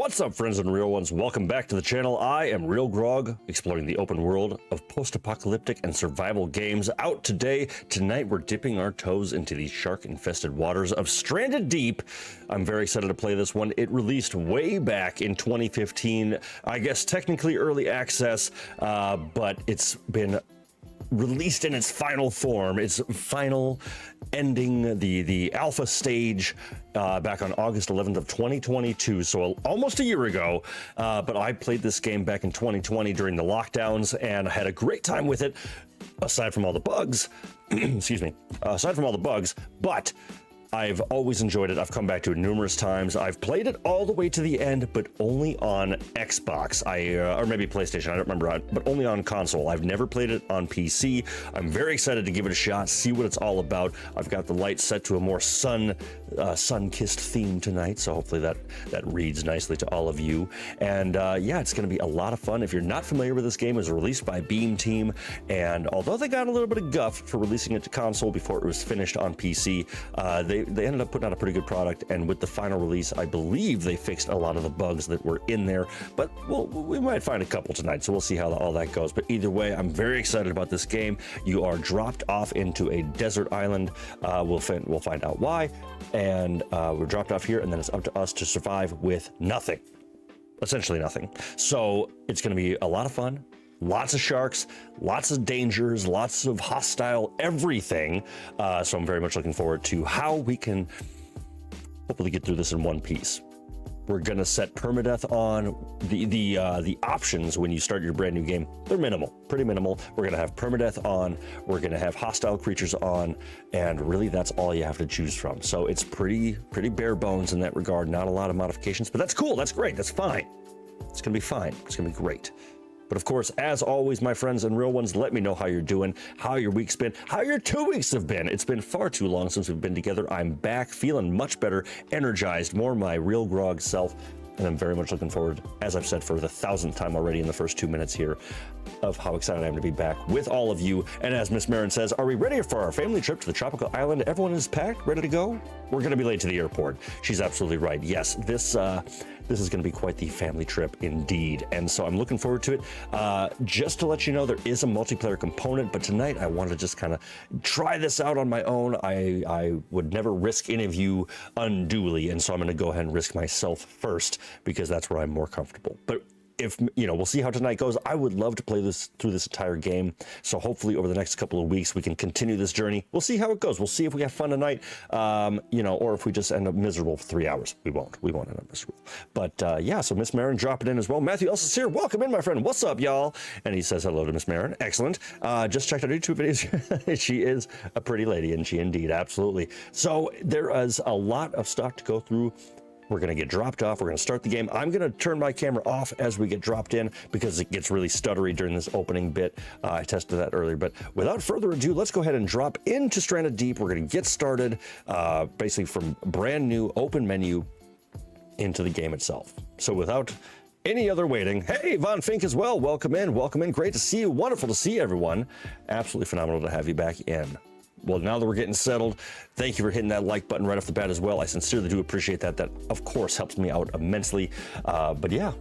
What's up, friends and real ones? Welcome back to the channel. I am Realgrogg, exploring the open world of post-apocalyptic and survival games. Out today. Tonight, we're dipping our toes into the shark-infested waters of Stranded Deep. I'm very excited to play this one. It released way back in 2015. I guess technically early access, but it's been released in its final form, its final ending, the alpha stage, back on August 11th of 2022, so almost a year ago. But I played this game back in 2020 during the lockdowns, and I had a great time with it, aside from all the bugs. Excuse me. Aside from all the bugs, but I've always enjoyed it. I've come back to it numerous times. I've played it all the way to the end, but only on Xbox. or maybe PlayStation, I don't remember, but only on console. I've never played it on PC. I'm very excited to give it a shot, see what it's all about. I've got the light set to a more sun-kissed theme tonight, so hopefully that reads nicely to all of you. And yeah, it's going to be a lot of fun. If you're not familiar with this game, it was released by Beam Team, and although they got a little bit of guff for releasing it to console before it was finished on PC, they ended up putting out a pretty good product, and with the final release, I believe they fixed a lot of the bugs that were in there, but we might find a couple tonight, so we'll see how all that goes. But either way, I'm very excited about this game. You are dropped off into a desert island. We'll find out why, and we're dropped off here, and then it's up to us to survive with nothing. Essentially nothing. So it's going to be a lot of fun. Lots of sharks, lots of dangers, lots of hostile everything. So I'm very much looking forward to how we can hopefully get through this in one piece. We're gonna set permadeath on. The options when you start your brand new game, they're minimal, pretty minimal. We're gonna have permadeath on, we're gonna have hostile creatures on, and really that's all you have to choose from. So it's pretty bare bones in that regard, not a lot of modifications, but that's cool, that's great, that's fine. It's gonna be fine, it's gonna be great. But of course, as always, my friends and real ones, let me know how you're doing, how your week's been, how your 2 weeks have been. It's been far too long since we've been together. I'm back, feeling much better, energized, more my Realgrogg self, and I'm very much looking forward, as I've said for the 1,000th time already in the first 2 minutes here, of how excited I am to be back with all of you. And as Miss Marin says, are we ready for our family trip to the tropical island? Everyone is packed, ready to go? We're going to be late to the airport. She's absolutely right. Yes, this is going to be quite the family trip indeed, and so I'm looking forward to it. Just to let you know, there is a multiplayer component, but tonight I wanted to just kind of try this out on my own. I would never risk any of you unduly, and so I'm going to go ahead and risk myself first because that's where I'm more comfortable. But if, you know, we'll see how tonight goes. I would love to play this through this entire game. So hopefully over the next couple of weeks, we can continue this journey. We'll see how it goes. We'll see if we have fun tonight, you know, or if we just end up miserable for 3 hours. We won't end up miserable. But yeah, so Miss Marin dropping in as well. Matthew Ellis is here. Welcome in, my friend. What's up, y'all? And he says hello to Miss Marin. Excellent. Just checked out YouTube videos. She is a pretty lady, and she indeed, absolutely. So there is a lot of stuff to go through. We're going to get dropped off. We're going to start the game. I'm going to turn my camera off as we get dropped in because it gets really stuttery during this opening bit. I tested that earlier, but without further ado, let's go ahead and drop into Stranded Deep. We're going to get started basically from brand new open menu into the game itself. So without any other waiting, hey, Von Fink as well. Welcome in. Welcome in. Great to see you. Wonderful to see everyone. Absolutely phenomenal to have you back in. Well, now that we're getting settled, thank you for hitting that like button right off the bat as well. I sincerely do appreciate that. That, of course, helps me out immensely. But yeah,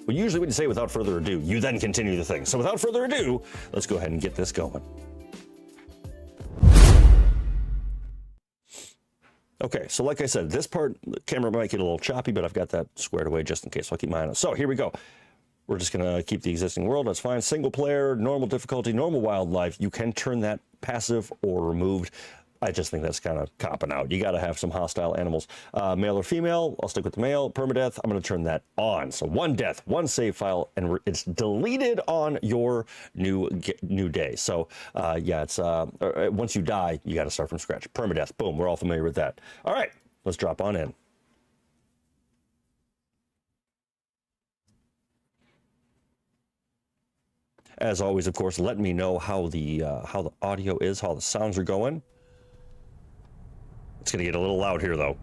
we usually wouldn't say without further ado. You then continue the thing. So without further ado, let's go ahead and get this going. Okay, so like I said, this part, the camera might get a little choppy, but I've got that squared away just in case. So I'll keep my eye on it. So here we go. We're just going to keep the existing world. That's fine. Single player, normal difficulty, normal wildlife. You can turn that passive or removed. I just think that's kind of copping out. You got to have some hostile animals. Male or female, I'll stick with the male. Permadeath, I'm going to turn that on. So one death, one save file, and it's deleted on your new day. So yeah, it's once you die, you got to start from scratch. Permadeath, boom, we're all familiar with that. All right, let's drop on in. As always, of course, let me know how the audio is, how the sounds are going. It's going to get a little loud here, though.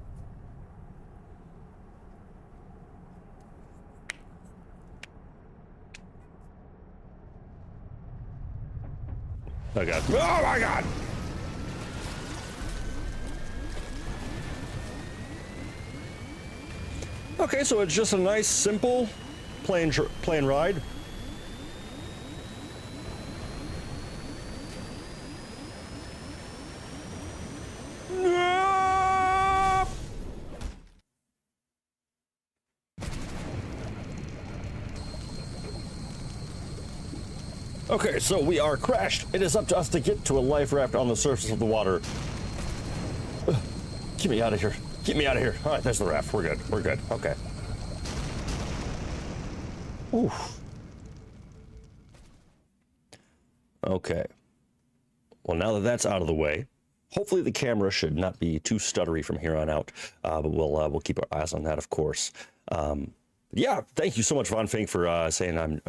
Oh, God. Oh, my God! Okay, so it's just a nice, simple plane ride. Okay, so we are crashed. It is up to us to get to a life raft on the surface of the water. Get me out of here. Get me out of here. All right, there's the raft. We're good. We're good. Okay. Oof. Okay. Well, now that that's out of the way, hopefully the camera should not be too stuttery from here on out. But we'll keep our eyes on that, of course. Yeah, thank you so much, Von Fink, for saying I'm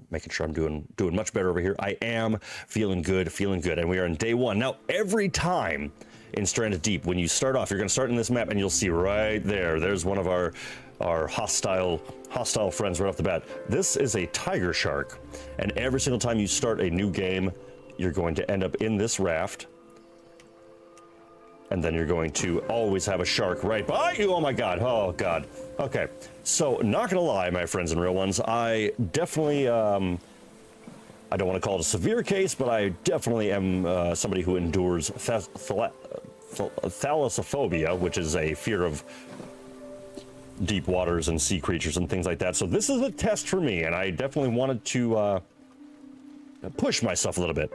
making sure I'm doing much better over here. I am feeling good, and we are on day one. Now, every time in Stranded Deep, when you start off, you're going to start in this map, and you'll see right there's one of our hostile friends right off the bat. This is a tiger shark, and every single time you start a new game, you're going to end up in this raft. And then you're going to always have a shark right by you. Oh my God. Oh God. Okay. So not gonna lie, my friends and real ones, I definitely, I don't want to call it a severe case, but I definitely am somebody who endures thalassophobia, which is a fear of deep waters and sea creatures and things like that. So this is a test for me, and I definitely wanted to push myself a little bit.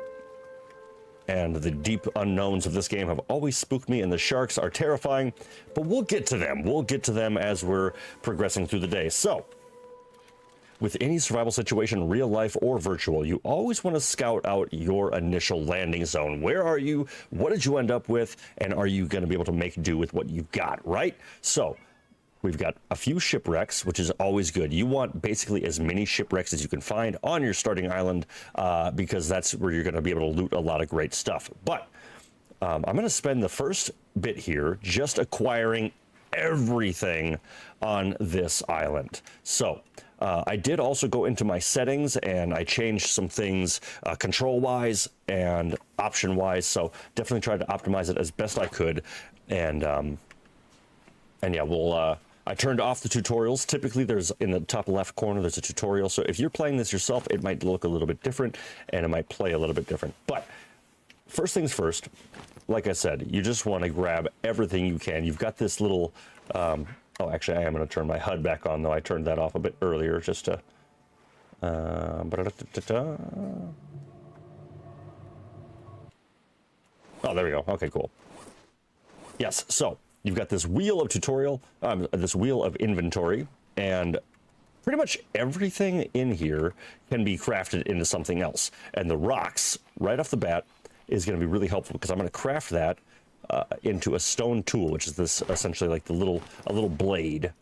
And the deep unknowns of this game have always spooked me, and the sharks are terrifying, but we'll get to them. We'll get to them as we're progressing through the day. So, with any survival situation, real life or virtual, you always want to scout out your initial landing zone. Where are you? What did you end up with? And are you going to be able to make do with what you've got, right? So, we've got a few shipwrecks, which is always good. You want basically as many shipwrecks as you can find on your starting island, because that's where you're going to be able to loot a lot of great stuff. But I'm going to spend the first bit here just acquiring everything on this island. So I did also go into my settings, and I changed some things control-wise and option-wise. So definitely tried to optimize it as best I could. And yeah, we'll... I turned off the tutorials. Typically, there's in the top left corner, there's a tutorial. So if you're playing this yourself, it might look a little bit different, and it might play a little bit different. But first things first, like I said, you just want to grab everything you can. You've got this little... oh, actually, I am going to turn my HUD back on, though. I turned that off a bit earlier just to... Oh, there we go. Okay, cool. Yes, so... You've got this wheel of tutorial, this wheel of inventory, and pretty much everything in here can be crafted into something else. And the rocks, right off the bat, is going to be really helpful, because I'm going to craft that into a stone tool, which is this essentially like a little blade,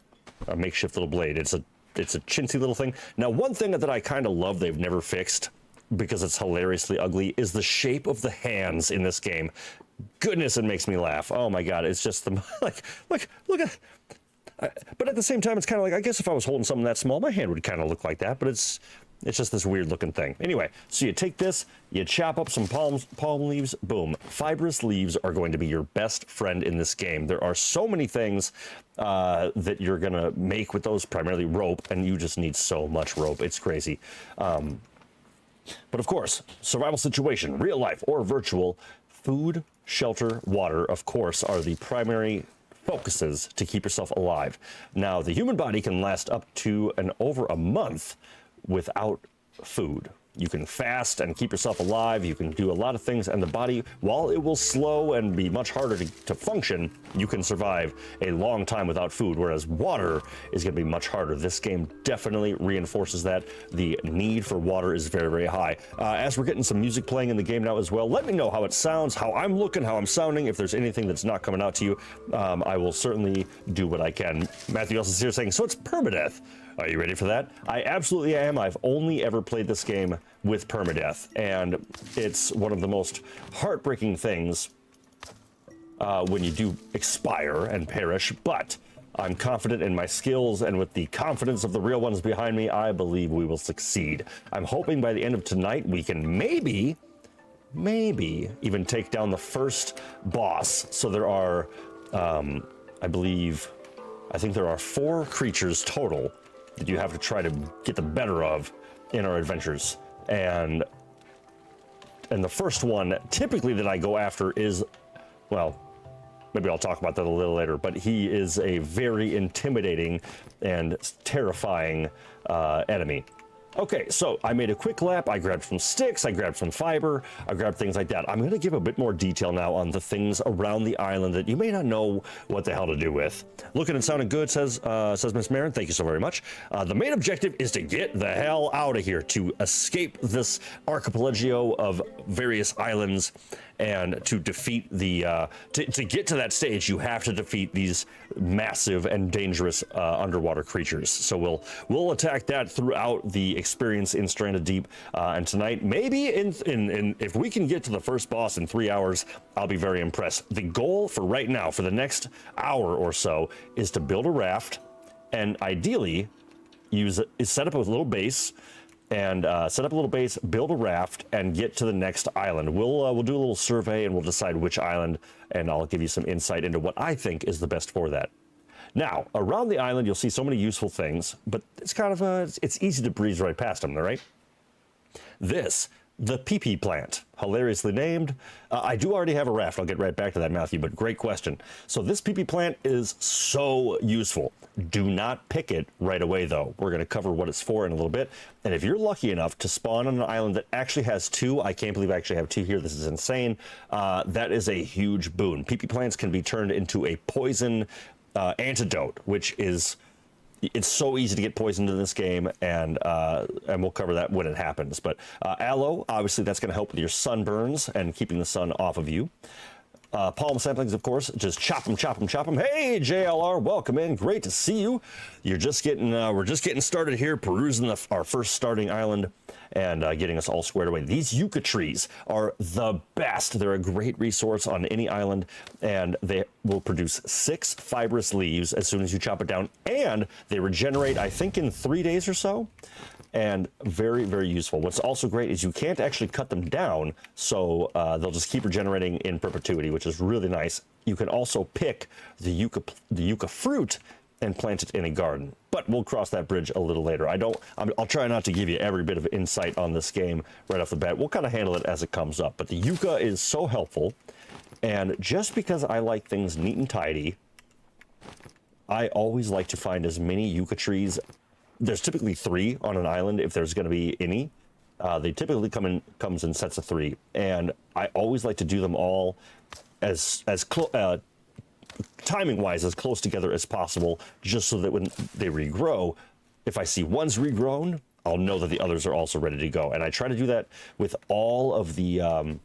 a makeshift little blade. It's a chintzy little thing. Now, one thing that I kind of love they've never fixed, because it's hilariously ugly, is the shape of the hands in this game. Goodness, it makes me laugh. Oh my God, it's just the look at. But at the same time, it's kind of like, I guess if I was holding something that small, my hand would kind of look like that. But it's just this weird looking thing. Anyway, so you take this, you chop up some palm leaves, boom. Fibrous leaves are going to be your best friend in this game. There are so many things that you're gonna make with those, primarily rope, and you just need so much rope. It's crazy. But of course, survival situation, real life or virtual, food, shelter, water, of course, are the primary focuses to keep yourself alive. Now, the human body can last up to over a month without food. You can fast and keep yourself alive. You can do a lot of things, and the body, while it will slow and be much harder to function, you can survive a long time without food, whereas water is going to be much harder. This game definitely reinforces that. The need for water is very, very high. As we're getting some music playing in the game now as well, let me know how it sounds, how I'm looking, how I'm sounding. If there's anything that's not coming out to you, I will certainly do what I can. Matthew else is here saying, so it's permadeath. Are you ready for that? I absolutely am. I've only ever played this game with permadeath, and it's one of the most heartbreaking things when you do expire and perish, but I'm confident in my skills, and with the confidence of the real ones behind me, I believe we will succeed. I'm hoping by the end of tonight we can maybe even take down the first boss. So there are, I believe... I think there are 4 creatures total that you have to try to get the better of in our adventures. And the first one typically that I go after is, well, maybe I'll talk about that a little later, but he is a very intimidating and terrifying enemy. Okay, so I made a quick lap. I grabbed some sticks, I grabbed some fiber, I grabbed things like that. I'm going to give a bit more detail now on the things around the island that you may not know what the hell to do with. Looking and sounding good, says Miss Marin. Thank you so very much. The main objective is to get the hell out of here, to escape this archipelago of various islands, and to defeat the to get to that stage, you have to defeat these massive and dangerous underwater creatures. So we'll attack that throughout the experience in Stranded Deep, and tonight, maybe in if we can get to the first boss in 3 hours, I'll be very impressed. The goal for right now, for the next hour or so, is to build a raft, and ideally set up a little base. And set up a little base, build a raft, and get to the next island. We'll do a little survey, and we'll decide which island, and I'll give you some insight into what I think is the best for that. Now, around the island, you'll see so many useful things, but it's kind of it's easy to breeze right past them, right? The PP plant, hilariously named. I do already have a raft. I'll get right back to that, Matthew, but great question. So this PP plant is so useful. Do not pick it right away, though. We're going to cover what it's for in a little bit. And if you're lucky enough to spawn on an island that actually has 2, I can't believe I actually have 2 here. This is insane. That is a huge boon. PP plants can be turned into a poison antidote, which is... It's so easy to get poisoned in this game, and we'll cover that when it happens. But aloe, obviously, that's going to help with your sunburns and keeping the sun off of you. Palm samplings, of course, just chop them, chop them, chop them. Hey, JLR, welcome in. Great to see you. You're just getting, we're just getting started here, perusing our first starting island and getting us all squared away. These yucca trees are the best. They're a great resource on any island, and they will produce 6 fibrous leaves as soon as you chop it down, and they regenerate, I think, in 3 days or so. And very, very useful. What's also great is you can't actually cut them down, so they'll just keep regenerating in perpetuity, which is really nice. You can also pick the yucca fruit and plant it in a garden, but we'll cross that bridge a little later. I'll try not to give you every bit of insight on this game right off the bat. We'll kind of handle it as it comes up, but the yucca is so helpful, and just because I like things neat and tidy, I always like to find as many yucca trees. There's typically 3 on an island if there's going to be any. They typically comes in sets of 3, and I always like to do them all as timing-wise as close together as possible, just so that when they regrow, if I see one's regrown, I'll know that the others are also ready to go. And I try to do that with all the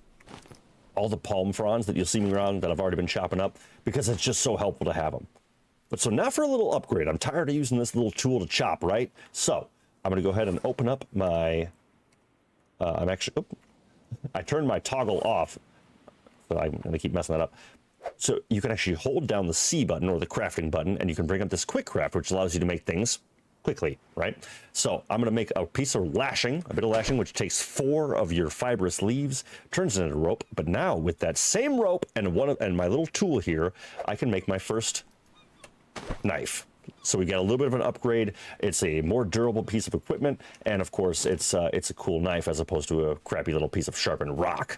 palm fronds that you'll see me around that I've already been chopping up, because it's just so helpful to have them. But so now for a little upgrade. I'm tired of using this little tool to chop, right? So I'm going to go ahead and open up my... I turned my toggle off, so I'm going to keep messing that up. So you can actually hold down the C button, or the crafting button, and you can bring up this quick craft, which allows you to make things quickly, right? So I'm going to make a piece of lashing, a bit of lashing, which takes 4 of your fibrous leaves, turns it into rope. But now with that same rope and my little tool here, I can make my first knife. So we got a little bit of an upgrade. It's a more durable piece of equipment, and of course it's a cool knife as opposed to a crappy little piece of sharpened rock.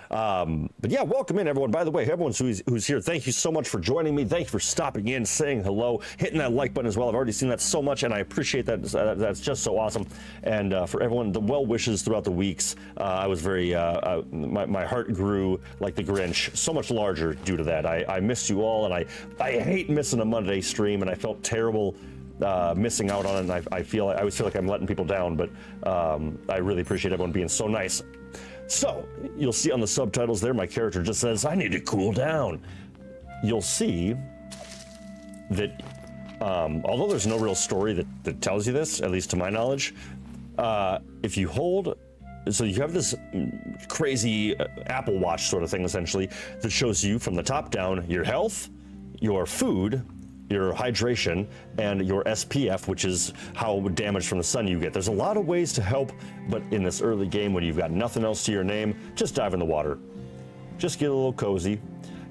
But yeah, welcome in, everyone. By the way, everyone who's here, thank you so much for joining me. Thank you for stopping in, saying hello, hitting that like button as well. I've already seen that so much, and I appreciate that. That's just so awesome. And for everyone, the well wishes throughout the weeks, I was very, my heart grew like the Grinch, so much larger due to that. I missed you all, and I hate missing a Monday stream, and I felt terrible missing out on it. And I always feel like I'm letting people down, but I really appreciate everyone being so nice. So you'll see on the subtitles there, my character just says, I need to cool down. You'll see that although there's no real story that tells you this, at least to my knowledge, if you hold, so you have this crazy Apple Watch sort of thing, essentially, that shows you from the top down your health, your food, your hydration, and your SPF, which is how damage from the sun you get. There's a lot of ways to help, but in this early game when you've got nothing else to your name, just dive in the water. Just get a little cozy.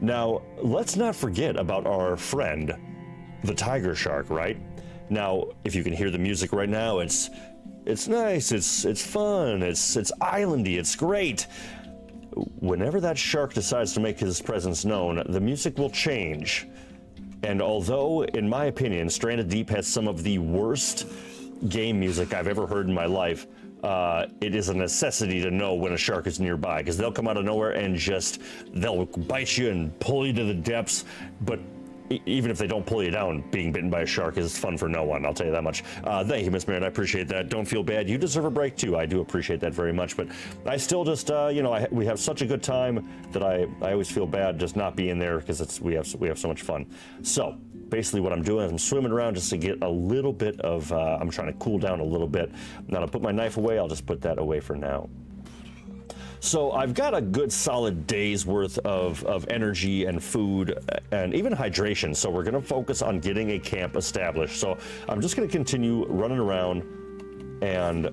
Now, let's not forget about our friend, the tiger shark, right? Now, if you can hear the music right now, it's nice, it's fun, it's islandy, it's great. Whenever that shark decides to make his presence known, the music will change. And although, in my opinion, Stranded Deep has some of the worst game music I've ever heard in my life, it is a necessity to know when a shark is nearby, because they'll come out of nowhere and they'll bite you and pull you to the depths. But even if they don't pull you down, being bitten by a shark is fun for no one, I'll tell you that much. Thank you, Miss Marin, I appreciate that. Don't feel bad, you deserve a break too. I do appreciate that very much, but I still just, you know, we have such a good time that I always feel bad just not being there, because we have so much fun. So basically what I'm doing is I'm swimming around just to get a little bit of, I'm trying to cool down a little bit. Now to put my knife away, I'll just put that away for now. So I've got a good solid day's worth of energy and food and even hydration. So we're going to focus on getting a camp established. So I'm just going to continue running around and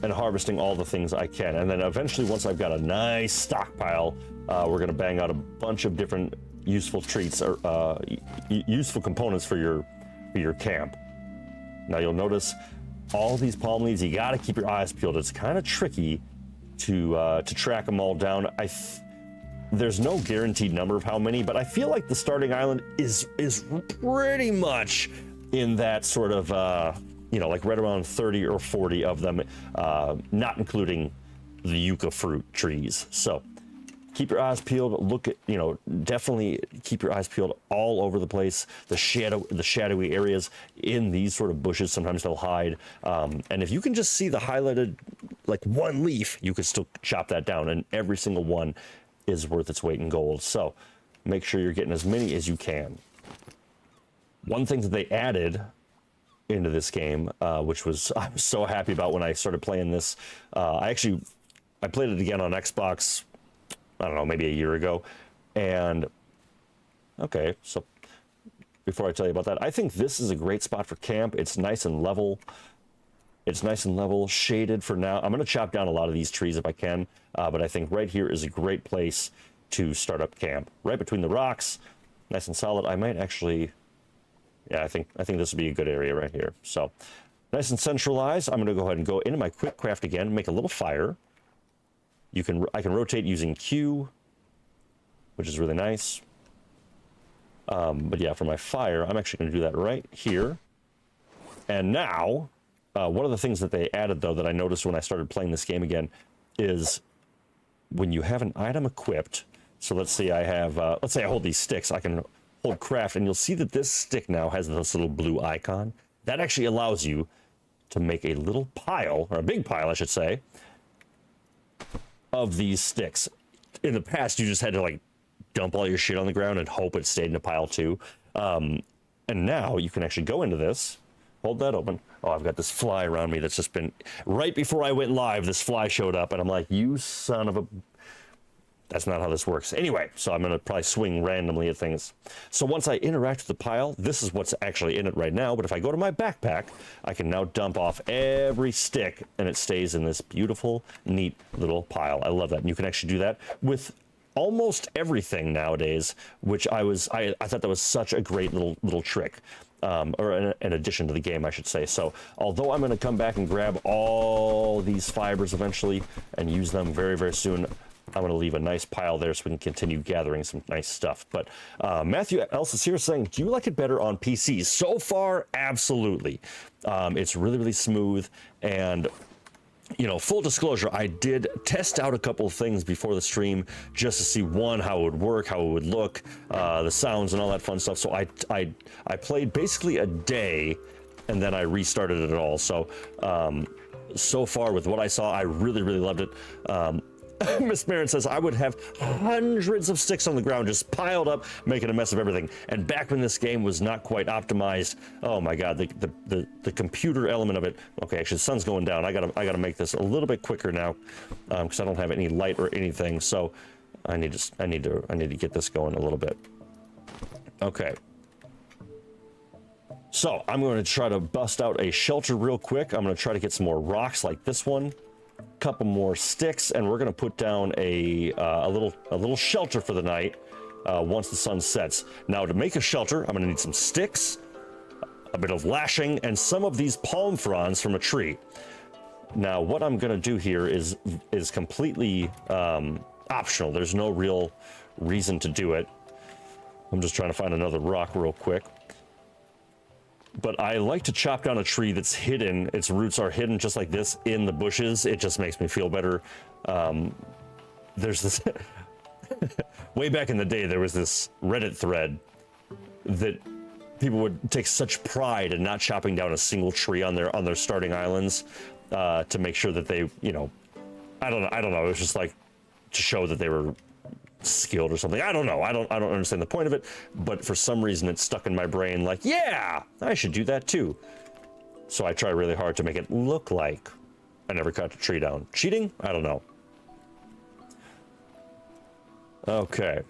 harvesting all the things I can. And then eventually, once I've got a nice stockpile, we're going to bang out a bunch of different useful treats or useful components for your camp. Now you'll notice all these palm leaves, you got to keep your eyes peeled. It's kind of tricky to track them all down. There's no guaranteed number of how many, but I feel like the starting island is pretty much in that sort of, you know, like right around 30 or 40 of them, not including the yucca fruit trees. So keep your eyes peeled. Look at, you know, definitely keep your eyes peeled all over the place. The shadowy areas in these sort of bushes, sometimes they'll hide. And if you can just see the highlighted, like one leaf, you can still chop that down, and every single one is worth its weight in gold. So make sure you're getting as many as you can. One thing that they added into this game, which I was so happy about when I started playing this. I played it again on Xbox, I don't know, maybe a year ago. And okay, so before I tell you about that, I think this is a great spot for camp. It's nice and level. It's nice and level, shaded for now. I'm going to chop down a lot of these trees if I can, but I think right here is a great place to start up camp. Right between the rocks, nice and solid. I might actually, yeah, I think this would be a good area right here. So nice and centralized. I'm going to go ahead and go into my quick craft again, make a little fire. I can rotate using Q, which is really nice. But yeah, for my fire, I'm actually going to do that right here. And now, one of the things that they added, though, that I noticed when I started playing this game again, is when you have an item equipped. So let's say I have, let's say I hold these sticks. I can hold craft, and you'll see that this stick now has this little blue icon. That actually allows you to make a little pile, or a big pile, I should say, of these sticks. In the past, you just had to like dump all your shit on the ground and hope it stayed in a pile too. And now you can actually go into this, hold that open. Oh, I've got this fly around me that's just been, right before I went live, this fly showed up and I'm like, you son of a, that's not how this works. Anyway, so I'm gonna probably swing randomly at things. So once I interact with the pile, this is what's actually in it right now, but if I go to my backpack, I can now dump off every stick and it stays in this beautiful, neat little pile. I love that. And you can actually do that with almost everything nowadays, which I thought that was such a great little trick. Or an addition to the game, I should say. So although I'm gonna come back and grab all these fibers eventually and use them very, very soon, I'm going to leave a nice pile there so we can continue gathering some nice stuff. But Matthew else is here saying, do you like it better on PC? So far, absolutely. It's really, really smooth. And, you know, full disclosure, I did test out a couple of things before the stream just to see, one, how it would work, how it would look, the sounds and all that fun stuff. So I played basically a day and then I restarted it all. So, so far with what I saw, I really, really loved it. Miss Marin says, I would have hundreds of sticks on the ground just piled up, making a mess of everything. And back when this game was not quite optimized, oh my God, the computer element of it. Okay, actually the sun's going down. I gotta make this a little bit quicker now, because I don't have any light or anything. So I need to get this going a little bit. Okay. So I'm going to try to bust out a shelter real quick. I'm going to try to get some more rocks like this one. Couple more sticks, and we're going to put down a little shelter for the night. once the sun sets. Now, to make a shelter, I'm going to need some sticks, a bit of lashing, and some of these palm fronds from a tree. Now, what I'm going to do here is completely optional. There's no real reason to do it. I'm just trying to find another rock real quick. But I like to chop down a tree that's hidden. Its roots are hidden just like this in the bushes. It just makes me feel better. There's this... Way back in the day, there was this Reddit thread that people would take such pride in not chopping down a single tree on their starting islands to make sure that they, you know, I don't know. It was just like to show that they were skilled or something. I don't know. I don't understand the point of it, but for some reason it stuck in my brain like, yeah, I should do that too. So I try really hard to make it look like I never cut a tree down. Cheating? I don't know. Okay.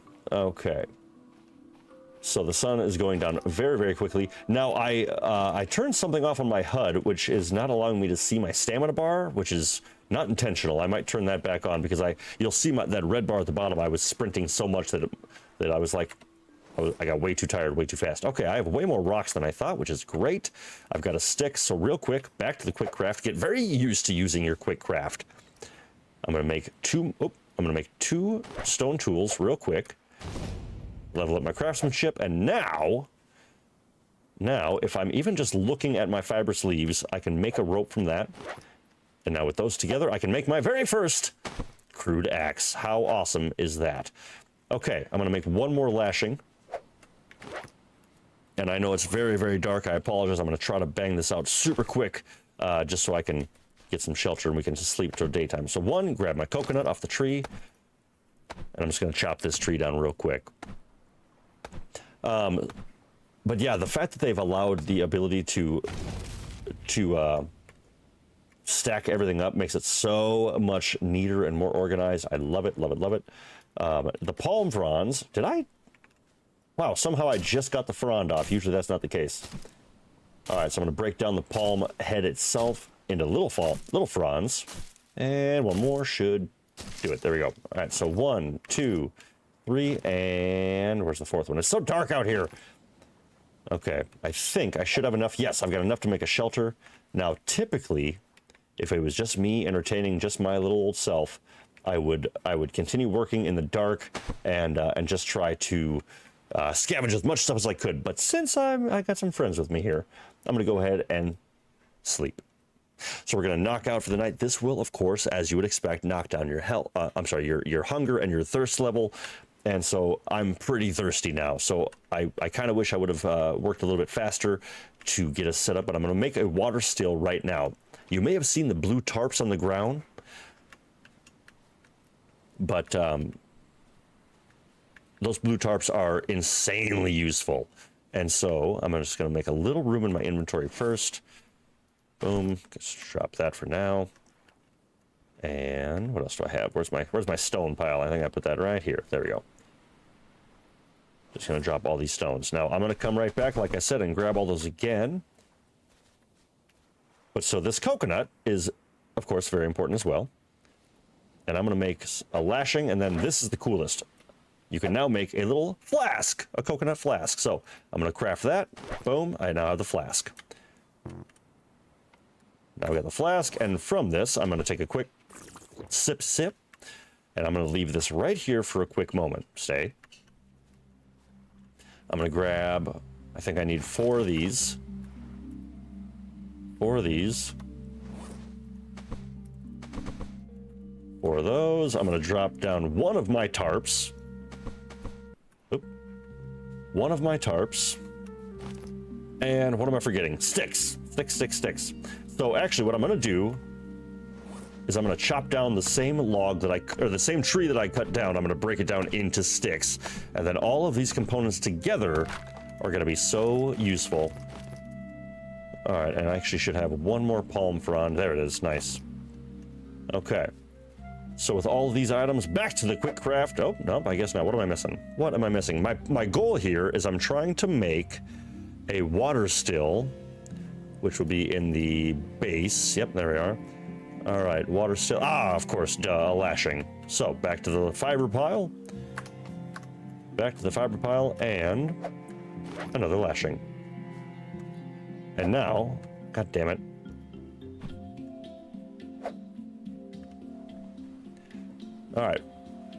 So the sun is going down very, very quickly. Now I turned something off on my HUD, which is not allowing me to see my stamina bar, which is not intentional. I might turn that back on because you'll see that red bar at the bottom. I was sprinting so much that I was like, I got way too tired, way too fast. Okay, I have way more rocks than I thought, which is great. I've got a stick, so real quick, back to the quick craft. Get very used to using your quick craft. I'm gonna make two stone tools real quick. Level up my craftsmanship, and now if I'm even just looking at my fibrous leaves, I can make a rope from that. And now with those together, I can make my very first crude axe. How awesome is that? Okay, I'm gonna make one more lashing. And I know it's very, very dark. I apologize. I'm gonna try to bang this out super quick, just so I can get some shelter and we can just sleep till daytime. So one, grab my coconut off the tree, and I'm just gonna chop this tree down real quick. But yeah, the fact that they've allowed the ability to stack everything up makes it so much neater and more organized. I love it, love it, love it. The palm fronds, wow, somehow I just got the frond off. Usually that's not the case. All right, so I'm gonna break down the palm head itself into little fronds, and one more should do it. There we go. All right, so 1, 2, 3, and where's the fourth one? It's so dark out here. Okay, I think I should have enough. Yes, I've got enough to make a shelter. Now, typically, if it was just me entertaining just my little old self, I would continue working in the dark and just try to scavenge as much stuff as I could. But since I got some friends with me here, I'm gonna go ahead and sleep. So we're gonna knock out for the night. This will, of course, as you would expect, knock down your health. Your hunger and your thirst level. And so I'm pretty thirsty now. So I kind of wish I would have worked a little bit faster to get us set up. But I'm gonna make a water still right now. You may have seen the blue tarps on the ground, but those blue tarps are insanely useful. And so I'm just gonna make a little room in my inventory first. Boom, just drop that for now. And what else do I have? Where's my stone pile? I think I put that right here. There we go. Just gonna drop all these stones. Now I'm gonna come right back, like I said, and grab all those again. But so this coconut is, of course, very important as well. And I'm gonna make a lashing, and then this is the coolest. You can now make a little flask, a coconut flask. So I'm gonna craft that. Boom, I now have the flask. Now we got the flask, and from this, I'm gonna take a quick sip, and I'm gonna leave this right here for a quick moment. Stay. I'm gonna grab, I think I need 4 of these. 4 of these. 4 of those. I'm gonna drop down one of my tarps. Oop. One of my tarps. And what am I forgetting? Sticks. Sticks. So actually what I'm gonna do is I'm gonna chop down the same log the same tree that I cut down. I'm gonna break it down into sticks. And then all of these components together are gonna be so useful. All right, and I actually should have one more palm frond. There it is, nice. Okay. So with all of these items, back to the quick craft. Oh, no, I guess not. What am I missing? What am I missing? My goal here is I'm trying to make a water still, which will be in the base. Yep, there we are. All right, water still. Ah, of course, duh, a lashing. So back to the fiber pile. Back to the fiber pile and another lashing. And now, god damn it. All right.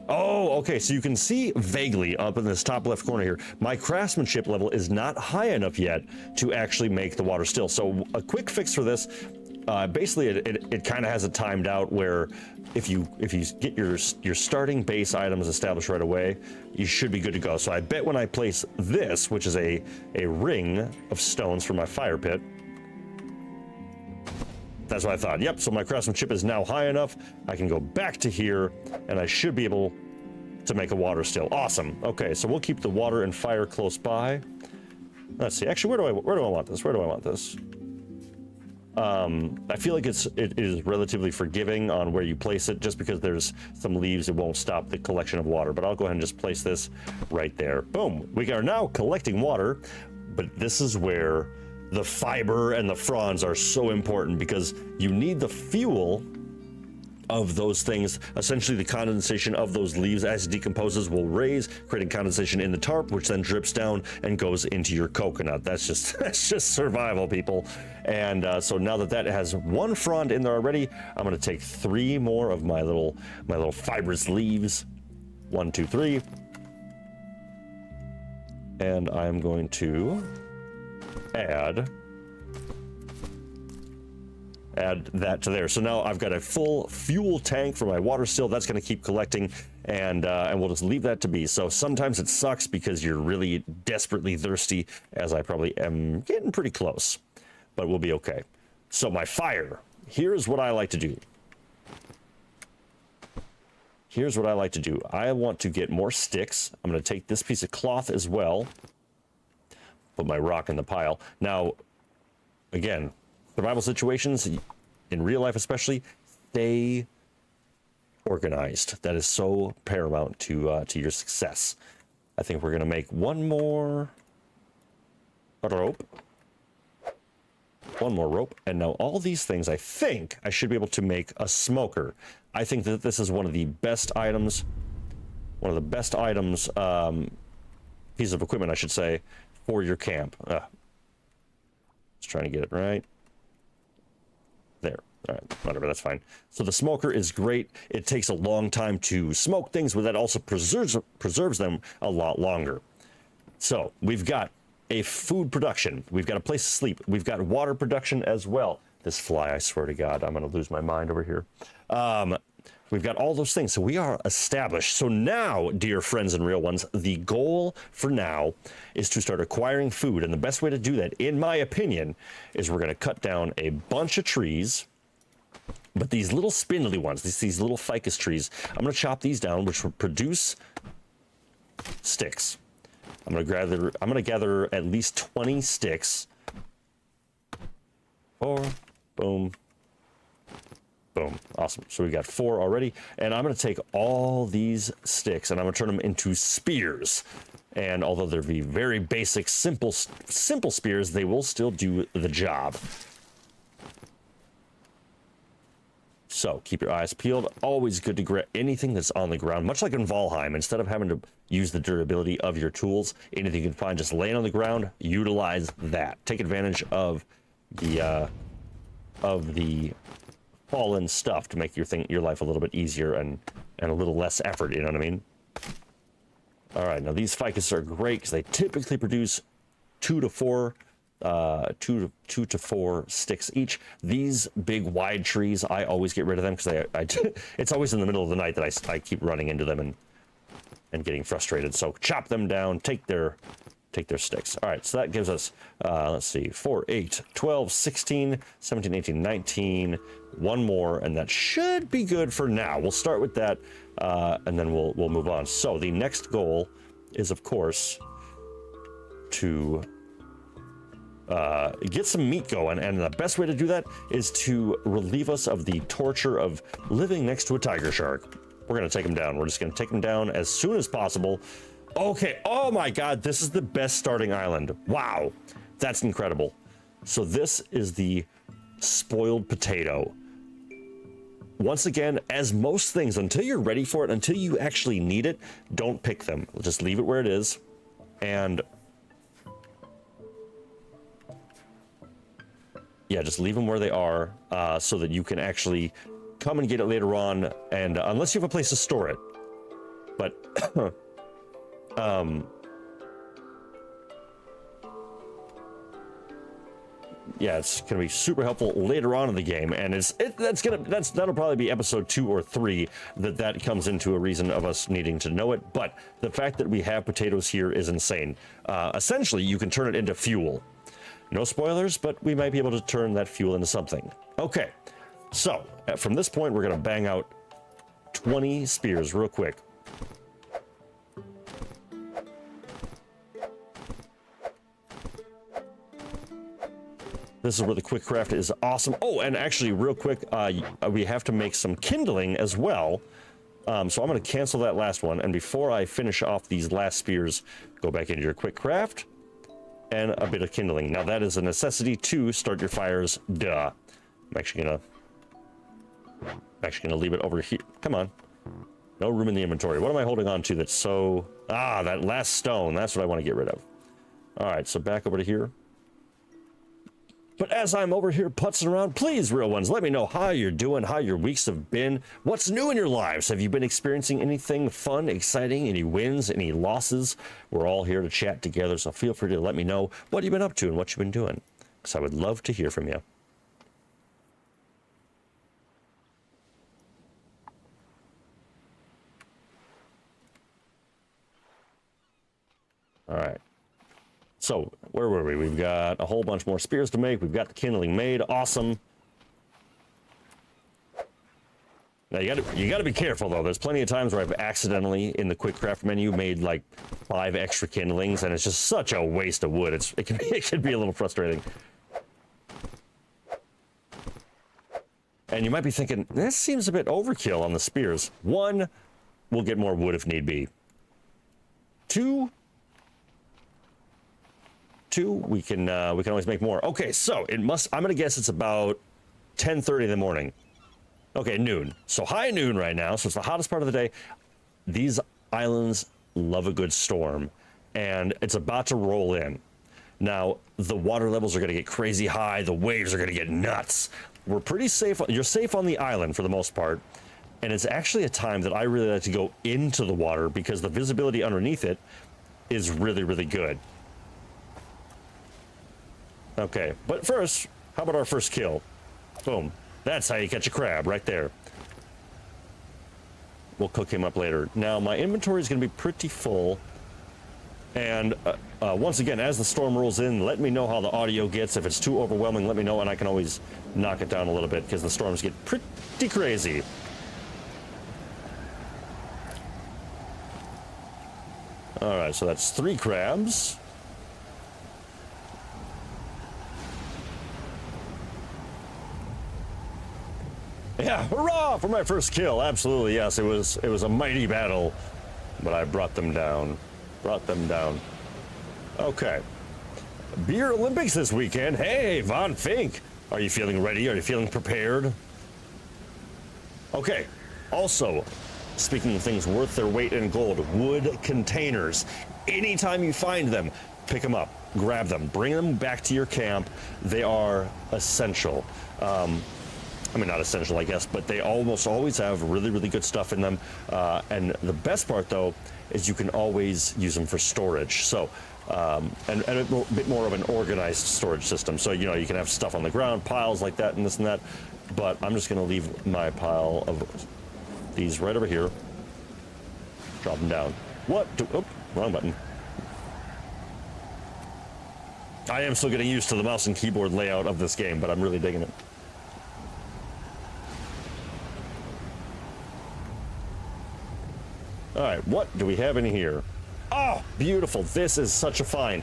Oh, okay, so you can see vaguely up in this top left corner here, my craftsmanship level is not high enough yet to actually make the water still. So a quick fix for this, basically it kind of has it timed out where if you get your starting base items established right away, you should be good to go. So I bet when I place this, which is a ring of stones for my fire pit, that's what I thought. Yep, so my craftsmanship is now high enough. I can go back to here, and I should be able to make a water still. Awesome. Okay, so we'll keep the water and fire close by. Let's see. Actually, where do I want this? Where do I want this? I feel like it is relatively forgiving on where you place it, just because there's some leaves, it won't stop the collection of water. But I'll go ahead and just place this right there. Boom. We are now collecting water, but this is where the fiber and the fronds are so important, because you need the fuel of those things. Essentially, the condensation of those leaves as it decomposes will raise, creating condensation in the tarp, which then drips down and goes into your coconut. That's just survival, people. And so now that has one frond in there already, I'm going to take 3 more of my little fibrous leaves. 1, 2, 3, and I'm going to add that to there. So now I've got a full fuel tank for my water still. That's going to keep collecting, and we'll just leave that to be. So sometimes it sucks because you're really desperately thirsty, as I probably am getting pretty close, but we'll be okay. So my fire, here's what I like to do. Here's what I like to do. I want to get more sticks. I'm going to take this piece of cloth as well. Put my rock in the pile. Now, again, survival situations, in real life especially, stay organized. That is so paramount to your success. I think we're going to make one more rope. One more rope. And now all these things, I think I should be able to make a smoker. I think that this is one of the best items, piece of equipment, I should say, for your camp. Just trying to get it right there. All right, whatever, that's fine. So the smoker is great. It takes a long time to smoke things, but that also preserves them a lot longer. So we've got a food production. We've got a place to sleep. We've got water production as well. This fly, I swear to God, I'm going to lose my mind over here. We've got all those things. So we are established. So now, dear friends and real ones, the goal for now is to start acquiring food. And the best way to do that, in my opinion, is we're going to cut down a bunch of trees. But these little spindly ones, these little ficus trees, I'm going to chop these down, which will produce sticks. I'm going to gather at least 20 sticks. 4, boom. Boom. Awesome. So we got 4 already. And I'm going to take all these sticks and I'm going to turn them into spears. And although they're very basic, simple spears, they will still do the job. So keep your eyes peeled. Always good to grab anything that's on the ground, much like in Valheim. Instead of having to use the durability of your tools, anything you can find just laying on the ground, utilize that. Take advantage of the fallen stuff to make your life a little bit easier and a little less effort, you know what I mean? All right, now these ficus are great because they typically produce 2 to 4 sticks each. These big wide trees, I always get rid of them because it's always in the middle of the night that I keep running into them and getting frustrated. So chop them down, take their sticks. All right, so that gives us, let's see, 4, 8, 12, 16, 17, 18, 19, one more, and that should be good for now. We'll start with that, and then we'll move on. So the next goal is, of course, to get some meat going, and the best way to do that is to relieve us of the torture of living next to a tiger shark. We're going to take him down. We're just going to take him down as soon as possible. Okay, oh my God, this is the best starting island. Wow, that's incredible. So this is the spoiled potato. once again, as most things, until you're ready for it, until you actually need it, don't pick them. Just leave it where it is. And yeah, just leave them where they are, so that you can actually come and get it later on. And unless you have a place to store it. But yeah, it's gonna be super helpful later on in the game, and that'll probably be episode 2 or 3 that comes into a reason of us needing to know it. But the fact that we have potatoes here is insane. Essentially, you can turn it into fuel. No spoilers, but we might be able to turn that fuel into something. Okay, so from this point, we're gonna bang out 20 spears real quick. This is where the quick craft is awesome. Oh, and actually, real quick, we have to make some kindling as well. So I'm going to cancel that last one. And before I finish off these last spears, go back into your quick craft and a bit of kindling. Now, that is a necessity to start your fires. Duh. I'm actually gonna leave it over here. Come on. No room in the inventory. What am I holding on to that's so... Ah, that last stone. That's what I want to get rid of. All right, so back over to here. But as I'm over here putzing around, please, real ones, let me know how you're doing, how your weeks have been, what's new in your lives. Have you been experiencing anything fun, exciting, any wins, any losses? We're all here to chat together, so feel free to let me know what you've been up to and what you've been doing, because I would love to hear from you. All right. So, where were we? We've got a whole bunch more spears to make. We've got the kindling made. Awesome. Now, you gotta be careful, though. There's plenty of times where I've accidentally, in the quick craft menu, made like 5 extra kindlings, and it's just such a waste of wood. It can be a little frustrating. And you might be thinking, this seems a bit overkill on the spears. 1, we'll get more wood if need be. 2, we can always make more. Okay, so I'm gonna guess it's about 10:30 in the morning. Okay, noon. So high noon right now, so it's the hottest part of the day. These islands love a good storm, and it's about to roll in. Now, the water levels are gonna get crazy high, the waves are gonna get nuts. We're pretty safe, you're safe on the island for the most part, and it's actually a time that I really like to go into the water because the visibility underneath it is really, really good. Okay, but first, how about our first kill? Boom. That's how you catch a crab, right there. We'll cook him up later. Now, my inventory is going to be pretty full. And once again, as the storm rolls in, let me know how the audio gets. If it's too overwhelming, let me know, and I can always knock it down a little bit, because the storms get pretty crazy. All right, so that's 3 crabs. Yeah, hurrah for my first kill. Absolutely, yes. It was a mighty battle, but I brought them down. Okay. Beer Olympics this weekend. Hey, Von Fink. Are you feeling ready? Are you feeling prepared? Okay. Also, speaking of things worth their weight in gold, wood containers. Anytime you find them, pick them up, grab them, bring them back to your camp. They are essential. I mean, not essential, I guess, but they almost always have really, really good stuff in them. And the best part, though, is you can always use them for storage. So, and a bit more of an organized storage system. So, you know, you can have stuff on the ground, piles like that and this and that. But I'm just going to leave my pile of these right over here. Drop them down. What? Oh, wrong button. I am still getting used to the mouse and keyboard layout of this game, but I'm really digging it. All right, what do we have in here? Oh, beautiful. This is such a find.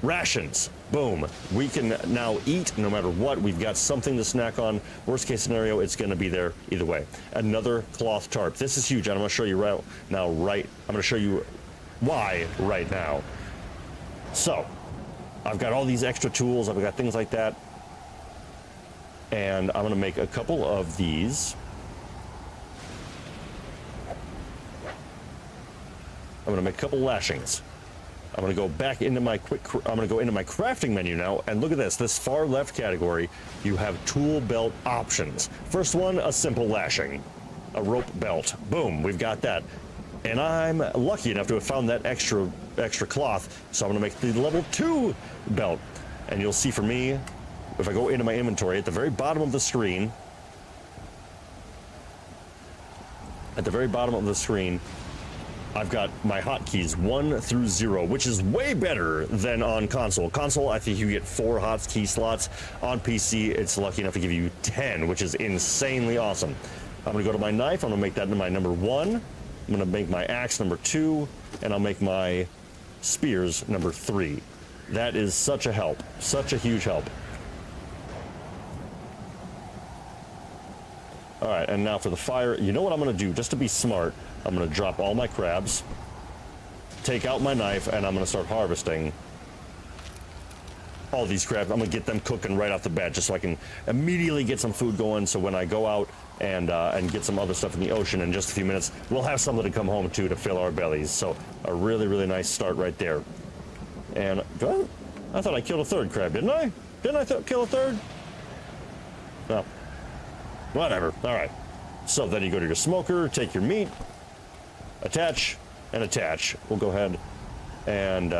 Rations. Boom. We can now eat no matter what. We've got something to snack on. Worst case scenario, it's going to be there either way. Another cloth tarp. This is huge. And I'm going to show you right now. I'm going to show you why right now. So, I've got all these extra tools. I've got things like that. And I'm gonna make a couple of these. I'm gonna make a couple lashings. I'm gonna go back into my I'm gonna go into my crafting menu now, and look at this far left category, you have tool belt options. First one, a simple lashing, a rope belt. Boom, we've got that. And I'm lucky enough to have found that extra cloth, so I'm gonna make the level 2 belt. And you'll see for me, if I go into my inventory, at the very bottom of the screen, I've got my hotkeys 1 through 0, which is way better than on console. Console, I think you get 4 hotkey slots. On PC, it's lucky enough to give you 10, which is insanely awesome. I'm gonna go to my knife, I'm gonna make that my number 1. I'm gonna make my axe number 2, and I'll make my spears number 3. That is such a help, such a huge help. All right, and now for the fire, you know what I'm gonna do, just to be smart, I'm gonna drop all my crabs, take out my knife, and I'm gonna start harvesting all these crabs. I'm gonna get them cooking right off the bat, just so I can immediately get some food going, so when I go out and get some other stuff in the ocean in just a few minutes, we'll have something to come home to fill our bellies. So a really, really nice start right there. And I thought I killed a third crab, didn't I? Didn't I kill a third? No. Whatever. All right. So then you go to your smoker, take your meat, attach, and attach. We'll go ahead and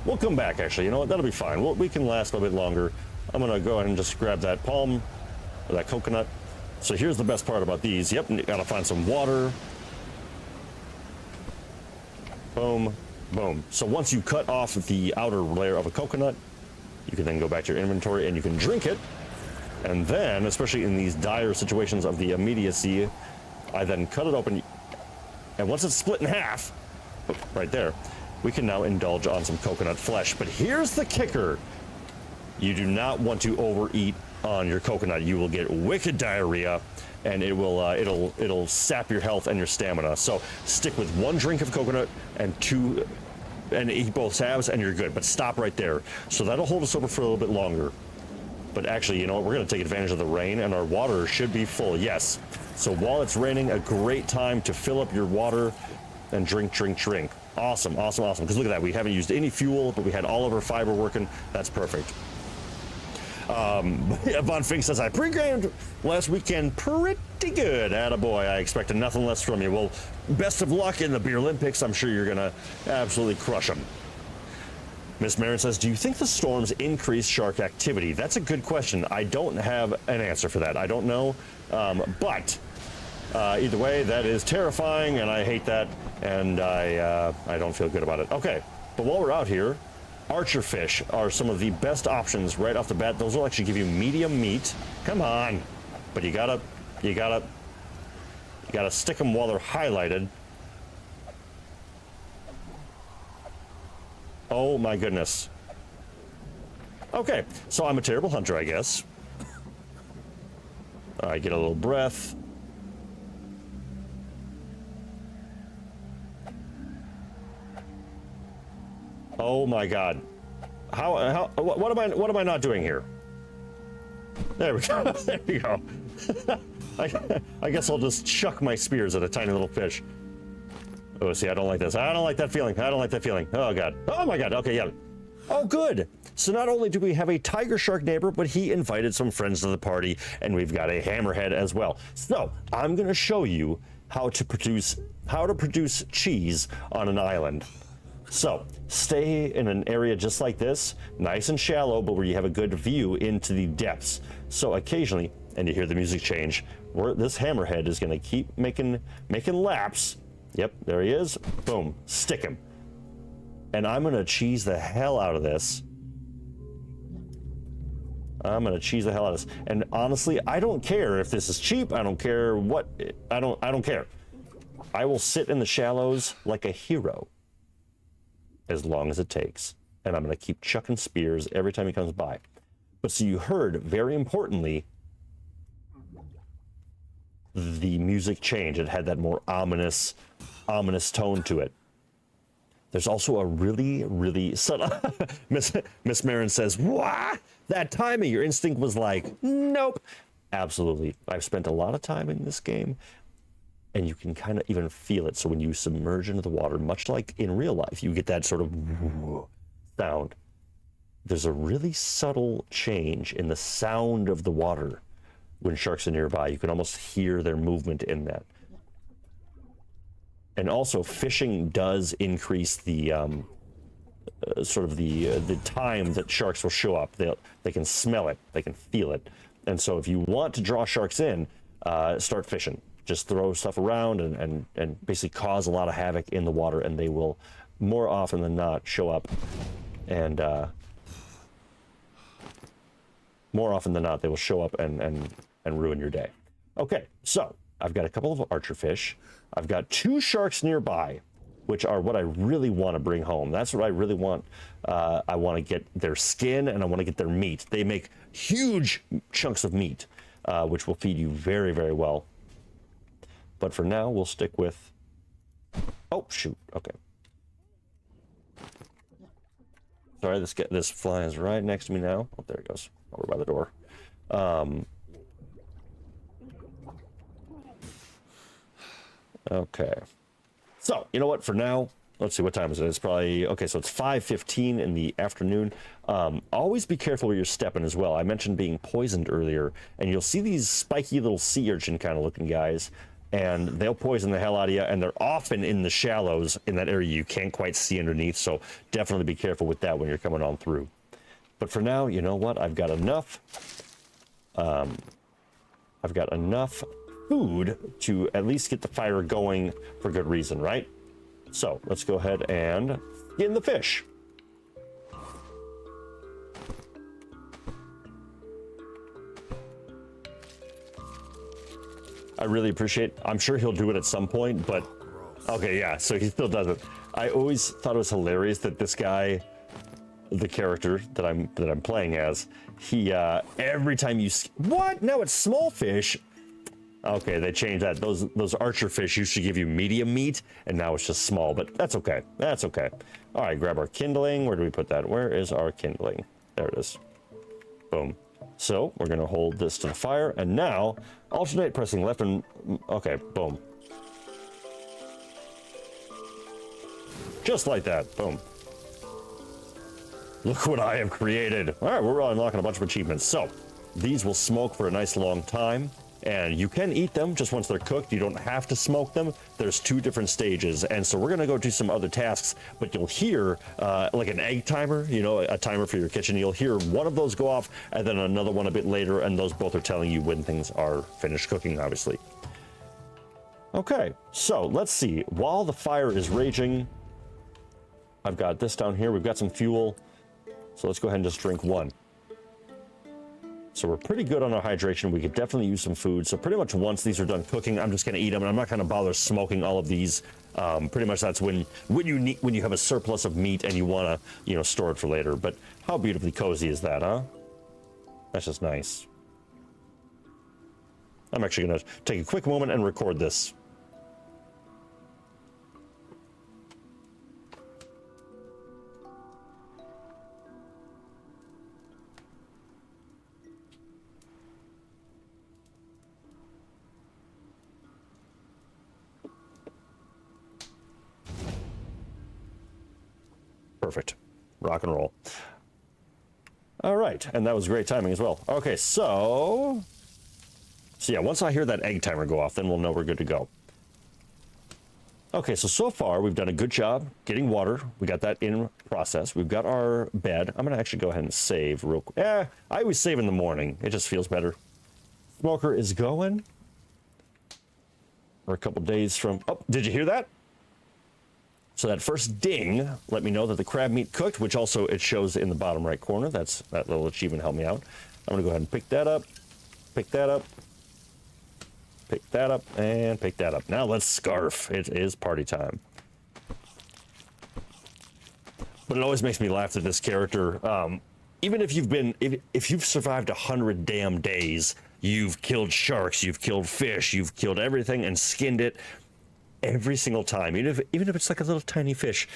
we'll come back, actually. You know what? That'll be fine. We can last a little bit longer. I'm going to go ahead and just grab that palm, or that coconut. So here's the best part about these. Yep, you got to find some water. Boom, boom. So once you cut off the outer layer of a coconut, you can then go back to your inventory and you can drink it. And then, especially in these dire situations of the immediacy, I then cut it open, and once it's split in half, right there, we can now indulge on some coconut flesh. But here's the kicker. You do not want to overeat on your coconut. You will get wicked diarrhea, and it will it'll sap your health and your stamina. So stick with 1 drink of coconut and 2, and eat both halves, and you're good. But stop right there. So that'll hold us over for a little bit longer. But actually, you know what? We're going to take advantage of the rain, and our water should be full. Yes. So while it's raining, a great time to fill up your water and drink, drink, drink. Awesome, awesome, awesome. Because look at that. We haven't used any fuel, but we had all of our fiber working. That's perfect. Von Fink says, I pre-gamed last weekend pretty good. Attaboy. I expected nothing less from you. Well, best of luck in the Beer Olympics. I'm sure you're going to absolutely crush them. Miss Marin says, do you think the storms increase shark activity? That's a good question. I don't have an answer for that. I don't know. But either way, that is terrifying, and I hate that, and I don't feel good about it. Okay, but while we're out here, archer fish are some of the best options right off the bat. Those will actually give you medium meat. Come on. But you gotta stick them while they're highlighted. Oh my goodness. Okay, so I'm a terrible hunter, I guess. I get a little breath. Oh my God. What am I not doing here? There we go. There we go. I guess I'll just chuck my spears at a tiny little fish. Oh, see, I don't like this. I don't like that feeling. I don't like that feeling. Oh, God. Oh, my God. Okay, yeah. Oh, good. So not only do we have a tiger shark neighbor, but he invited some friends to the party, and we've got a hammerhead as well. So I'm going to show you how to produce cheese on an island. So stay in an area just like this, nice and shallow, but where you have a good view into the depths. So occasionally, and you hear the music change, this hammerhead is going to keep making laps. Yep, there he is. Boom, stick him. And I'm gonna cheese the hell out of this. I'm gonna cheese the hell out of this. And honestly, I don't care if this is cheap. I don't care what. I don't care. I will sit in the shallows like a hero, as long as it takes. And I'm gonna keep chucking spears every time he comes by. But so you heard, very importantly, the music change. It had that more ominous tone to it. There's also a really subtle. Miss Marin says, "What? That timing? Your instinct was like, nope." Absolutely. I've spent a lot of time in this game, and you can kind of even feel it. So when you submerge into the water, much like in real life, you get that sort of sound. There's a really subtle change in the sound of the water when sharks are nearby. You can almost hear their movement in that. And also, fishing does increase the sort of the time that sharks will show up. They can smell it, they can feel it, and so if you want to draw sharks in, start fishing. Just throw stuff around and basically cause a lot of havoc in the water, and they will more often than not show up, and more often than not they will show up and ruin your day. Okay, so I've got a couple of archer fish. I've got 2 sharks nearby, which are what I really want to bring home. That's what I really want. I want to get their skin, and I want to get their meat. They make huge chunks of meat, which will feed you very, very well. But for now, we'll stick with... Oh, shoot. Okay. Sorry, this fly is right next to me now. Oh, there it goes. Over by the door. Okay. So, you know what? For now, let's see, what time is it? It's probably... Okay, so it's 5:15 in the afternoon. Always be careful where you're stepping as well. I mentioned being poisoned earlier, and you'll see these spiky little sea urchin kind of looking guys, and they'll poison the hell out of you, and they're often in the shallows in that area you can't quite see underneath, so definitely be careful with that when you're coming on through. But for now, you know what? I've got enough food to at least get the fire going for good reason, right? So let's go ahead and skin the fish. I really appreciate, I'm sure he'll do it at some point, but okay, yeah, so he still does it. I always thought it was hilarious that this guy, the character that I'm playing as, he every time you... What? Now it's small fish. Okay, they changed that. Those archer fish used to give you medium meat, and now it's just small, but that's okay. That's okay. All right, grab our kindling. Where do we put that? Where is our kindling? There it is. Boom. So we're going to hold this to the fire, and now alternate pressing left and... Okay, boom. Just like that. Boom. Look what I have created. All right, we're unlocking a bunch of achievements. So these will smoke for a nice long time. And you can eat them just once they're cooked. You don't have to smoke them. There's 2 different stages. And so we're going to go do some other tasks, but you'll hear like an egg timer, you know, a timer for your kitchen. You'll hear one of those go off and then another one a bit later. And those both are telling you when things are finished cooking, obviously. Okay, so let's see. While the fire is raging, I've got this down here. We've got some fuel. So let's go ahead and just drink 1. So we're pretty good on our hydration. We could definitely use some food. So pretty much once these are done cooking, I'm just going to eat them, and I'm not going to bother smoking all of these. Pretty much that's when you have a surplus of meat and you want to, you know, store it for later. But how beautifully cozy is that, huh? That's just nice. I'm actually going to take a quick moment and record this. Perfect. Rock and roll. All right, and that was great timing as well. Okay, so yeah, once I hear that egg timer go off, then we'll know we're good to go. Okay, so far we've done a good job getting water. We got that in process. We've got our bed. I'm gonna actually go ahead and save real quick. I always save in the morning. It just feels better. Smoker is going. We're a couple days from... Oh, did you hear that? So that first ding let me know that the crab meat cooked, which also it shows in the bottom right corner. That little achievement helped me out. I'm gonna go ahead and pick that up, pick that up, pick that up, and pick that up. Now let's scarf. It is party time. But it always makes me laugh that this character, even if you've survived 100 damn days, you've killed sharks, you've killed fish, you've killed everything and skinned it. Every single time, even if it's like a little tiny fish,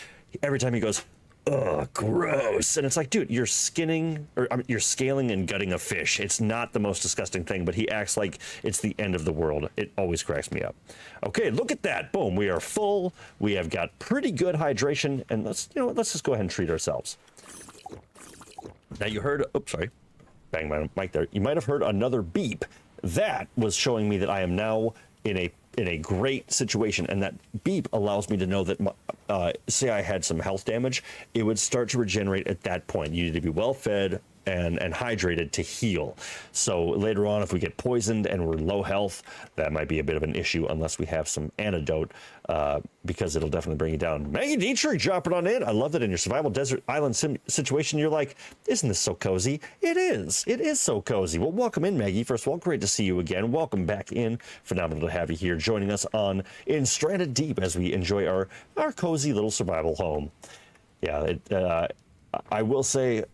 every time he goes, "Ugh, gross," and it's like, dude, you're skinning, or I mean, you're scaling and gutting a fish. It's not the most disgusting thing, but he acts like it's the end of the world. It always cracks me up. Okay, look at that. Boom, we are full. We have got pretty good hydration, and let's just go ahead and treat ourselves. Now you heard, oops, sorry, bang my mic there. You might have heard another beep. That was showing me that I am now in a great situation, and that beep allows me to know that say I had some health damage, it would start to regenerate at that point. You need to be well fed and hydrated to heal. So later on, if we get poisoned and we're low health, that might be a bit of an issue unless we have some antidote, because it'll definitely bring you down. Maggie Dietrich dropping on in. I love that in your survival desert island situation, you're like, isn't this so cozy? It is. It is so cozy. Well, welcome in, Maggie. First of all, great to see you again. Welcome back in. Phenomenal to have you here joining us on In Stranded Deep as we enjoy our cozy little survival home. Yeah, I will say,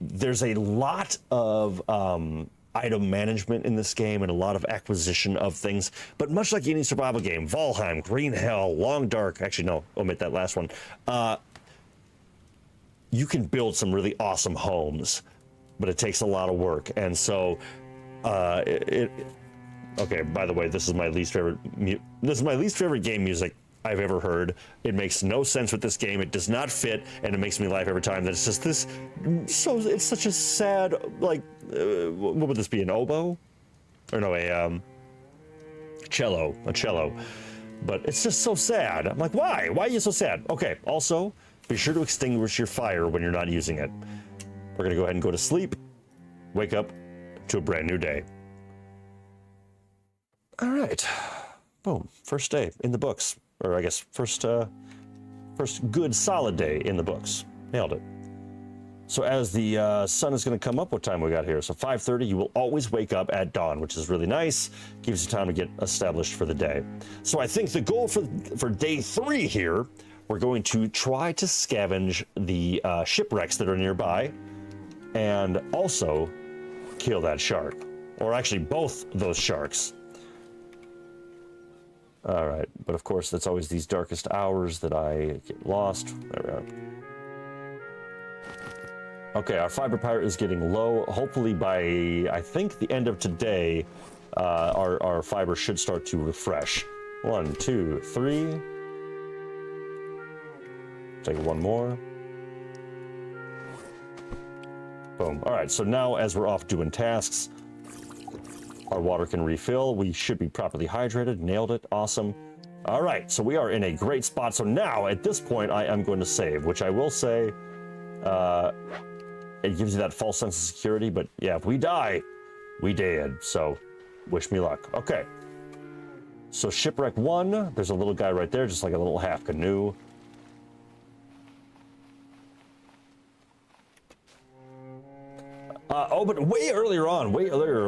there's a lot of item management in this game and a lot of acquisition of things, but much like any survival game, Valheim, Green Hell, Long Dark, actually no, omit that last one, you can build some really awesome homes, but it takes a lot of work. And so okay, by the way, this is my least favorite game music I've ever heard. It makes no sense with this game. It does not fit, and it makes me laugh every time. That it's just this. So it's such a sad, like, what would this be? An oboe, or no, a cello, But it's just so sad. I'm like, why? Why are you so sad? Okay. Also, be sure to extinguish your fire when you're not using it. We're gonna go ahead and go to sleep. Wake up to a brand new day. All right. Boom. First day in the books. Or I guess first good solid day in the books. Nailed it. So as the sun is going to come up, what time we got here? So 5:30, you will always wake up at dawn, which is really nice. Gives you time to get established for the day. So I think the goal for day 3 here, we're going to try to scavenge the shipwrecks that are nearby and also kill that shark. Or actually both those sharks. All right, but of course, that's always these darkest hours that I get lost. There we are. Okay, our fiber power is getting low. Hopefully by, I think, the end of today, our fiber should start to refresh. 1, 2, 3. Take one more. Boom. All right, so now as we're off doing tasks, our water can refill. We should be properly hydrated. Nailed it. Awesome. All right, so we are in a great spot. So now, at this point, I am going to save, which I will say, it gives you that false sense of security. But yeah, if we die, we dead. So wish me luck. Okay. So Shipwreck 1, there's a little guy right there, just like a little half canoe. Oh, but way earlier,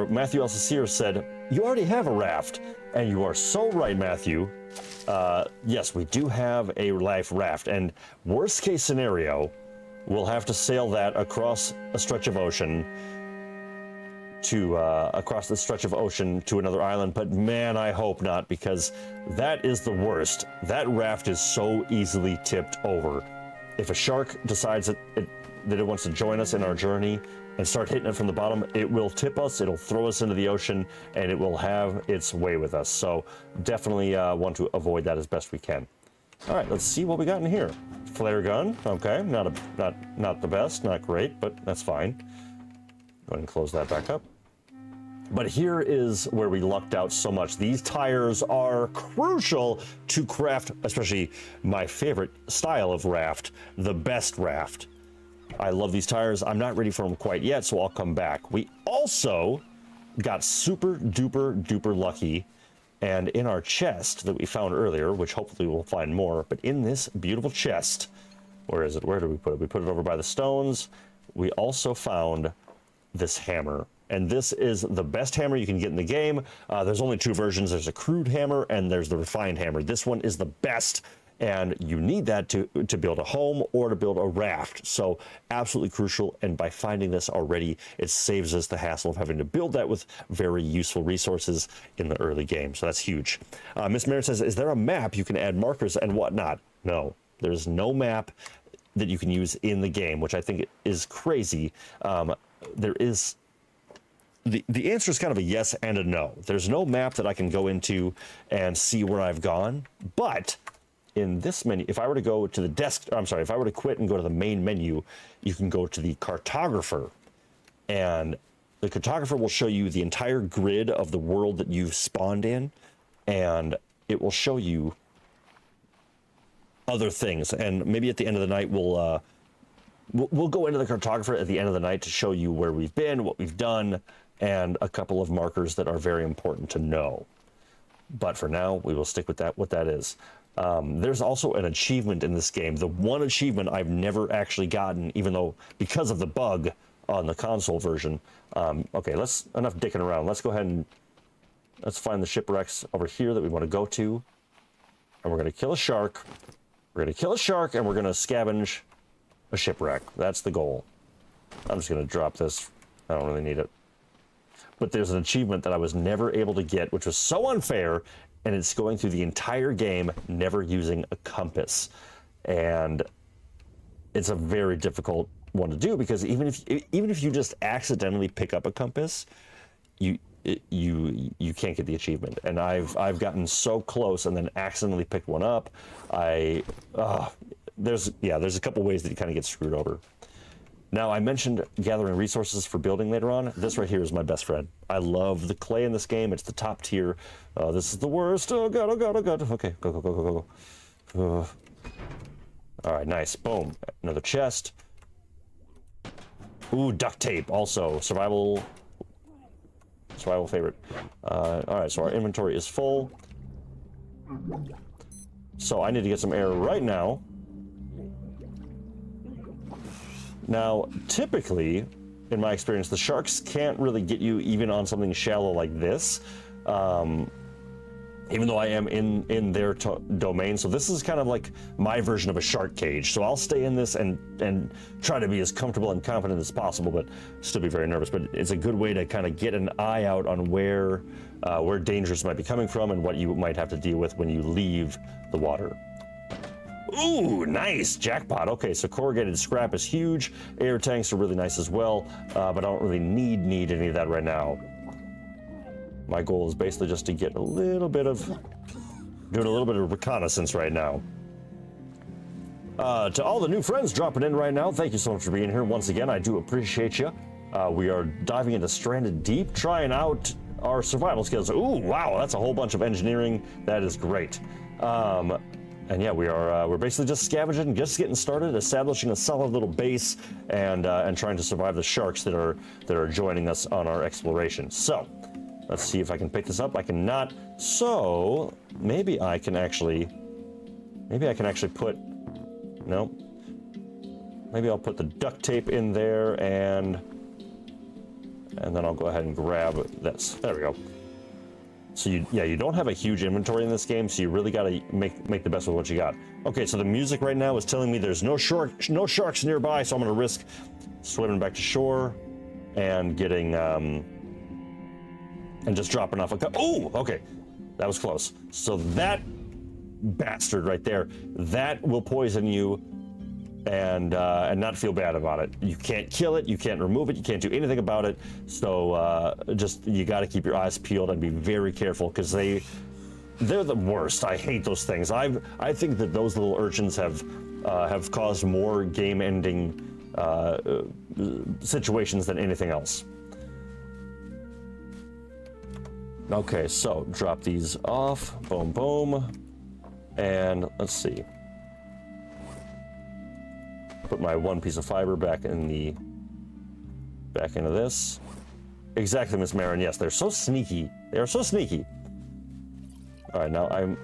Matthew Alcacir said, you already have a raft. And you are so right, Matthew. Yes, we do have a life raft. And worst case scenario, we'll have to sail that across a stretch of ocean to another island. But man, I hope not, because that is the worst. That raft is so easily tipped over. If a shark decides that it wants to join us in our journey and start hitting it from the bottom, it will tip us, it'll throw us into the ocean, and it will have its way with us. So definitely want to avoid that as best we can. All right, let's see what we got in here. Flare gun, okay, not the best, not great, but that's fine. Go ahead and close that back up. But here is where we lucked out so much. These tires are crucial to craft, especially my favorite style of raft, the best raft. I love these tires. I'm not ready for them quite yet, so I'll come back. We also got super duper lucky, and in our chest that we found earlier, which hopefully we'll find more, but in this beautiful chest, where is it? Where did we put it? We put it over by the stones. We also found this hammer. And this is the best hammer you can get in the game. There's only 2 versions. There's a crude hammer and there's the refined hammer. This one is the best, and you need that to build a home or to build a raft. So absolutely crucial, and by finding this already, it saves us the hassle of having to build that with very useful resources in the early game. So that's huge. Miss Merritt says, is there a map you can add markers and whatnot? No, There's no map that you can use in the game, which I think is crazy. There is the answer is kind of a yes and a no. There's no map that I can go into and see where I've gone, but in this menu, if I were to go to the desk, I'm sorry, if I were to quit and go to the main menu, you can go to the cartographer, and the cartographer will show you the entire grid of the world that you've spawned in, and it will show you other things. And maybe at the end of the night, we'll go into the cartographer at the end of the night to show you where we've been, what we've done, and a couple of markers that are very important to know. But for now, we will stick with that, what that is. There's also an achievement in this game. The one achievement I've never actually gotten, even though because of the bug on the console version. Okay, enough dicking around. Let's go ahead and let's find the shipwrecks over here that we want to go to. And we're going to kill a shark. We're going to kill a shark, and we're going to scavenge a shipwreck. That's the goal. I'm just going to drop this. I don't really need it. But there's an achievement that I was never able to get, which was so unfair, and it's going through the entire game never using a compass. And it's a very difficult one to do, because even if you just accidentally pick up a compass, you can't get the achievement. And I've gotten so close and then accidentally picked one up. There's a couple ways that you kind of get screwed over. Now, I mentioned gathering resources for building later on. This right here is my best friend. I love the clay in this game. It's the top tier. This is the worst. Oh god, oh god, oh god. Okay, go. All right, nice. Boom. Another chest. Ooh, duct tape. Also, survival favorite. All right, so our inventory is full. So I need to get some air right now. Now, typically, in my experience, the sharks can't really get you even on something shallow like this, even though I am in their domain. So this is kind of like my version of a shark cage. So I'll stay in this and try to be as comfortable and confident as possible, but still be very nervous. But it's a good way to kind of get an eye out on where dangers might be coming from and what you might have to deal with when you leave the water. Ooh, nice, jackpot. Okay, so corrugated scrap is huge. Air tanks are really nice as well, but I don't really need any of that right now. My goal is basically just to get doing a little bit of reconnaissance right now. To all the new friends dropping in right now, thank you so much for being here. Once again, I do appreciate you. We are diving into Stranded Deep, trying out our survival skills. Ooh, wow, that's a whole bunch of engineering. That is great. And yeah, we're basically just scavenging, just getting started, establishing a solid little base, and trying to survive the sharks that are joining us on our exploration. So, let's see if I can pick this up. I cannot. So maybe I can actually put. No. Maybe I'll put the duct tape in there, and then I'll go ahead and grab this. There we go. So you don't have a huge inventory in this game, so you really got to make the best of what you got. Okay, so the music right now is telling me there's no sharks nearby, so I'm going to risk swimming back to shore and getting and just dropping off a cup. Oh, okay, that was close. So that bastard right there, that will poison you and not feel bad about it. You can't kill it, you can't remove it, you can't do anything about it. So just you got to keep your eyes peeled and be very careful, because they're the worst. I hate those things. I think that those little urchins have caused more game-ending situations than anything else. Okay, so drop these off. Boom, boom, and let's see. Put my one piece of fiber back into this. Exactly, Miss Marin. Yes, they're so sneaky. They are so sneaky. All right, now I'm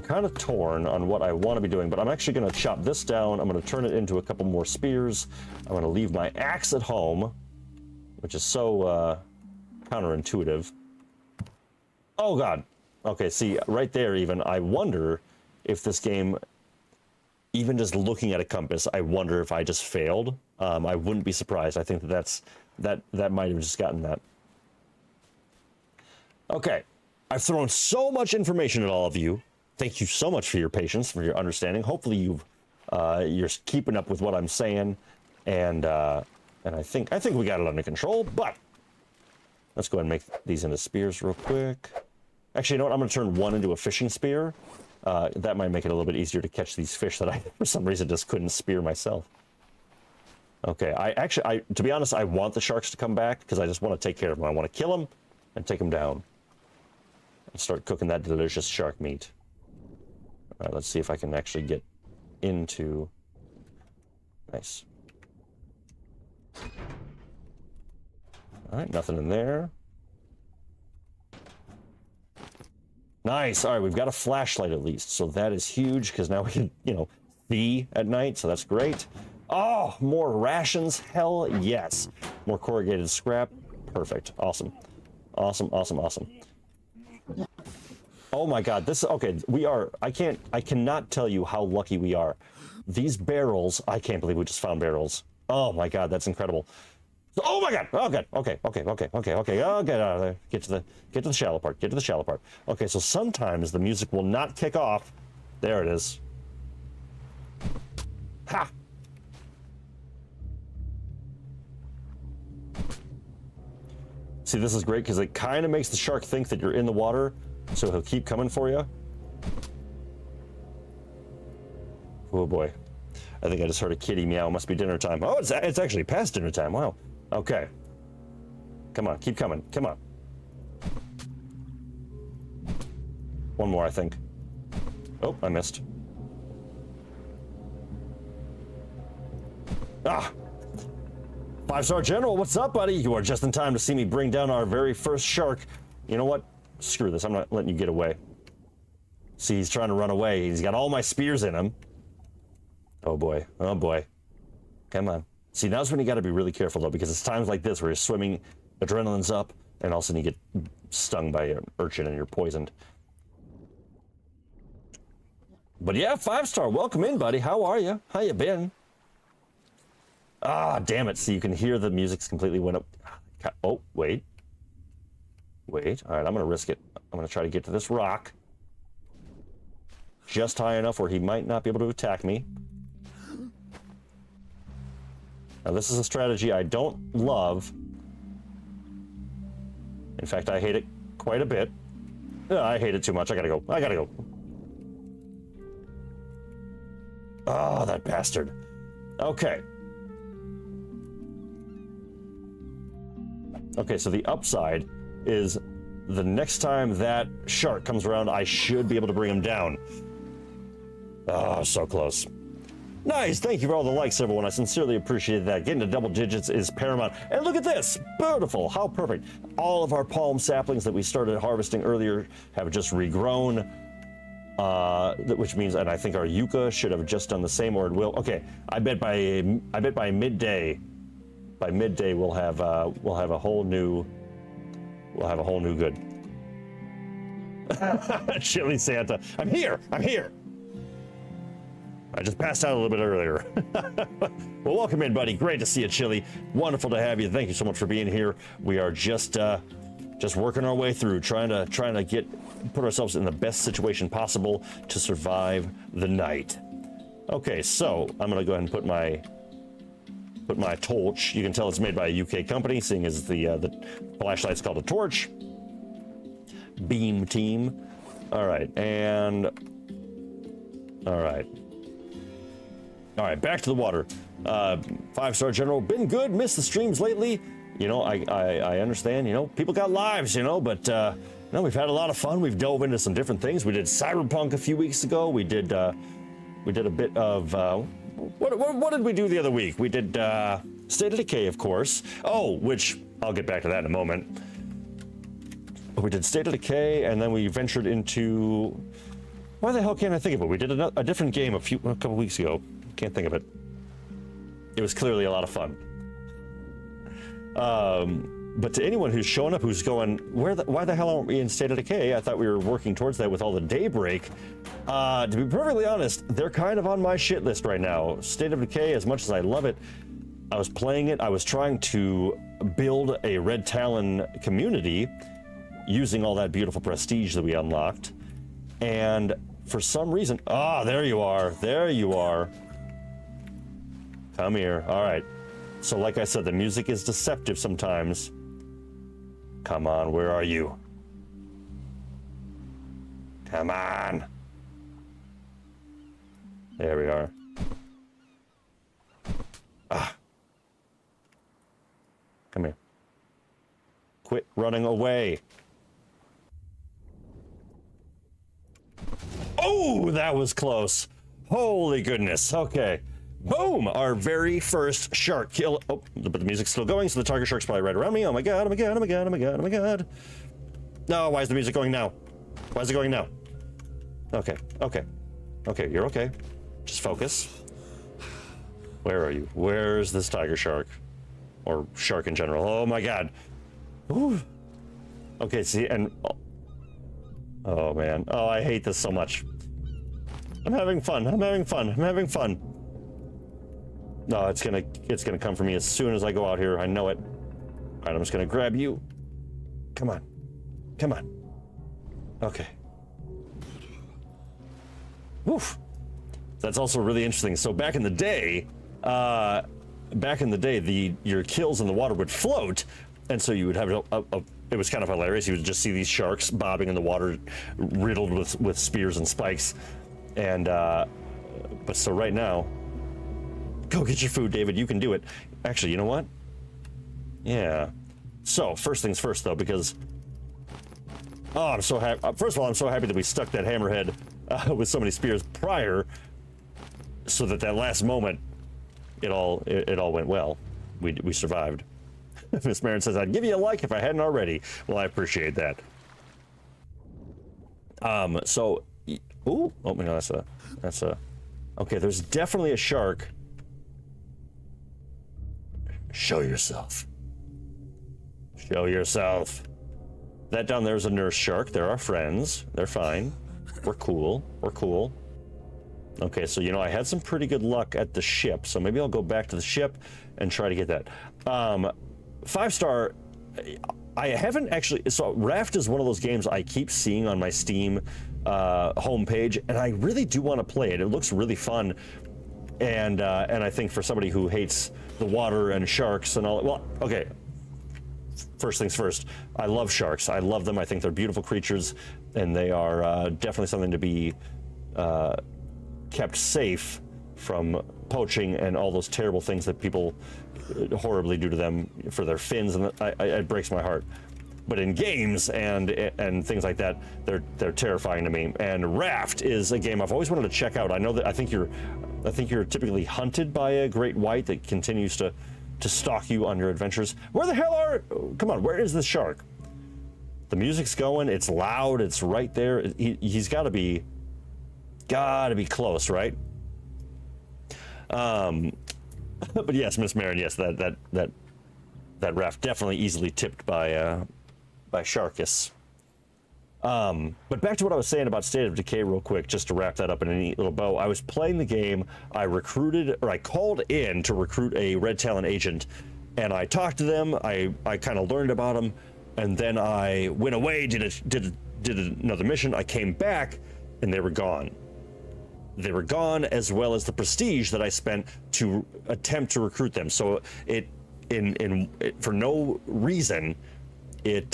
kind of torn on what I want to be doing, but I'm actually going to chop this down. I'm going to turn it into a couple more spears. I'm going to leave my axe at home, which is so counterintuitive. Oh God. Okay, see right there. Even I wonder if this game. Even just looking at a compass, I wonder if I just failed. I wouldn't be surprised. I think that might have just gotten that. Okay, I've thrown so much information at all of you. thank you so much for your patience, for your understanding. Hopefully you're keeping up with what I'm saying, and I think we got it under control. But let's go ahead and make these into spears real quick. Actually, you know what? I'm going to turn one into a fishing spear. That might make it a little bit easier to catch these fish that I, for some reason, just couldn't spear myself. Okay, to be honest, I want the sharks to come back because I just want to take care of them. I want to kill them and take them down and start cooking that delicious shark meat. All right, let's see if I can actually get into... Nice. All right, nothing in there. Nice. All right, we've got a flashlight at least, so that is huge because now we can, you know, see at night, so that's great. Oh, more rations. Hell yes. More corrugated scrap. Perfect. Awesome. Awesome, awesome, awesome. Oh my god, this, okay, I cannot tell you how lucky we are. These barrels, I can't believe we just found barrels. Oh my god, that's incredible. Oh my god, oh god, okay, oh, get out of there. Get to the shallow part, get to the shallow part. Okay, so sometimes the music will not kick off. There it is. Ha! See, this is great because it kind of makes the shark think that you're in the water, so he'll keep coming for you. Oh boy. I think I just heard a kitty meow. Must be dinner time. Oh, it's actually past dinner time. Wow. Okay. Come on, keep coming. Come on. One more, I think. Oh, I missed. Ah! 5-star General, what's up, buddy? You are just in time to see me bring down our very first shark. You know what? Screw this. I'm not letting you get away. See, he's trying to run away. He's got all my spears in him. Oh boy. Oh boy. Come on. See, now's when you got to be really careful, though, because it's times like this where you're swimming, adrenaline's up, and all of a sudden you get stung by an urchin and you're poisoned. But yeah, 5-star. Welcome in, buddy. How are you? How you been? Ah, damn it. See, you can hear the music's completely went up. Oh, wait. Wait. All right, I'm going to risk it. I'm going to try to get to this rock. Just high enough where he might not be able to attack me. Now, this is a strategy I don't love. In fact, I hate it quite a bit. I hate it too much. I gotta go. I gotta go. Oh, that bastard. Okay. Okay, so the upside is the next time that shark comes around, I should be able to bring him down. Oh, so close. Nice, thank you for all the likes, everyone. I sincerely appreciate that. Getting to double digits is paramount. And look at this, beautiful, how perfect. All of our palm saplings that we started harvesting earlier have just regrown, which means, and I think our yucca should have just done the same, or it will. Okay, I bet by midday, we'll have a whole new good. Chili Santa, I'm here. I just passed out a little bit earlier. Well, welcome in, buddy. Great to see you, Chili. Wonderful to have you. Thank you so much for being here. We are just working our way through, trying to put ourselves in the best situation possible to survive the night. Okay, so I'm gonna go ahead and put my torch. You can tell it's made by a UK company, seeing as the flashlight's called a torch. Beam team. All right, and all right, back to the water. 5-star General, been good, missed the streams lately. You know, I understand, you know, people got lives, you know, but, no, we've had a lot of fun. We've dove into some different things. We did Cyberpunk a few weeks ago. We did a bit of, what did we do the other week? We did, State of Decay, of course. Oh, which, I'll get back to that in a moment. We did State of Decay, and then we ventured into, why the hell can't I think of it? We did a different game a couple weeks ago. Can't think of it. It was clearly a lot of fun. But to anyone who's showing up who's going, why the hell aren't we in State of Decay? I thought we were working towards that with all the Daybreak. To be perfectly honest, they're kind of on my shit list right now. State of Decay, as much as I love it, I was playing it. I was trying to build a Red Talon community using all that beautiful prestige that we unlocked. And for some reason, ah, there you are. There you are. Come here. All right. So like I said, the music is deceptive sometimes. Come on, where are you? Come on. There we are. Ah. Come here. Quit running away. Oh, that was close. Holy goodness. Okay. Boom! Our very first shark kill. Oh, but the music's still going, so the target shark's probably right around me. Oh my god, oh my god, oh my god, oh my god, oh my god. No, why is the music going now? Why is it going now? Okay, okay. Okay, you're okay. Just focus. Where are you? Where's this tiger shark? Or shark in general. Oh my god. Ooh. Okay, see, and... Oh man. Oh, I hate this so much. I'm having fun. I'm having fun. I'm having fun. No, it's gonna come for me as soon as I go out here. I know it. All right, I'm just gonna grab you. Come on. Come on. Okay. Woof. That's also really interesting. So back in the day, your kills in the water would float, and so you would have it was kind of hilarious. You would just see these sharks bobbing in the water, riddled with spears and spikes, and but so right now, go get your food, David. You can do it. Actually, you know what? Yeah. So first things first, though, because I'm so happy. First of all, I'm so happy that we stuck that hammerhead with so many spears prior, so that last moment, it all went well. We survived. Miss Marin says, I'd give you a like if I hadn't already. Well, I appreciate that. So, ooh, oh no, that's a, okay, there's definitely a shark. Show yourself. Show yourself. That down there is a nurse shark. They're our friends. They're fine. We're cool. We're cool. Okay, so, you know, I had some pretty good luck at the ship, so maybe I'll go back to the ship and try to get that. 5-star, I haven't actually, so Raft is one of those games I keep seeing on my Steam homepage, and I really do want to play it. It looks really fun, and I think for somebody who hates the water and sharks and all, well, okay, first things first, I love sharks. I love them. I think they're beautiful creatures, and they are definitely something to be kept safe from poaching and all those terrible things that people horribly do to them for their fins, and it breaks my heart. But in games and things like that, they're terrifying to me. And Raft is a game I've always wanted to check out. I know that I think you're typically hunted by a great white that continues to stalk you on your adventures. Where the hell are? Come on, where is this shark? The music's going. It's loud. It's right there. He's got to be close, right? But yes, Miss Marin, yes, that Raft definitely easily tipped by Sharkus. But back to what I was saying about State of Decay real quick, just to wrap that up in a neat little bow. I was playing the game, I called in to recruit a Red Talon agent, and I talked to them, I kind of learned about them, and then I went away, did another mission, I came back, and they were gone. They were gone, as well as the prestige that I spent to attempt to recruit them. So for no reason, it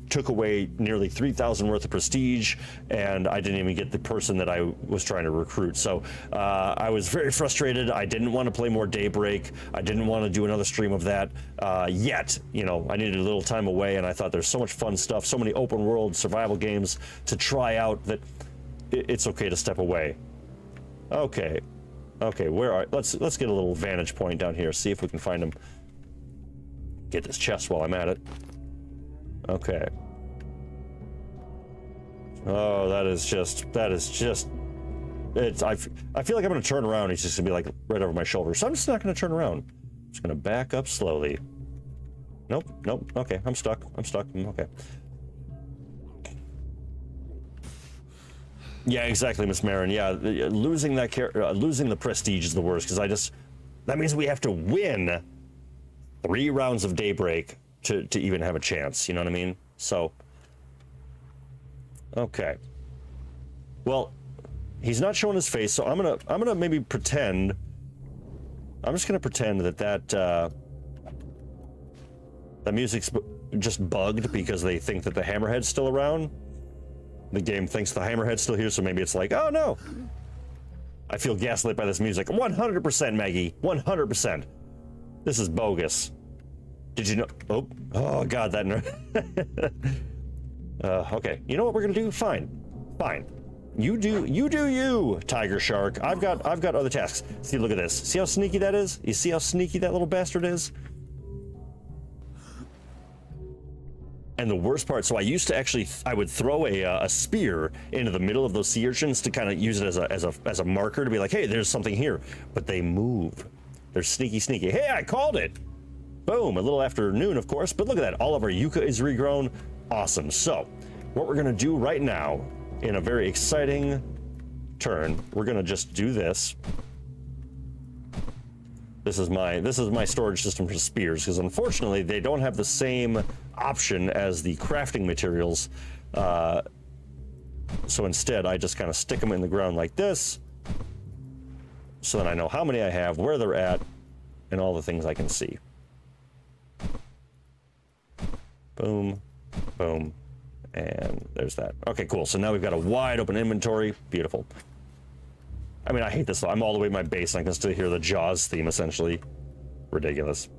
took away nearly 3,000 worth of prestige, and I didn't even get the person that I was trying to recruit. So I was very frustrated. I didn't want to play more Daybreak. I didn't want to do another stream of that yet. You know, I needed a little time away, and I thought there's so much fun stuff, so many open world survival games to try out that it's okay to step away. Okay, where are? Let's get a little vantage point down here. See if we can find him. Get this chest while I'm at it. Okay. Oh, that is just. It's. I feel like I'm gonna turn around. He's just gonna be like right over my shoulder. So I'm just not gonna turn around. I'm just gonna back up slowly. Nope. Okay, I'm stuck. Okay. Yeah, exactly, Miss Marin. Yeah, losing the prestige is the worst, because that means we have to win 3 rounds of Daybreak to even have a chance. You know what I mean? So, okay. Well, he's not showing his face, so I'm gonna maybe pretend. I'm just gonna pretend that music's just bugged because they think that the Hammerhead's still around. The game thinks the Hammerhead's still here, so maybe it's like, oh no, I feel gaslit by this music. 100%, Maggie, 100%. This is bogus. Did you know? Oh God, that. Okay, you know what we're gonna do? Fine. You do you, Tiger Shark. I've got other tasks. See, look at this. See how sneaky that is? You see how sneaky that little bastard is? And the worst part, so I used to actually, I would throw a spear into the middle of those sea urchins to kind of use it as a marker to be like, hey, there's something here. But they move. They're sneaky. Hey, I called it. Boom, a little after noon, of course. But look at that, all of our yucca is regrown. Awesome. So what we're gonna do right now, in a very exciting turn, we're gonna just do this. This is my storage system for spears, because unfortunately they don't have the same option as the crafting materials. So instead I just kind of stick them in the ground like this, so that I know how many I have, where they're at, and all the things I can see. Boom, boom, and there's that. Okay, cool. So now we've got a wide open inventory. Beautiful. I mean, I hate this though. I'm all the way at my base and I can still hear the Jaws theme, essentially. Ridiculous.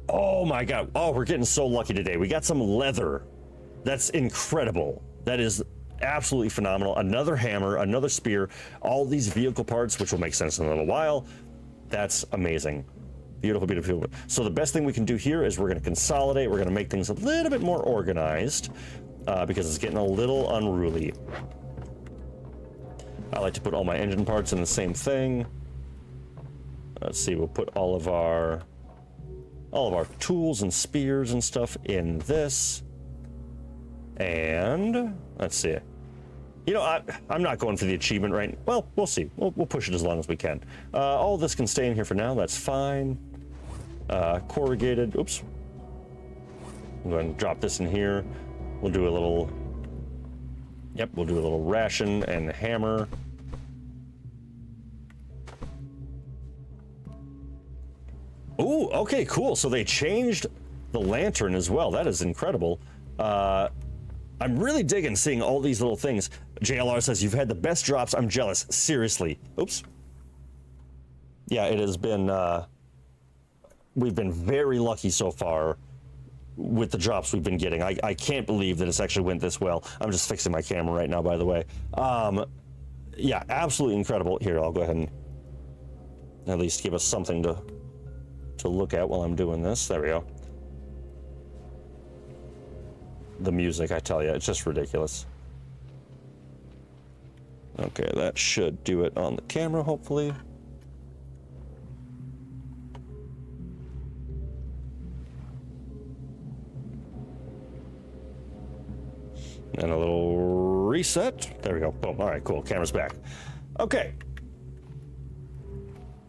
Oh my God. Oh, we're getting so lucky today. We got some leather. That's incredible. That is absolutely phenomenal. Another hammer, another spear, all these vehicle parts, which will make sense in a little while. That's amazing. Beautiful, beautiful. So the best thing we can do here is we're going to consolidate. We're going to make things a little bit more organized because it's getting a little unruly. I like to put all my engine parts in the same thing. Let's see, we'll put all of our tools and spears and stuff in this. And let's see. You know, I'm not going for the achievement right now. Well, we'll see. We'll push it as long as we can. All this can stay in here for now. That's fine. Corrugated. Oops. I'm going to drop this in here. We'll do a little... Yep, we'll do a little ration and hammer. Ooh, okay, cool. So they changed the lantern as well. That is incredible. I'm really digging seeing all these little things. JLR says, you've had the best drops. I'm jealous. Seriously. Oops. Yeah, it has been... we've been very lucky so far with the drops we've been getting. I can't believe that it's actually went this well. I'm just fixing my camera right now, by the way. Yeah, absolutely incredible. Here, I'll go ahead and at least give us something to look at while I'm doing this. There we go. The music, I tell you, it's just ridiculous. Okay, that should do it on the camera, hopefully. And a little reset. There we go. Boom. All right, cool. Camera's back. Okay.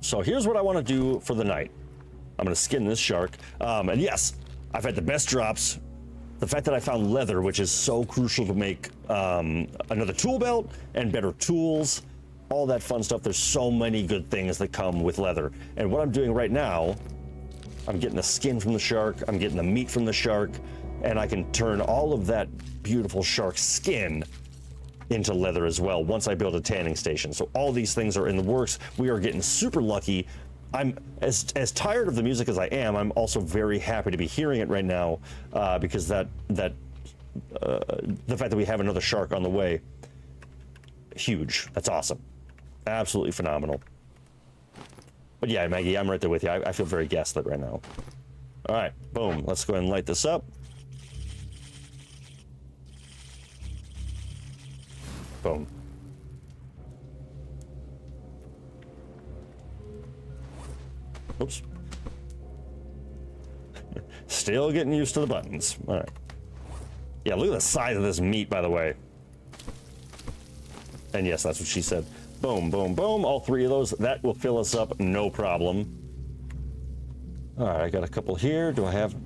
So here's what I want to do for the night. I'm going to skin this shark. And yes, I've had the best drops. The fact that I found leather, which is so crucial to make another tool belt and better tools, all that fun stuff. There's so many good things that come with leather. And what I'm doing right now, I'm getting the skin from the shark. I'm getting the meat from the shark. And I can turn all of that beautiful shark skin into leather as well once I build a tanning station. So all these things are in the works. We are getting super lucky. I'm as tired of the music as I am. I'm also very happy to be hearing it right now because the fact that we have another shark on the way, huge. That's awesome. Absolutely phenomenal. But yeah, Maggie, I'm right there with you. I feel very gaslit right now. All right, boom. Let's go ahead and light this up. Boom. Oops. Still getting used to the buttons. All right. Yeah, look at the size of this meat, by the way. And yes, that's what she said. Boom, boom, boom. All three of those. That will fill us up, no problem. All right, I got a couple here. Do I have...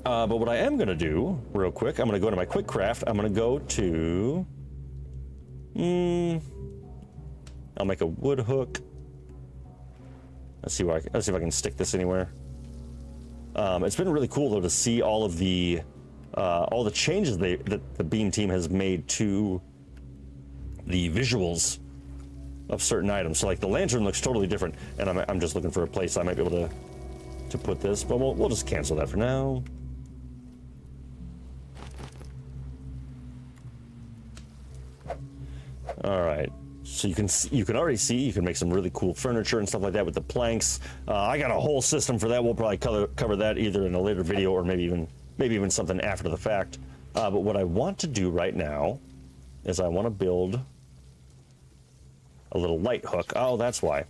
But what I am going to do, real quick, I'm going to go to my quick craft. I'm going to go to... I'll make a wood hook. Let's see if I can stick this anywhere. It's been really cool, though, to see all the changes that the Beam team has made to the visuals of certain items. So, like, the lantern looks totally different, and I'm just looking for a place I might be able to put this, but we'll just cancel that for now. All right, so you can already see you can make some really cool furniture and stuff like that with the planks. I got a whole system for that. We'll probably cover that either in a later video or maybe even something after the fact. But what I want to do right now is I want to build a little light hook. Oh, that's why.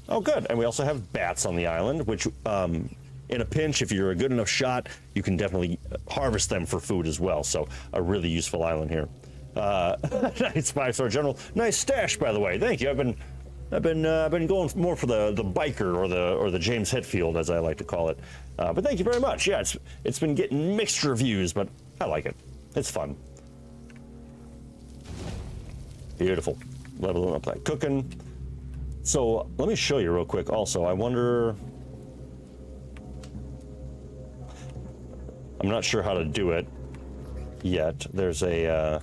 Oh, good. And we also have bats on the island, which in a pinch, if you're a good enough shot, you can definitely harvest them for food as well. So a really useful island here. Nice 5-star general. Nice stash, by the way. Thank you. I've been going more for the biker or the James Hetfield, as I like to call it. But thank you very much. Yeah, it's been getting mixed reviews, but I like it. It's fun. Beautiful. Leveling up that cooking. So let me show you real quick. Also, I wonder. I'm not sure how to do it yet. There's a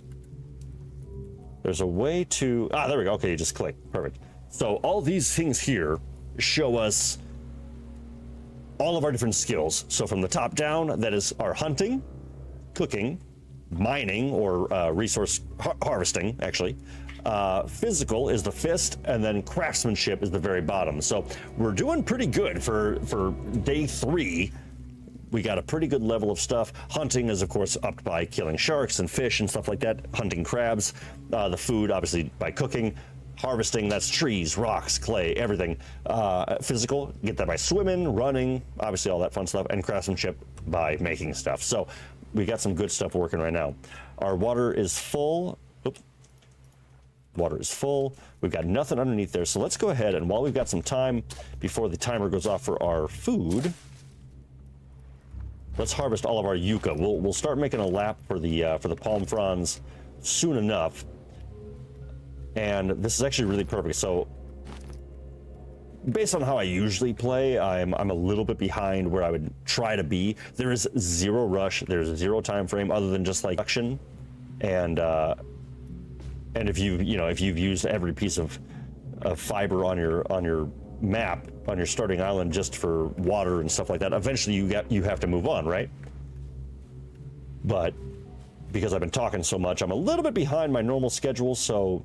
way to, there we go. Okay, you just click. Perfect. So all these things here show us all of our different skills. So from the top down, that is our hunting, cooking, mining, or resource harvesting, actually. Physical is the fist, and then craftsmanship is the very bottom. So we're doing pretty good for day 3. We got a pretty good level of stuff. Hunting is, of course, upped by killing sharks and fish and stuff like that. Hunting crabs. The food, obviously, by cooking. Harvesting, that's trees, rocks, clay, everything. Physical, get that by swimming, running, obviously all that fun stuff. And craftsmanship by making stuff. So we got some good stuff working right now. Our water is full. Oops. Water is full. We've got nothing underneath there. So let's go ahead, and while we've got some time before the timer goes off for our food, let's harvest all of our yucca. We'll start making a lap for the palm fronds soon enough. And this is actually really perfect. So based on how I usually play, I'm a little bit behind where I would try to be. There is zero rush. There's zero time frame other than just like production. And if you've used every piece of fiber on your map on your starting island just for water and stuff like that, eventually you have to move on, right? But because I've been talking so much, I'm a little bit behind my normal schedule, so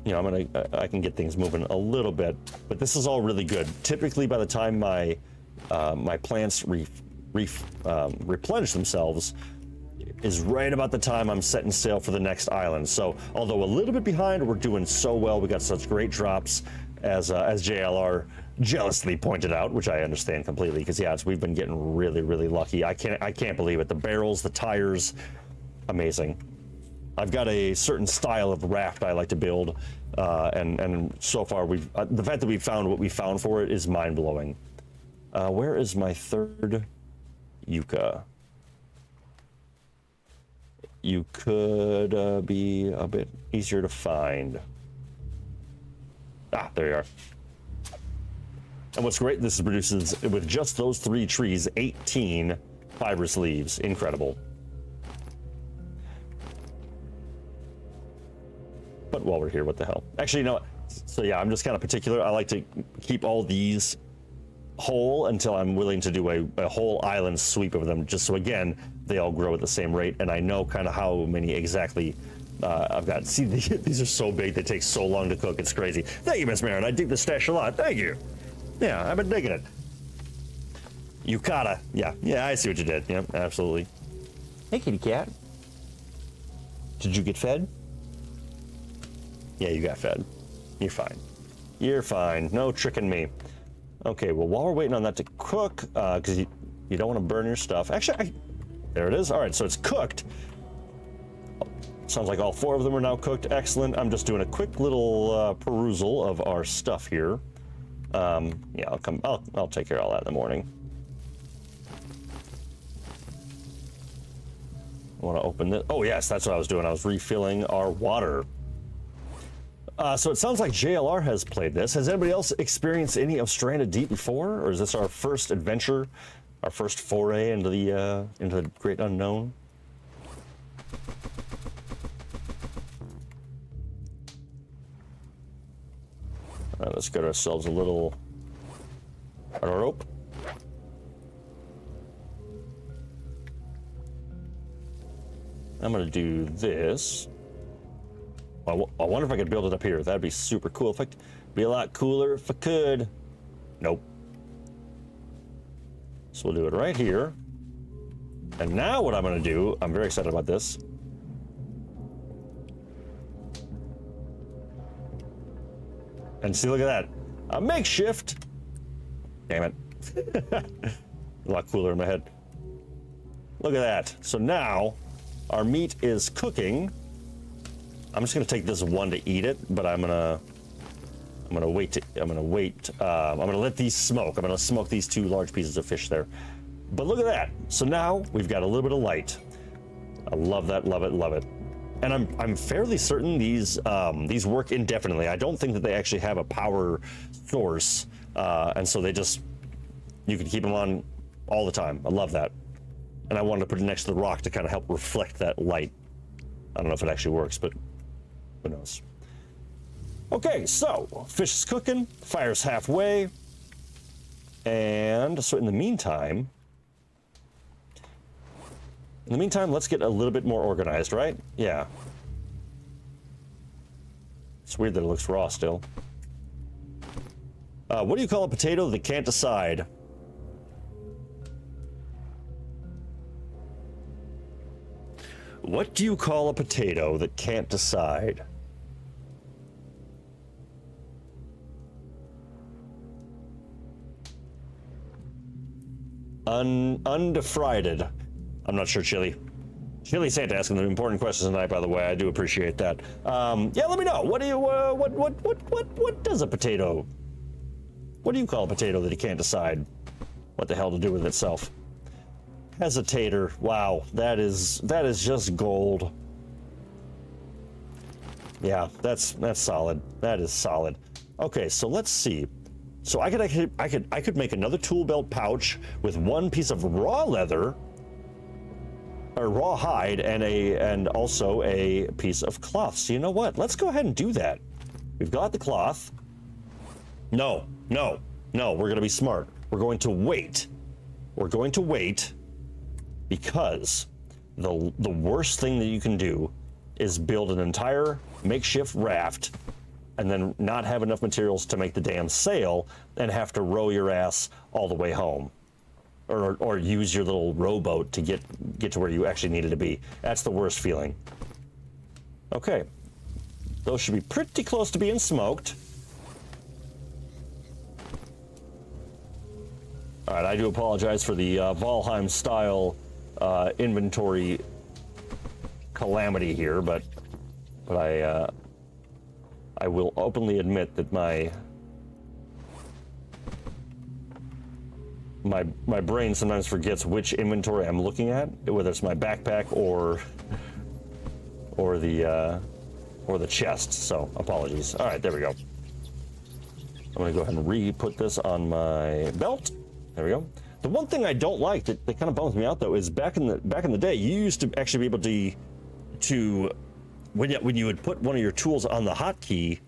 I can get things moving a little bit. But this is all really good. Typically, by the time my plants replenish themselves, is right about the time I'm setting sail for the next island. So although a little bit behind, we're doing so well. We got such great drops, as JLR jealously pointed out, which I understand completely, because we've been getting really, really lucky. I can't believe it. The barrels, the tires, amazing. I've got a certain style of raft I like to build, and so far the fact that we found what we found for it is mind blowing. Where is my third yucca? You could be a bit easier to find. There you are. And what's great, this produces, with just those 3 trees, 18 fibrous leaves. Incredible. But while we're here, what the hell? Actually, you know what? So yeah, I'm just kind of particular. I like to keep all these whole until I'm willing to do a whole island sweep of them, just so, again, they all grow at the same rate, and I know kind of how many exactly I've got. See, these are so big, they take so long to cook, it's crazy. Thank you, Miss Marin. I dig the stash a lot. Thank you. Yeah, I've been digging it. Yukata. Yeah, I see what you did. Yeah, absolutely. Hey, kitty cat. Did you get fed? Yeah, you got fed. You're fine. You're fine. No tricking me. Okay, well, while we're waiting on that to cook, because you don't want to burn your stuff. Actually, there it is. All right, so it's cooked. Sounds like all 4 of them are now cooked. Excellent. I'm just doing a quick little perusal of our stuff here. Yeah, I'll take care of all that in the morning. want to open this. Oh yes, that's what I was doing. I was refilling our water. So it sounds like JLR has played this. Has anybody else experienced any of Stranded Deep before, or is this our first adventure, our first foray into the great unknown? Let's get ourselves a little rope. I'm gonna do this. I wonder if I could build it up here. That'd be super cool. If I could, be a lot cooler if I could. Nope. So we'll do it right here. And now what I'm gonna do, I'm very excited about this. And see, look at that. A makeshift. Damn it. A lot cooler in my head. Look at that. So now our meat is cooking. I'm just gonna take this one to eat it, but I'm gonna wait. I'm gonna let these smoke. I'm gonna smoke these 2 large pieces of fish there. But look at that. So now we've got a little bit of light. I love that. Love it. Love it. And I'm fairly certain these work indefinitely. I don't think that they actually have a power source, and so you can keep them on all the time. I love that. And I wanted to put it next to the rock to kind of help reflect that light. I don't know if it actually works, but who knows. Okay, so fish is cooking, fire's halfway, and so in the meantime, let's get a little bit more organized, right? Yeah. It's weird that it looks raw still. What do you call a potato that can't decide? What do you call a potato that can't decide? Undefried. I'm not sure, Chili. Chili Santa asking the important questions tonight, by the way. I do appreciate that. Yeah, let me know. What do you what does a potato? What do you call a potato that it can't decide what the hell to do with itself? Hesitator. Wow, that is just gold. Yeah, that's solid. That is solid. Okay, so let's see. So I could make another tool belt pouch with 1 piece of raw leather, or raw hide, and also a piece of cloth. So you know what? Let's go ahead and do that. We've got the cloth. No, we're gonna be smart. We're going to wait. We're going to wait because the worst thing that you can do is build an entire makeshift raft and then not have enough materials to make the damn sail and have to row your ass all the way home. Or use your little rowboat to get to where you actually needed to be. That's the worst feeling. Okay. Those should be pretty close to being smoked. All right, I do apologize for the Valheim style inventory calamity here, but I will openly admit that my brain sometimes forgets which inventory I'm looking at, whether it's my backpack or the chest. So apologies. All right, there we go. I'm gonna go ahead and re-put this on my belt. There we go. The one thing I don't like that kind of bums me out though is back in the day, you used to actually be able to when you would put one of your tools on the hotkey,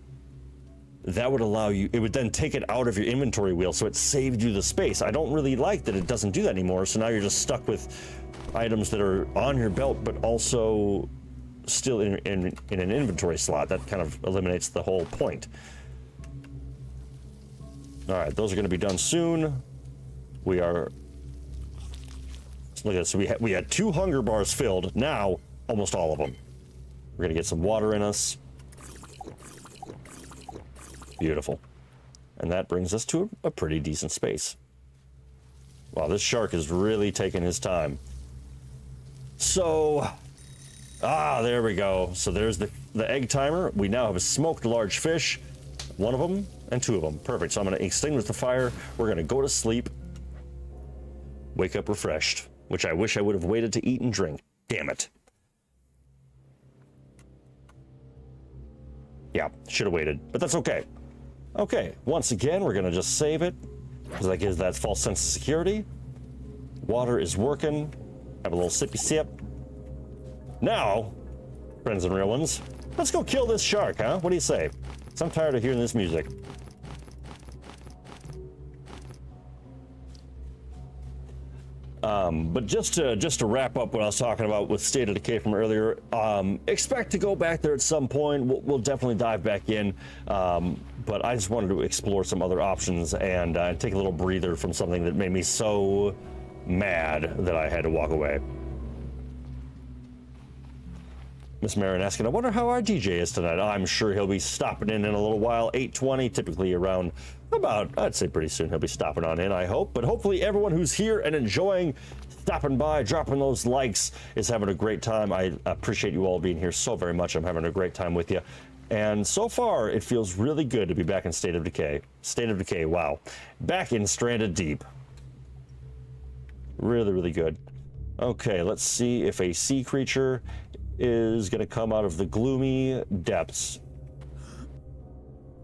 that would allow you, it would then take it out of your inventory wheel, so it saved you the space. I don't really like that it doesn't do that anymore, so now you're just stuck with items that are on your belt, but also still in an inventory slot. That kind of eliminates the whole point. All right, those are gonna be done soon. We are, look at this, so we had 2 hunger bars filled, now almost all of them. We're gonna get some water in us. Beautiful. And that brings us to a pretty decent space. Wow, this shark is really taking his time. So, there we go. So there's the egg timer. We now have a smoked large fish, 1 of them and 2 of them. Perfect. So I'm gonna extinguish the fire. We're gonna go to sleep, wake up refreshed, which I wish I would have waited to eat and drink. Damn it. Yeah, should have waited, but that's okay. Okay, once again, we're gonna just save it, because that gives that false sense of security. Water is working. Have a little sippy sip. Now, friends and real ones, let's go kill this shark, huh? What do you say? 'Cause I'm tired of hearing this music. But just to wrap up what I was talking about with State of Decay from earlier, expect to go back there at some point. We'll definitely dive back in, but I just wanted to explore some other options and take a little breather from something that made me so mad that I had to walk away. Miss Marin asking, I wonder how our DJ is tonight. I'm sure he'll be stopping in a little while, 8:20, typically around about, I'd say pretty soon he'll be stopping on in, I hope. But hopefully everyone who's here and enjoying stopping by, dropping those likes, is having a great time. I appreciate you all being here so very much. I'm having a great time with you. And so far, it feels really good to be back in State of Decay. State of Decay, wow. Back in Stranded Deep. Really, really good. Okay, let's see if a sea creature is going to come out of the gloomy depths.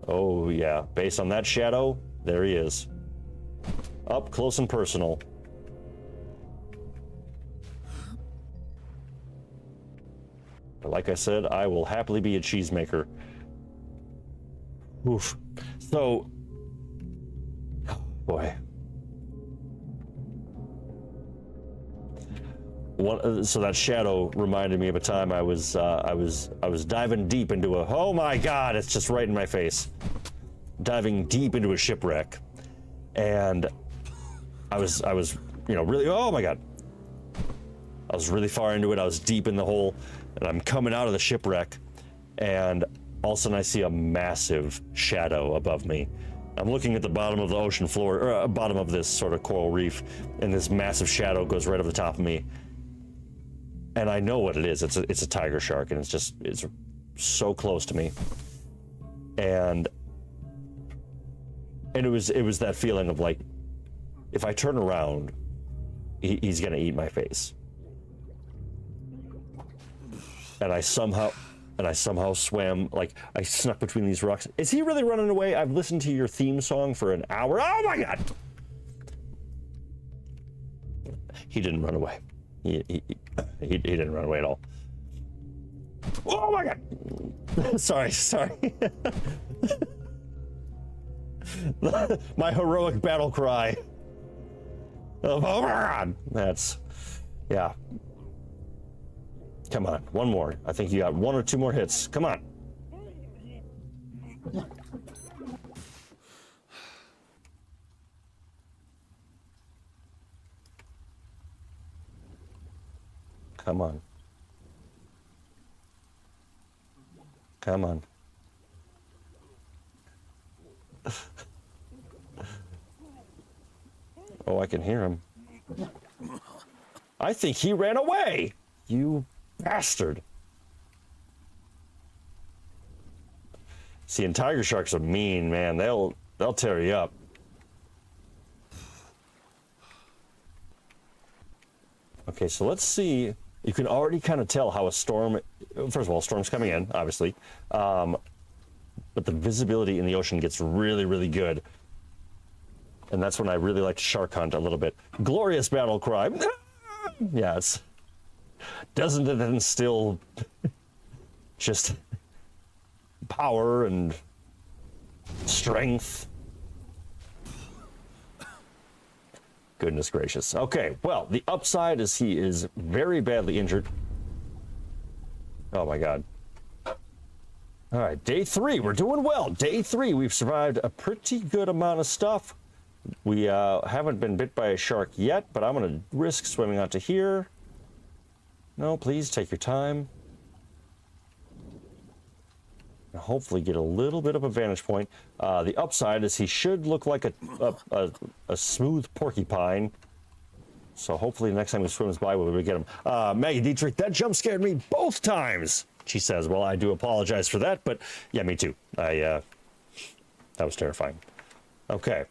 Oh yeah, based on that shadow, there he is. Up close and personal. But like I said, I will happily be a cheesemaker. Oof. So, oh boy. So that shadow reminded me of a time I was diving deep into a, oh my God, it's just right in my face. Diving deep into a shipwreck. And I was, really, oh my God. I was really far into it. I was deep in the hole and I'm coming out of the shipwreck and all of a sudden I see a massive shadow above me. I'm looking at the bottom of the ocean floor, or bottom of this sort of coral reef, and this massive shadow goes right over the top of me. And I know what it is. It's a tiger shark, and it's so close to me. And it was that feeling of like, if I turn around, he's gonna eat my face. And I somehow swam, like I snuck between these rocks. Is he really running away? I've listened to your theme song for an hour. Oh my God! He didn't run away. He didn't run away at all. Oh my God! sorry. My heroic battle cry. Oh my God! That's, yeah. Come on, one more. I think you got one or two more hits. Come on. Come on. Come on. Oh, I can hear him. I think he ran away. You bastard. See, and tiger sharks are mean, man. They'll tear you up. Okay, so let's see. You can already kind of tell how a storm, first of all, a storm's coming in, obviously. But the visibility in the ocean gets really, really good. And that's when I really like to shark hunt a little bit. Glorious battle cry. Yes. Doesn't it instill just power and strength? Goodness gracious. Okay, well, the upside is he is very badly injured. Oh my God. All right, day 3, we're doing well. Day 3, we've survived a pretty good amount of stuff. We haven't been bit by a shark yet, but I'm gonna risk swimming out to here. No, please take your time. And hopefully get a little bit of a vantage point. The upside is he should look like a smooth porcupine. So hopefully the next time he swims by, we'll get him. Maggie Dietrich, that jump scared me both times. She says, well, I do apologize for that, but yeah, me too. That was terrifying. Okay.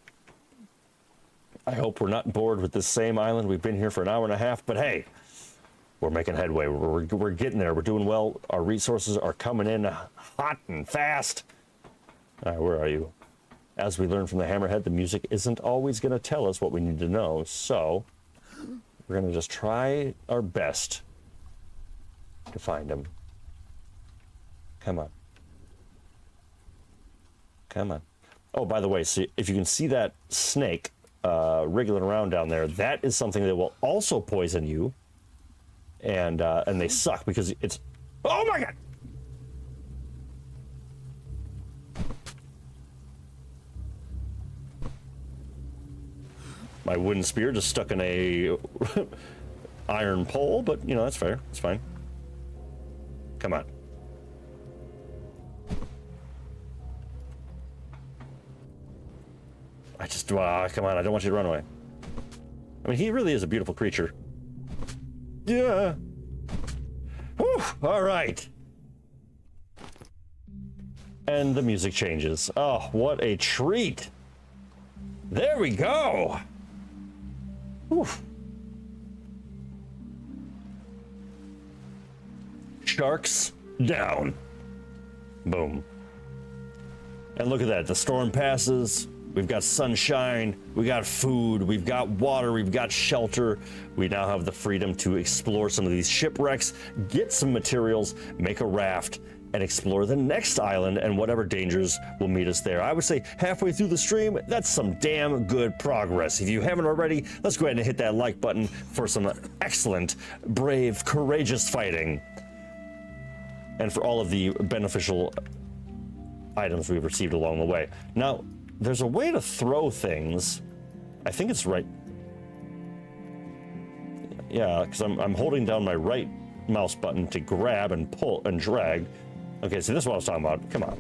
I hope we're not bored with this same island. We've been here for an hour and a half, but hey, We're making headway. We're getting there. We're doing well. Our resources are coming in hot and fast. All right, where are you? As we learned from the Hammerhead, the music isn't always going to tell us what we need to know. So we're going to just try our best to find him. Come on. Come on. Oh, by the way, so if you can see that snake wriggling around down there, that is something that will also poison you. And they suck because it's... Oh my god! My wooden spear just stuck in a iron pole, but, you know, that's fair. It's fine. Come on. I just... come on, I don't want you to run away. I mean, he really is a beautiful creature. Yeah. Whew, all right. And the music changes. Oh, what a treat. There we go. Whew. Sharks down. Boom. And look at that. The storm passes. We've got sunshine, we got food, we've got water, we've got shelter. We now have the freedom to explore some of these shipwrecks, get some materials, make a raft, and explore the next island and whatever dangers will meet us there. I would say halfway through the stream, that's some damn good progress. If you haven't already, let's go ahead and hit that like button for some excellent, brave, courageous fighting. And for all of the beneficial items we've received along the way. Now, there's a way to throw things. I think it's right. Yeah, because I'm holding down my right mouse button to grab and pull and drag. Okay, so this is what I was talking about. Come on.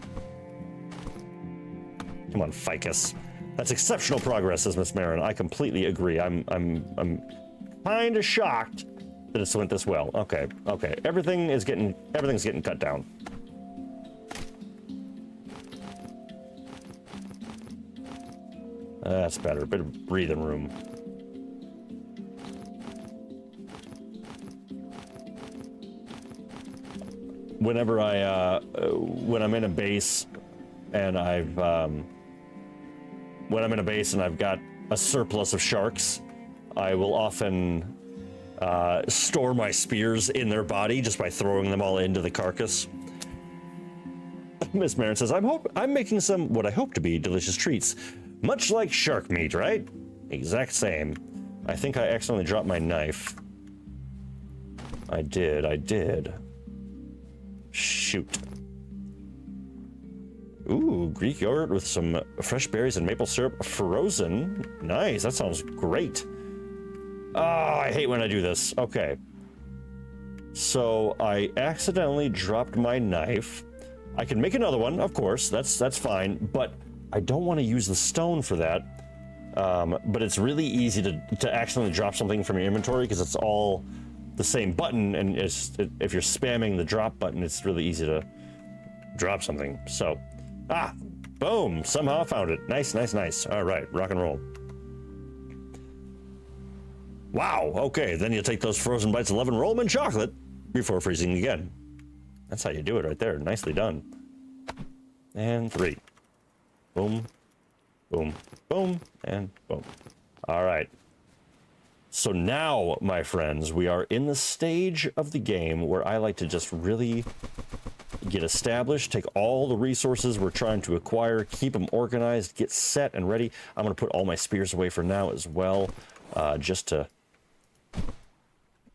Come on, Ficus. That's exceptional progress, says Miss Marin. I completely agree. I'm kind of shocked that it's went this well. Okay, okay. Everything's getting cut down. That's better. A bit of breathing room. Whenever when I'm in a base and I've got a surplus of sharks, I will often store my spears in their body just by throwing them all into the carcass. Miss Marin says, I'm making some what I hope to be delicious treats. Much like shark meat, right? Exact same. I think I accidentally dropped my knife. I did. Shoot. Ooh, Greek yogurt with some fresh berries and maple syrup frozen. Nice, that sounds great. Oh, I hate when I do this. Okay. So I accidentally dropped my knife. I can make another one, of course. That's fine, but I don't want to use the stone for that, but it's really easy to accidentally drop something from your inventory because it's all the same button, and if you're spamming the drop button, it's really easy to drop something. So, boom, somehow I found it. Nice, nice, nice. All right, rock and roll. Wow, okay, then you take those frozen bites of love and roll them in chocolate before freezing again. That's how you do it right there. Nicely done. And 3. Boom, boom, boom, and boom. All right. So now, my friends, we are in the stage of the game where I like to just really get established, take all the resources we're trying to acquire, keep them organized, get set and ready. I'm going to put all my spears away for now as well, just to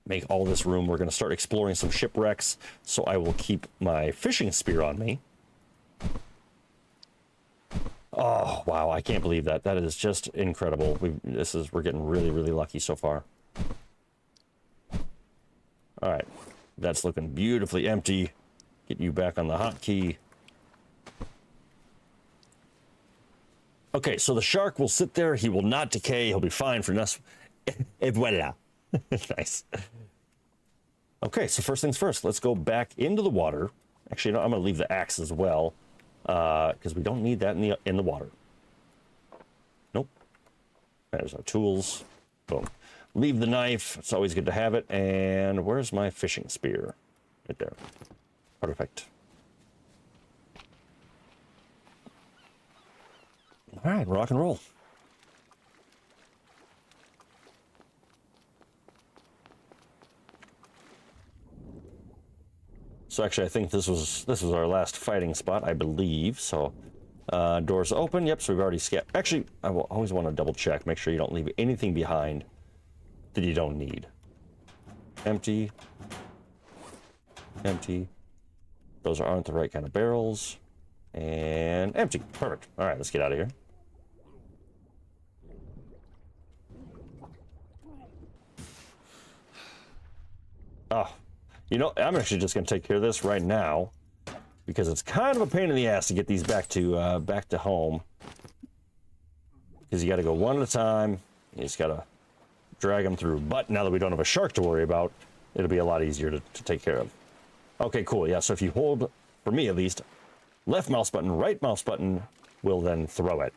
make all this room. We're going to start exploring some shipwrecks, so I will keep my fishing spear on me. Oh, wow, I can't believe that. That is just incredible. We're getting really, really lucky so far. All right, that's looking beautifully empty. Get you back on the hotkey. Okay, so the shark will sit there. He will not decay. He'll be fine for us. Et voila. Nice. Okay, so first things first, let's go back into the water. Actually, no, I'm going to leave the axe as well, because we don't need that in the water. Nope. There's our tools. Boom. Leave the knife. It's always good to have it. And where's my fishing spear? Right there. Perfect. All right, rock and roll. So actually, I think this was our last fighting spot, I believe. So doors open. Yep. So we've already scanned. Actually, I will always want to double check, make sure you don't leave anything behind that you don't need. Empty. Empty. Those aren't the right kind of barrels. And empty. Perfect. All right, let's get out of here. Oh, you know, I'm actually just going to take care of this right now because it's kind of a pain in the ass to get these back to home. Because you got to go one at a time. You just got to drag them through. But now that we don't have a shark to worry about, it'll be a lot easier to take care of. Okay, cool. Yeah, so if you hold, for me at least, left mouse button, right mouse button will then throw it.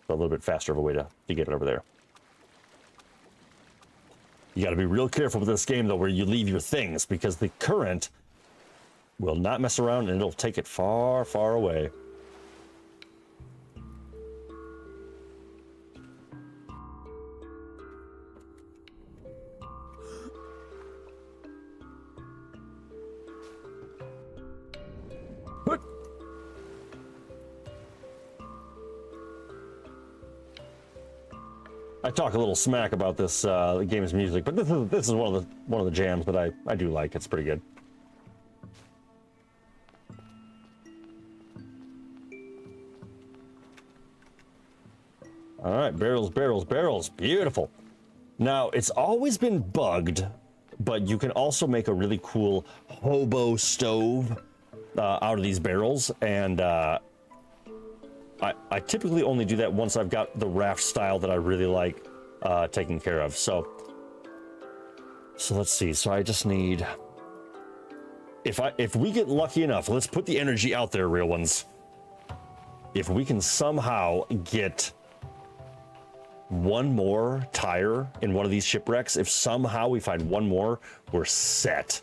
So a little bit faster of a way to get it over there. You got to be real careful with this game, though, where you leave your things, because the current will not mess around and it'll take it far, far away. I talk a little smack about this game's music, but this is one of the jams that I do like. It's pretty good. All right, barrels, barrels, barrels. Beautiful. Now, it's always been bugged, but you can also make a really cool hobo stove out of these barrels, and I typically only do that once I've got the raft style that I really like taken care of. So let's see. So I just need, if we get lucky enough, let's put the energy out there, real ones. If we can somehow get one more tire in one of these shipwrecks, if somehow we find one more, we're set.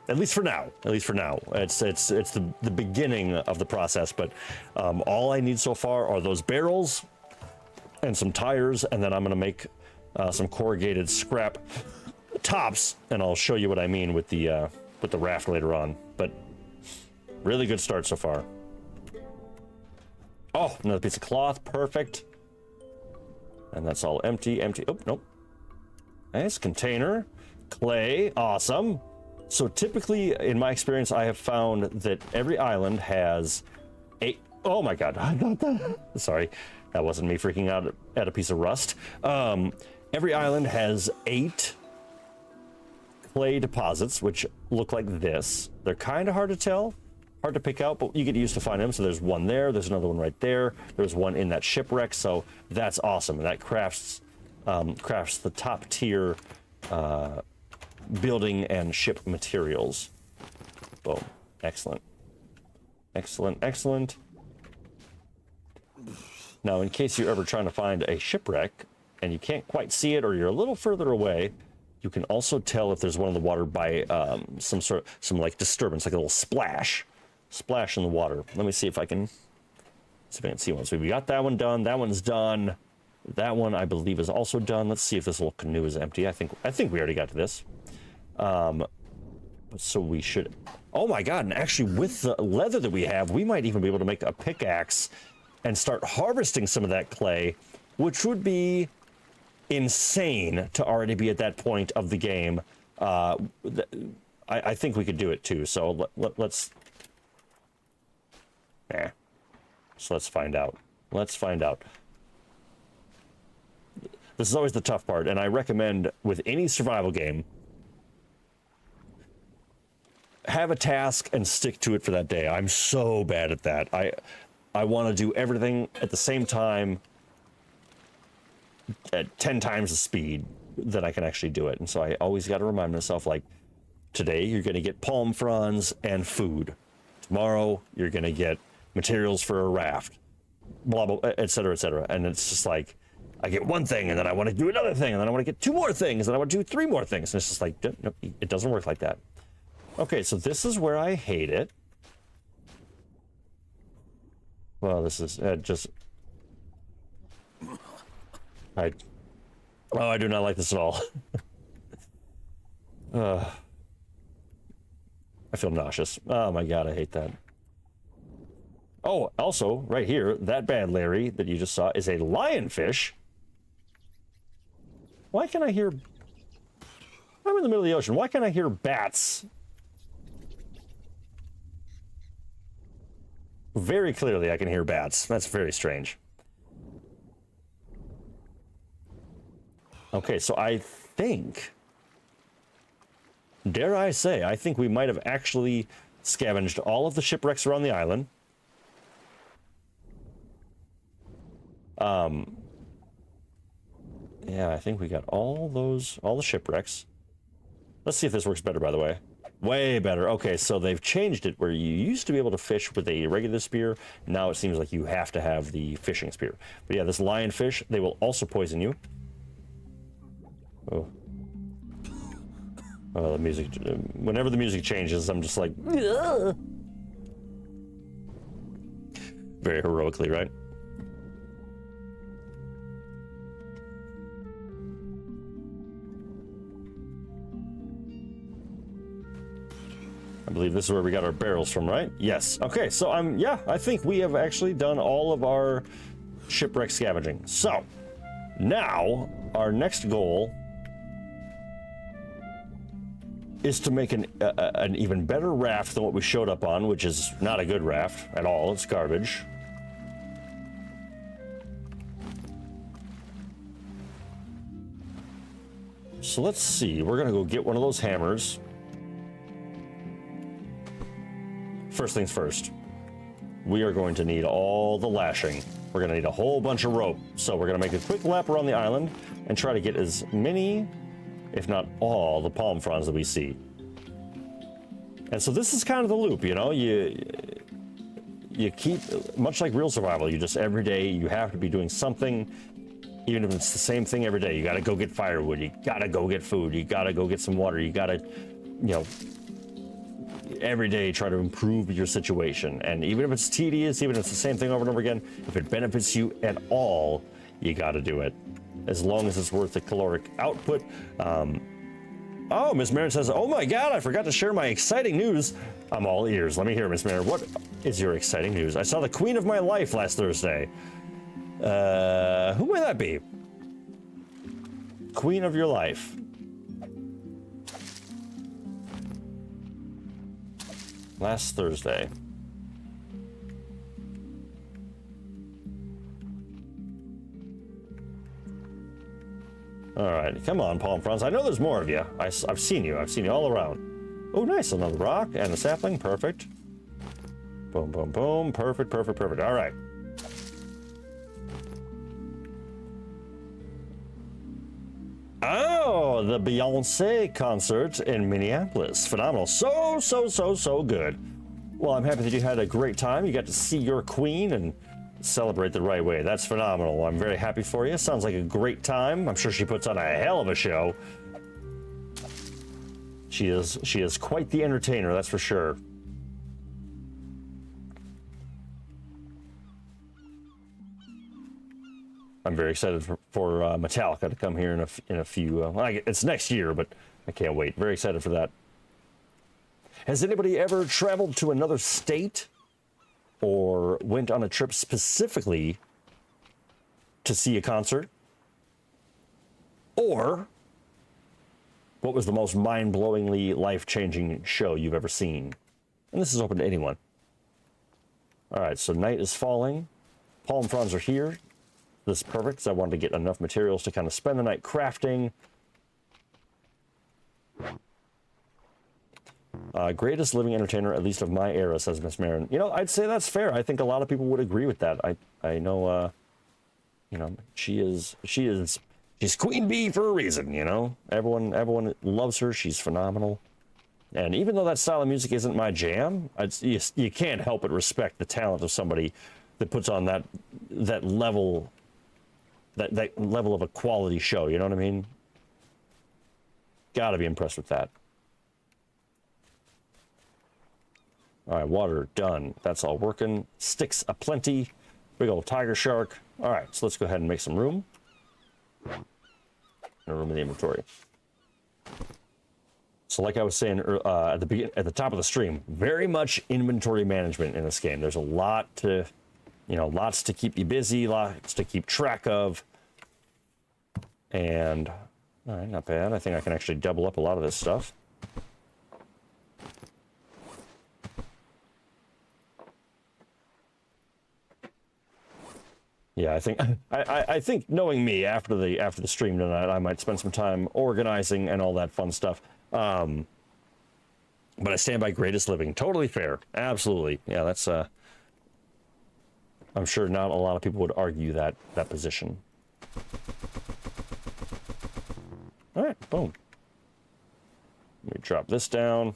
At least for now. At least for now. It's the beginning of the process, but all I need so far are those barrels and some tires, and then I'm going to make some corrugated scrap tops, and I'll show you what I mean with the raft later on. But really good start so far. Oh, another piece of cloth. Perfect. And that's all empty. Empty. Oh, nope. Nice. Container. Clay. Awesome. So typically, in my experience, I have found that every island has a... Oh my god. Sorry. That wasn't me freaking out at a piece of rust. Every island has 8 clay deposits, which look like this. They're kind of hard to tell. Hard to pick out, but you get used to finding them. So there's one there. There's another one right there. There's one in that shipwreck. So that's awesome. And that crafts the top tier building and ship materials. Boom. Excellent. Excellent. Excellent. Now, in case you're ever trying to find a shipwreck and you can't quite see it, or you're a little further away, you can also tell if there's one in the water by some like disturbance, like a little splash in the water. Let me see if I can see one. So we got that one done. That one's done. That one I believe is also done. Let's see if this little canoe is empty. I think we already got to this. So we should. Oh my god! And actually, with the leather that we have, we might even be able to make a pickaxe and start harvesting some of that clay, which would be insane to already be at that point of the game. I think we could do it too. So let's. So let's find out. Let's find out. This is always the tough part, and I recommend with any survival game, have a task and stick to it for that day. I'm so bad at that. I want to do everything at the same time at 10 times the speed that I can actually do it. And so I always got to remind myself, like, today you're going to get palm fronds and food. Tomorrow you're going to get materials for a raft, blah, blah, et cetera, et cetera. And it's just like, I get one thing, and then I want to do another thing, and then I want to get 2 more things, and I want to do 3 more things. And it's just like, no, it doesn't work like that. Okay, so this is where I hate it. Well, this is just... I do not like this at all. I feel nauseous. Oh my god, I hate that. Oh, also, right here, that bad Larry that you just saw is a lionfish. Why can't I hear... I'm in the middle of the ocean. Why can't I hear bats? Very clearly I can hear bats. That's very strange. Okay, so I think... Dare I say, I think we might have actually scavenged all of the shipwrecks around the island. Yeah, I think we got all the shipwrecks. Let's see if this works better, by the way. Way better. Okay, so they've changed it where you used to be able to fish with a regular spear. Now it seems like you have to have the fishing spear. But yeah, this lionfish, they will also poison you. Oh. Oh, the music. Whenever the music changes, I'm just like... Ugh. Very heroically, right? I believe this is where we got our barrels from, right? Yes. Okay, so yeah, I think we have actually done all of our shipwreck scavenging. So, now, our next goal is to make an even better raft than what we showed up on, which is not a good raft at all. It's garbage. So let's see. We're going to go get one of those hammers. First things first. We are going to need all the lashing. We're going to need a whole bunch of rope. So we're going to make a quick lap around the island and try to get as many, if not all, the palm fronds that we see. And so this is kind of the loop, you know? You keep, much like real survival, you just every day you have to be doing something, even if it's the same thing every day. You got to go get firewood, you got to go get food, you got to go get some water, you got to, you know, every day try to improve your situation. And even if it's tedious, even if it's the same thing over and over again, if it benefits you at all, you got to do it, as long as it's worth the caloric output. Oh, Miss Marin says, oh my god, I forgot to share my exciting news. I'm all ears. Let me hear, Miss Marin. What is your exciting news? I saw the queen of my life last Thursday. Who may that be? Queen of your life. Last Thursday. All right, come on, palm fronds. I know there's more of you. I've seen you. I've seen you all around. Oh, nice. Another rock and a sapling. Perfect. Boom, boom, boom. Perfect, perfect, perfect. All right. Oh, the Beyonce concert in Minneapolis. Phenomenal. So good. Well, I'm happy that you had a great time. You got to see your queen and celebrate the right way. That's phenomenal. I'm very happy for you. Sounds like a great time. I'm sure she puts on a hell of a show. She is quite the entertainer, that's for sure. I'm very excited for Metallica to come here in a few. It's next year, but I can't wait. Very excited for that. Has anybody ever traveled to another state or went on a trip specifically to see a concert? Or what was the most mind-blowingly life-changing show you've ever seen? And this is open to anyone. All right, so night is falling. Palm fronds are here. This is perfect because I wanted to get enough materials to kind of spend the night crafting. Greatest living entertainer, at least of my era, says Miss Marin. You know, I'd say that's fair. I think a lot of people would agree with that. I know, you know, she's Queen Bee for a reason. You know, everyone loves her. She's phenomenal. And even though that style of music isn't my jam, you can't help but respect the talent of somebody that puts on that level that level of a quality show, you know what I mean? Gotta be impressed with that. All right, water done. That's all working. Sticks aplenty. Big old tiger shark. All right, so let's go ahead and make some room. No room in the inventory. So like I was saying at the top of the stream, very much inventory management in this game. There's a lot to, lots to keep you busy, lots to keep track of. And, all right, not bad. I think I can actually double up a lot of this stuff. Yeah, I think knowing me after the stream tonight, I might spend some time organizing and all that fun stuff. But I stand by greatest living. Totally fair. Absolutely. Yeah, that's I'm sure not a lot of people would argue that position. All right, boom. Let me drop this down.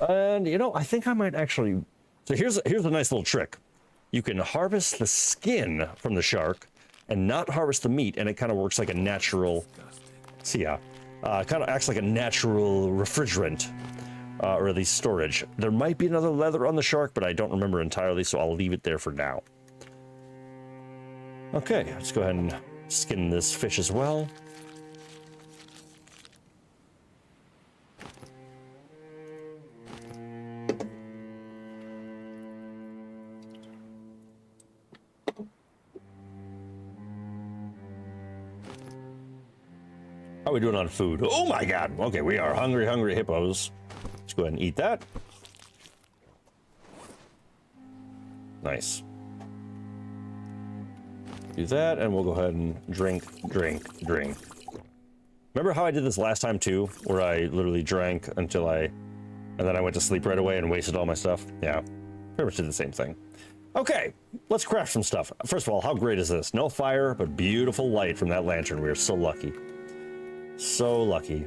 And I think I might actually. So here's a nice little trick. You can harvest the skin from the shark and not harvest the meat, and it kind of works like a natural. See, yeah, kind of acts like a natural refrigerant, or at least storage. There might be another leather on the shark, but I don't remember entirely, so I'll leave it there for now. Okay, let's go ahead and skin this fish as well. How are we doing on food? Oh my god! Okay, we are hungry, hungry hippos. Let's go ahead and eat that. Nice. Do that, and we'll go ahead and drink. Remember how I did this last time too, where I literally drank until and then I went to sleep right away and wasted all my stuff? Yeah, pretty much did the same thing. Okay, let's craft some stuff. First of all, how great is this? No fire, but beautiful light from that lantern. We are so lucky. So lucky.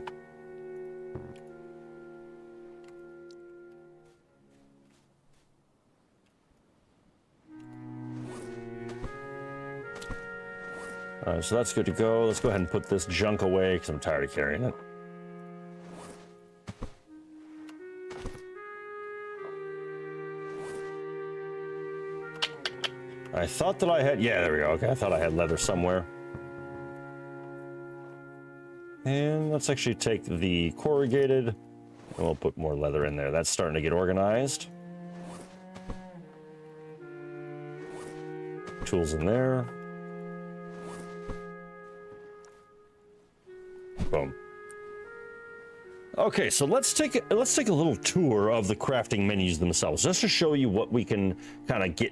All right, so that's good to go. Let's go ahead and put this junk away because I'm tired of carrying it. I thought that I had, yeah, there we go. Okay, I thought I had leather somewhere. And let's actually take the corrugated, and we'll put more leather in there. That's starting to get organized. Tools in there. Boom. Okay, so let's take a little tour of the crafting menus themselves, just to show you what we can kind of get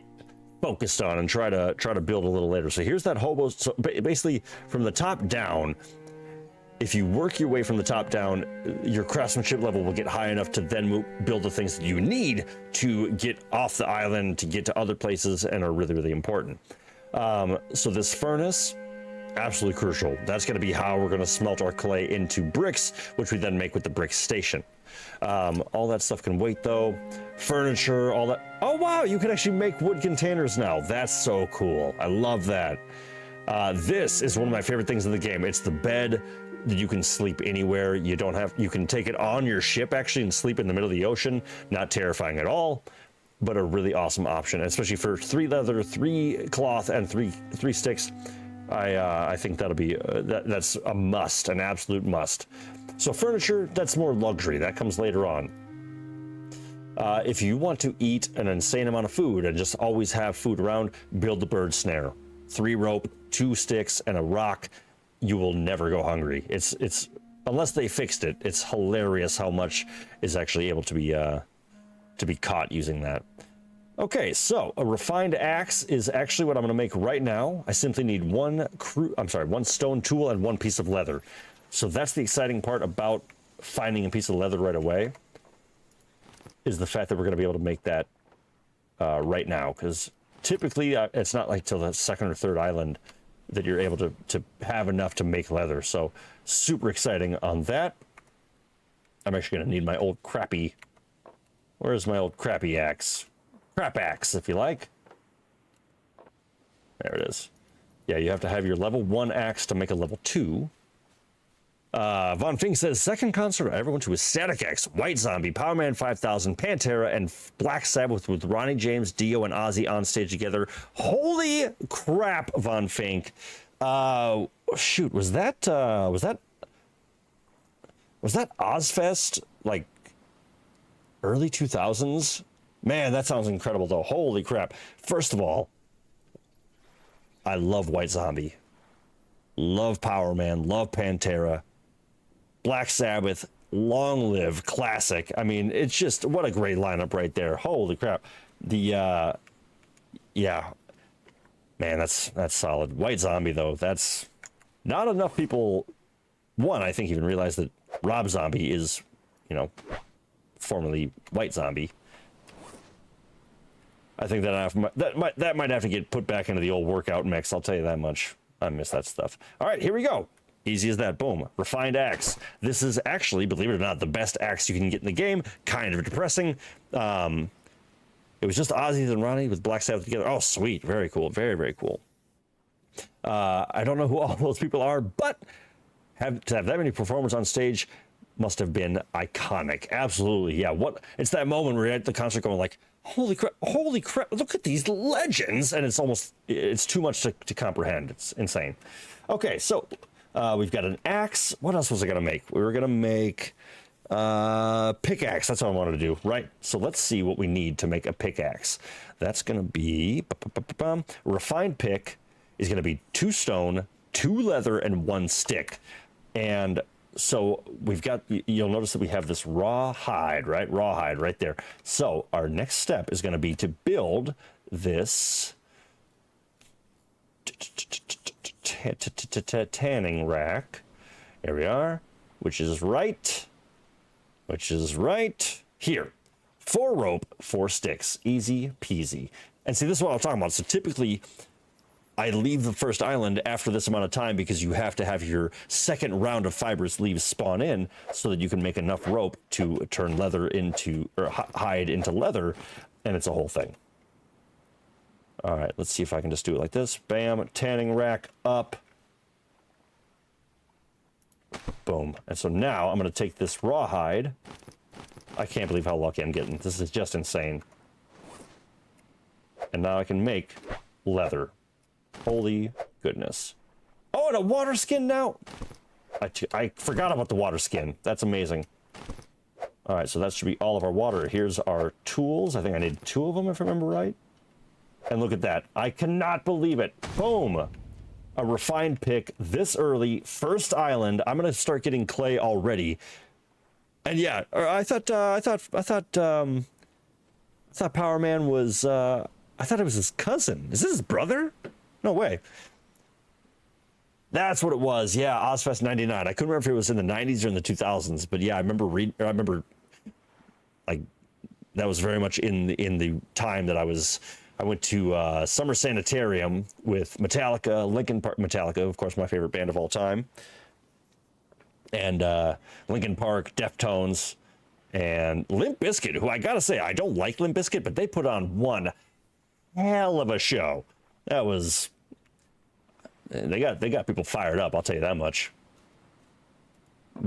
focused on and try to build a little later. So here's that hobo. So basically, from the top down. If you work your way from the top down, your craftsmanship level will get high enough to then build the things that you need to get off the island, to get to other places, and are really, really important. So this furnace, absolutely crucial. That's going to be how we're going to smelt our clay into bricks, which we then make with the brick station. All that stuff can wait, though. Furniture, all that. Oh, wow, you can actually make wood containers now. That's so cool. I love that. This is one of my favorite things in the game. It's the bed that you can sleep anywhere. You can take it on your ship actually and sleep in the middle of the ocean. Not terrifying at all, but a really awesome option, especially for 3 leather, 3 cloth, and three sticks. I think that'll be that's a must, an absolute must. So furniture, that's more luxury. That comes later on. If you want to eat an insane amount of food and just always have food around, build the bird snare. 3 rope, 2 sticks, and a rock. You will never go hungry. It's unless they fixed it. It's hilarious how much is actually able to be caught using that. Okay, so a refined axe is actually what I'm going to make right now. I simply need one stone tool and 1 piece of leather. So that's the exciting part about finding a piece of leather right away, is the fact that we're going to be able to make that right now, because typically it's not like till the 2nd or 3rd island that you're able to have enough to make leather. So super exciting on that. I'm actually going to need my old crappy, where's my old crappy axe? Crap axe, if you like. There it is. Yeah, you have to have your level 1 axe to make a level 2. Von Fink says, second concert I ever went to was Static X, White Zombie, Power Man 5000, Pantera, and Black Sabbath with Ronnie James, Dio, and Ozzy on stage together. Holy crap, Von Fink. Shoot, was that Ozfest, like, early 2000s? Man, that sounds incredible, though. Holy crap. First of all, I love White Zombie. Love Power Man, love Pantera. Black Sabbath, long live, classic. I mean, it's just, what a great lineup right there. Holy crap. Yeah, man, that's solid. White Zombie, though, that's not enough people, one, I think, even realize that Rob Zombie is, you know, formerly White Zombie. I think that might have to get put back into the old workout mix, I'll tell you that much. I miss that stuff. All right, here we go. Easy as that. Boom. Refined axe. This is actually, believe it or not, the best axe you can get in the game. Kind of depressing. It was just Ozzy and Ronnie with Black Sabbath together. Oh, sweet. Very cool. Very, very cool. I don't know who all those people are, but to have that many performers on stage must have been iconic. Absolutely. Yeah. It's that moment where you're at the concert going like, holy crap, look at these legends. And it's too much to comprehend. It's insane. Okay, so we've got an axe. What else was I going to make? We were going to make pickaxe. That's what I wanted to do, right? So let's see what we need to make a pickaxe. That's going to be refined pick is going to be 2 stone, 2 leather, and 1 stick. And so we've got, you'll notice that we have this raw hide, right? Raw hide right there. So our next step is going to be to build this tanning rack. Here we are, which is right here. 4 rope, 4 sticks, easy peasy. And see, this is what I'm talking about. So typically, I leave the first island after this amount of time because you have to have your second round of fibrous leaves spawn in so that you can make enough rope to turn leather into, or hide into leather, and it's a whole thing. All right, let's see if I can just do it like this. Bam, tanning rack up. Boom. And so now I'm going to take this rawhide. I can't believe how lucky I'm getting. This is just insane. And now I can make leather. Holy goodness. Oh, and a water skin now. I forgot about the water skin. That's amazing. All right, so that should be all of our water. Here's our tools. I think I need 2 of them if I remember right. And look at that. I cannot believe it. Boom. A refined pick this early. First island. I'm going to start getting clay already. And yeah, I thought Power Man was, I thought it was his cousin. Is this his brother? No way. That's what it was. Yeah, Ozfest 99. I couldn't remember if it was in the 90s or in the 2000s, but yeah, I remember like that was very much in the time that I went to Summer Sanitarium with Metallica, Linkin Park, Metallica, of course, my favorite band of all time. And Linkin Park, Deftones, and Limp Bizkit, who I gotta say, I don't like Limp Bizkit, but they put on one hell of a show. That was, they got people fired up, I'll tell you that much.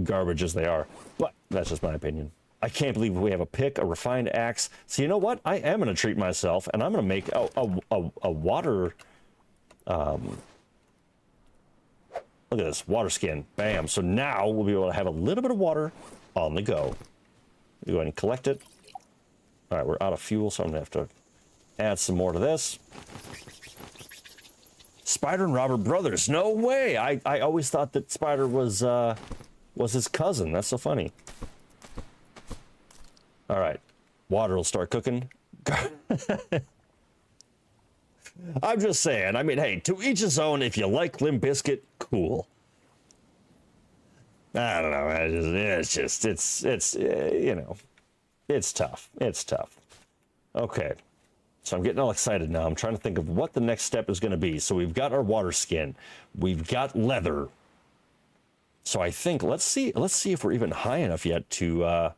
Garbage as they are, but that's just my opinion. I can't believe we have a pick, a refined axe. So you know what? I am going to treat myself, and I'm going to make a water. Look at this water skin. Bam. So now we'll be able to have a little bit of water on the go. Go ahead and collect it. All right, we're out of fuel, so I'm going to have to add some more to this. Spider and Robert brothers. No way. I always thought that Spider was his cousin. That's so funny. All right, water will start cooking. I'm just saying. I mean, hey, to each his own. If you like Limp Bizkit, cool. I don't know. It's you know, it's tough. It's tough. Okay, so I'm getting all excited now. I'm trying to think of what the next step is going to be. So we've got our water skin. We've got leather. So I think let's see if we're even high enough yet to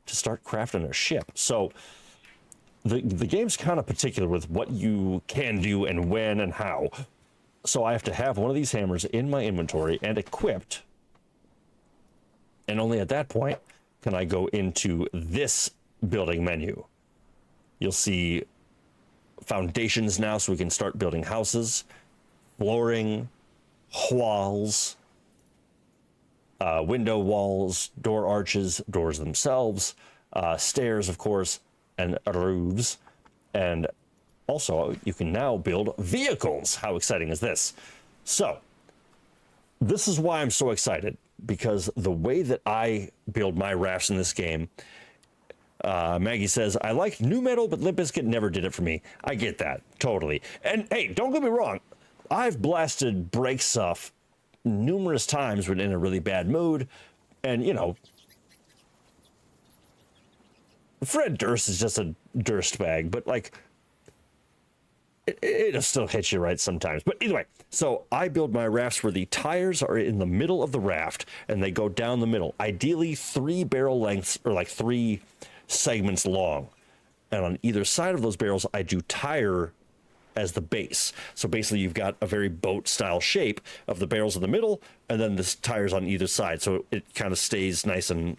start crafting a ship. So the game's kind of particular with what you can do and when and how. So I have to have one of these hammers in my inventory and equipped. And only at that point can I go into this building menu. You'll see foundations now, so we can start building houses, flooring, walls, window walls, door arches, doors themselves, stairs, of course, and roofs. And also, you can now build vehicles. How exciting is this? So, this is why I'm so excited, because the way that I build my rafts in this game, Maggie says, I like new metal, but Limp Bizkit never did it for me. I get that, totally. And hey, don't get me wrong, I've blasted break stuff numerous times when in a really bad mood, and you know, Fred Durst is just a Durst bag, but like, it'll still hit you right sometimes. But either way, so I build my rafts where the tires are in the middle of the raft and they go down the middle, ideally 3 barrel lengths or like 3 segments long. And on either side of those barrels, I do tire as the base. So basically you've got a very boat style shape of the barrels in the middle and then the tires on either side. So it kind of stays nice and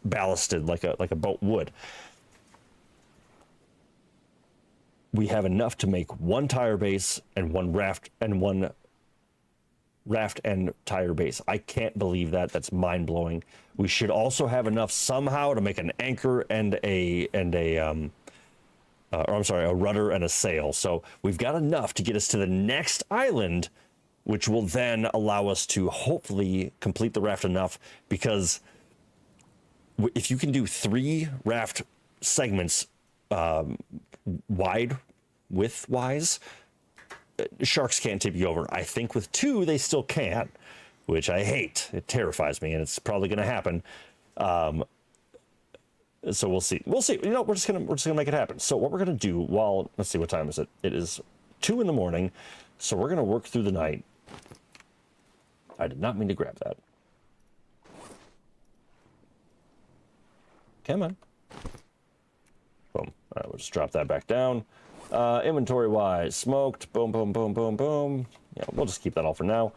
ballasted like a boat would. We have enough to make 1 tire base and 1 raft and tire base. I can't believe that. That's mind blowing. We should also have enough somehow to make an anchor and a rudder and a sail. So we've got enough to get us to the next island, which will then allow us to hopefully complete the raft enough, because if you can do 3 raft segments width-wise, sharks can't tip you over. I think with 2 they still can, which I hate. It terrifies me, and it's probably going to happen. So we'll see. We'll see. You know, we're just gonna make it happen. So what we're gonna do, while, let's see, what time is it? It is 2 in the morning. So we're gonna work through the night. I did not mean to grab that. Come on. Boom. All right, we'll just drop that back down. Inventory wise, smoked. Boom, boom, boom, boom, boom. Yeah, we'll just keep that all for now.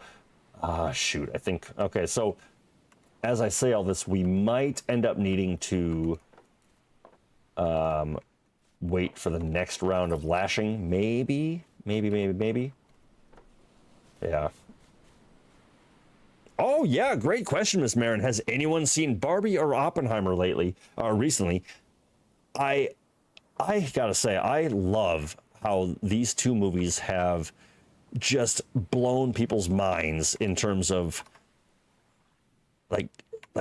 Shoot, I think, okay, so as I say all this, we might end up needing to wait for the next round of lashing. Maybe. Yeah. Oh, yeah, great question, Miss Marin. Has anyone seen Barbie or Oppenheimer lately, or recently? I gotta say, I love how these 2 movies have just blown people's minds in terms of like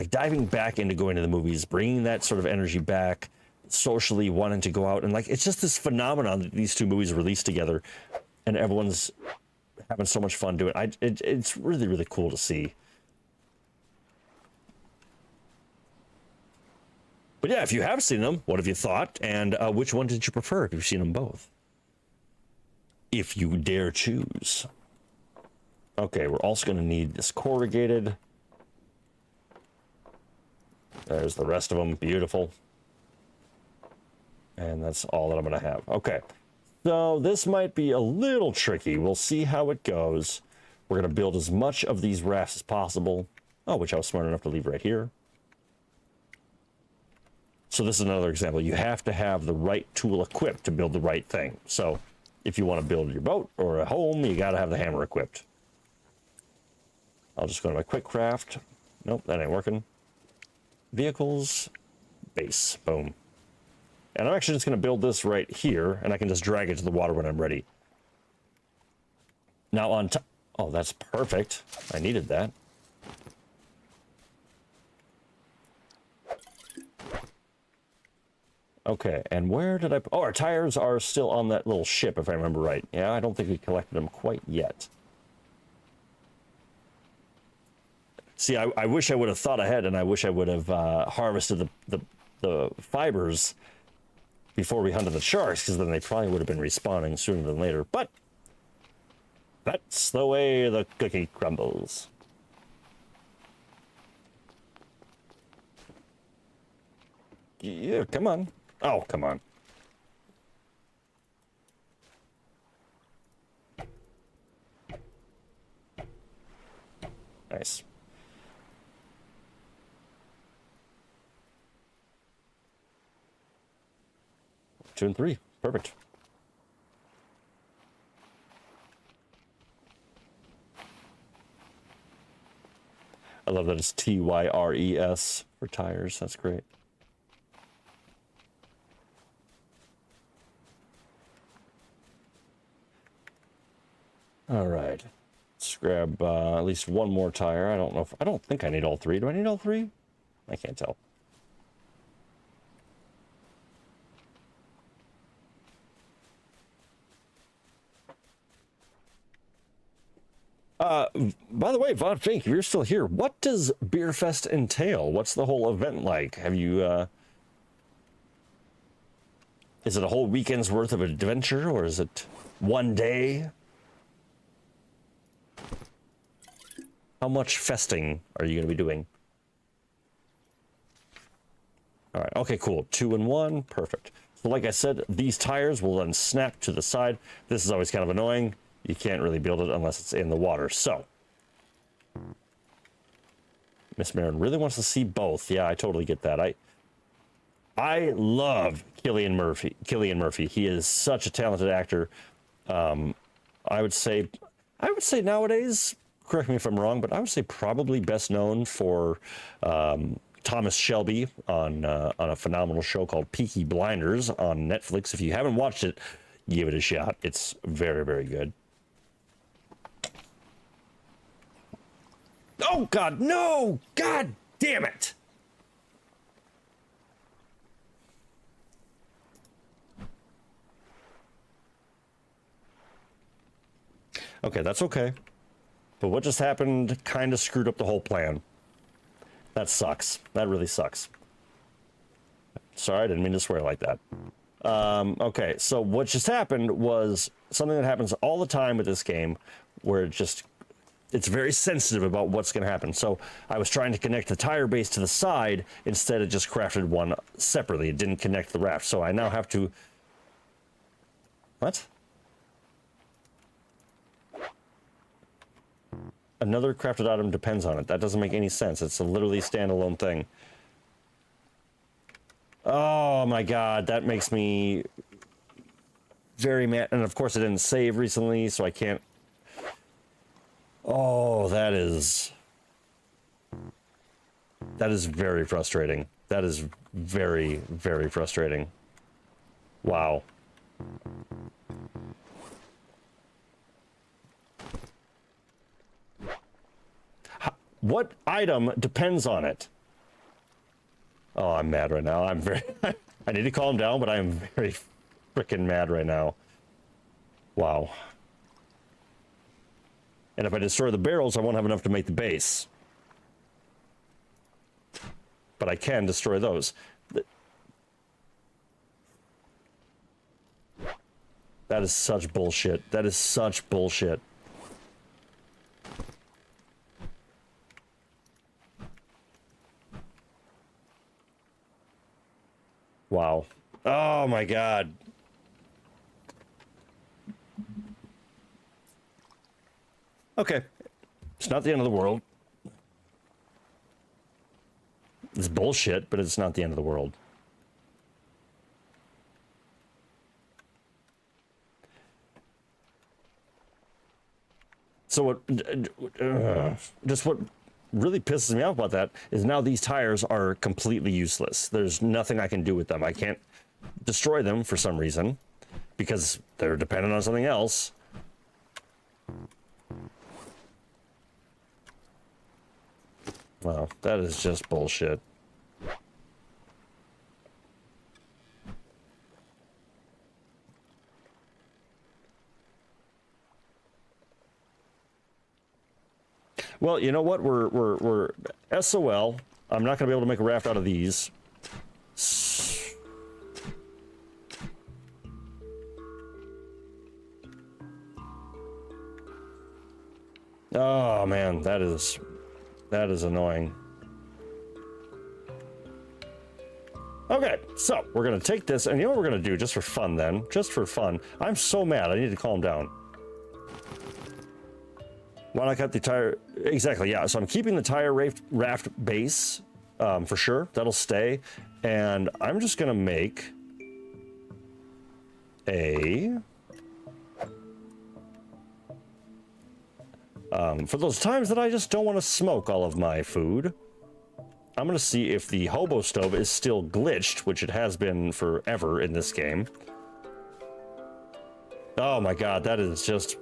diving back into going to the movies, bringing that sort of energy back, socially wanting to go out, and like, it's just this phenomenon that these 2 movies released together and everyone's having so much fun doing it. It's really, really cool to see. But yeah, if you have seen them, what have you thought? And which one did you prefer if you've seen them both? If you dare choose. Okay, we're also going to need this corrugated. There's the rest of them. Beautiful. And that's all that I'm going to have. Okay. So this might be a little tricky. We'll see how it goes. We're going to build as much of these rafts as possible. Oh, which I was smart enough to leave right here. So this is another example. You have to have the right tool equipped to build the right thing. So if you want to build your boat or a home, you got to have the hammer equipped. I'll just go to my quick craft. Nope, that ain't working. Vehicles, base, boom. And I'm actually just going to build this right here, and I can just drag it to the water when I'm ready. Now on top, oh, that's perfect. I needed that. Okay, and where did I... Oh, our tires are still on that little ship, if I remember right. Yeah, I don't think we collected them quite yet. See, I wish I would have thought ahead, and I wish I would have harvested the fibers before we hunted the sharks, because then they probably would have been respawning sooner than later. But that's the way the cookie crumbles. Yeah, come on. Oh, come on. Nice. Two and three. Perfect. I love that it's TYRES for tires. That's great. All right. Let's grab at least one more tire. I don't think I need all three. Do I need all three? I can't tell. By the way, Von Fink, if you're still here, what does Beer Fest entail? What's the whole event like? Have you, is it a whole weekend's worth of adventure, or is it one day? How much festing are you going to be doing? All right, okay, cool. 2 and 1, perfect. So like I said, these tires will then snap to the side. This is always kind of annoying. You can't really build it unless it's in the water. So, Miss Marin really wants to see both. Yeah, I totally get that. I love Cillian Murphy. He is such a talented actor. I would say nowadays, correct me if I'm wrong, but I would say probably best known for Thomas Shelby on a phenomenal show called Peaky Blinders on Netflix. If you haven't watched it, give it a shot. It's very, very good. Oh, God, no! God damn it! Okay, that's okay. But what just happened kind of screwed up the whole plan. That sucks. That really sucks. Sorry, I didn't mean to swear like that. Okay, so what just happened was something that happens all the time with this game, where it's very sensitive about what's going to happen. So I was trying to connect the tire base to the side. Instead, it just crafted one separately. It didn't connect the raft. So I now have to... What? Another crafted item depends on it. That doesn't make any sense. It's a literally standalone thing. Oh my God, that makes me very mad. And of course, I didn't save recently, so I can't... Oh, that is very frustrating. That is very, very frustrating. Wow. What item depends on it? Oh, I'm mad right now. I'm very... I need to calm down, but I am very freaking mad right now. Wow. And if I destroy the barrels, I won't have enough to make the base. But I can destroy those. That is such bullshit. That is such bullshit. Wow. Oh my God. Okay. It's not the end of the world. It's bullshit, but it's not the end of the world. So just what really pisses me off about that is now these tires are completely useless. There's nothing I can do with them. I can't destroy them for some reason because they're dependent on something else. Wow, that is just bullshit. Well, you know what? We're SOL. I'm not going to be able to make a raft out of these. Oh man, that is annoying. Okay, so we're gonna take this, and you know what we're gonna do just for fun then? Just for fun. I'm so mad, I need to calm down. Why not cut the tire? Exactly, yeah. So I'm keeping the tire raft base for sure. That'll stay. And I'm just going to make a... for those times that I just don't want to smoke all of my food, I'm going to see if the hobo stove is still glitched, which it has been forever in this game. Oh my god, that is just...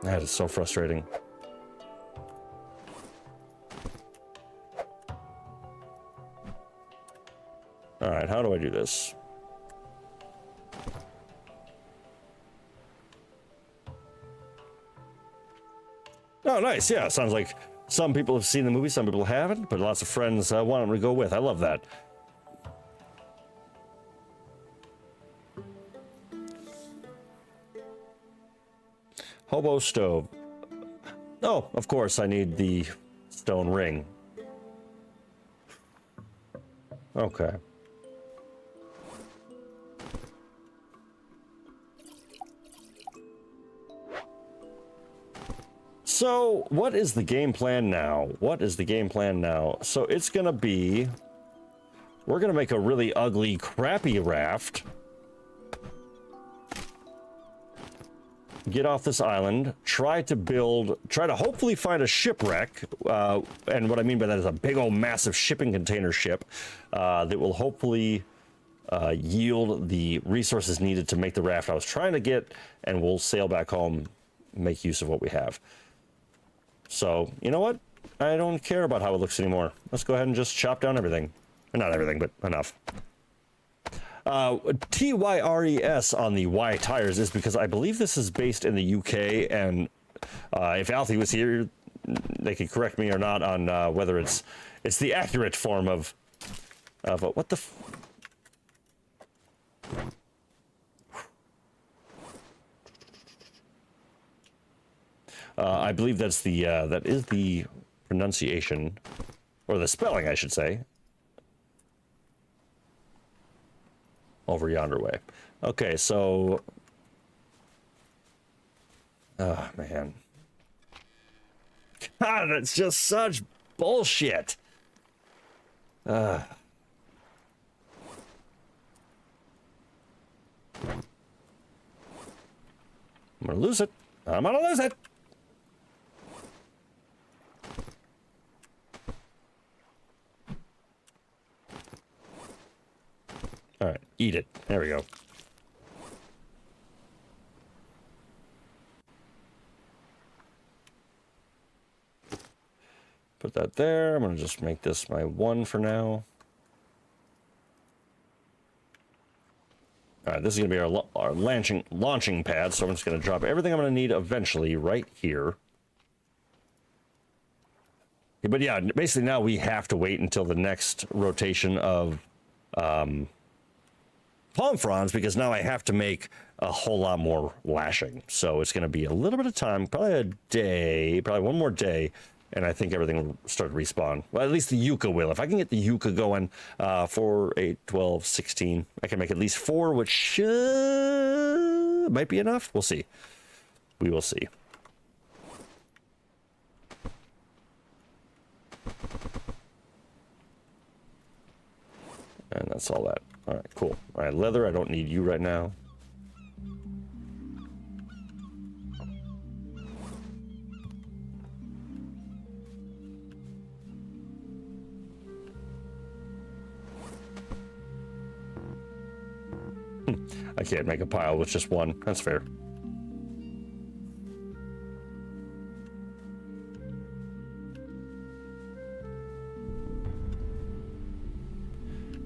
that is so frustrating. Alright, how do I do this? Oh, nice. Yeah, sounds like some people have seen the movie, some people haven't, but lots of friends want them to go with. I love that. Hobo stove. Oh, of course, I need the stone ring. Okay. So, what is the game plan now? What is the game plan now? So, it's gonna be... we're gonna make a really ugly, crappy raft. Get off this island, try to hopefully find a shipwreck, and what I mean by that is a big old massive shipping container ship that will hopefully yield the resources needed to make the raft I was trying to get, and we'll sail back home, make use of what we have. So, you know what? I don't care about how it looks anymore. Let's go ahead and just chop down everything. Not everything, but enough. TYRES on the Y tires is because I believe this is based in the UK, and if Alfie was here, they could correct me or not on whether it's the accurate form of what the I believe that is the pronunciation, or the spelling, I should say. Over yonder way. Okay, so... oh, man. God, that's just such bullshit. I'm gonna lose it. I'm gonna lose it. All right, eat it. There we go. Put that there. I'm going to just make this my 1 for now. All right, this is going to be our launching pad, so I'm just going to drop everything I'm going to need eventually right here. But yeah, basically now we have to wait until the next rotation of palm fronds, because now I have to make a whole lot more lashing. So it's going to be a little bit of time, probably a day, probably one more day, and I think everything will start to respawn. Well, at least the yucca will. If I can get the yucca going, 4, 8, 12, 16, I can make at least 4, which might be enough. We'll see. We will see. And that's all that. All right, cool. All right, leather, I don't need you right now. I can't make a pile with just 1. That's fair.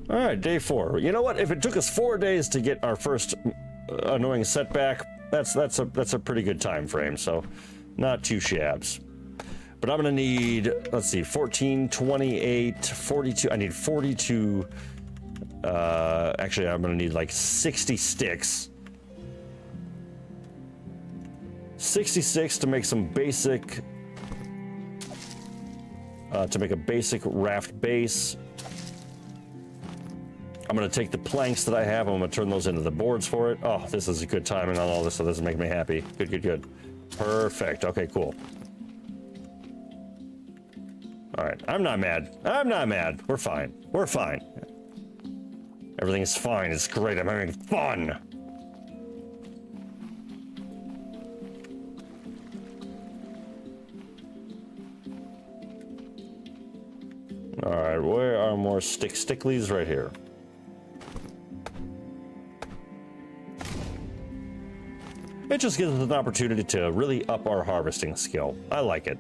All right, day 4. You know what? If it took us 4 days to get our first annoying setback, that's a pretty good time frame. So, not too shabs. But I'm gonna need, let's see, 14, 28, 42. I need 42. Actually, I'm gonna need like 60 sticks. 66 to make some basic, to make a basic raft base. I'm I'm going to take the planks that I have. I'm going to turn those into the boards for it. Oh, this is a good timing on all this, so this is making me happy. Good, good, good. Perfect. Okay, cool. All right, I'm not mad. I'm not mad. We're fine. We're fine. Everything is fine. It's great. I'm having fun. All right, where are more stickleys? Right here. It just gives us an opportunity to really up our harvesting skill. I like it.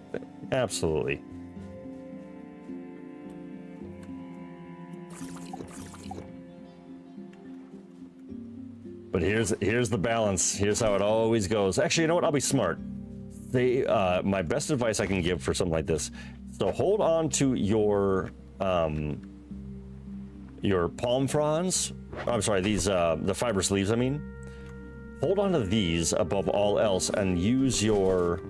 Absolutely. But here's the balance. Here's how it always goes. Actually, you know what? I'll be smart. My best advice I can give for something like this. So hold on to your palm fronds. I'm sorry, these the fibrous leaves. I mean, hold on to these above all else, and use your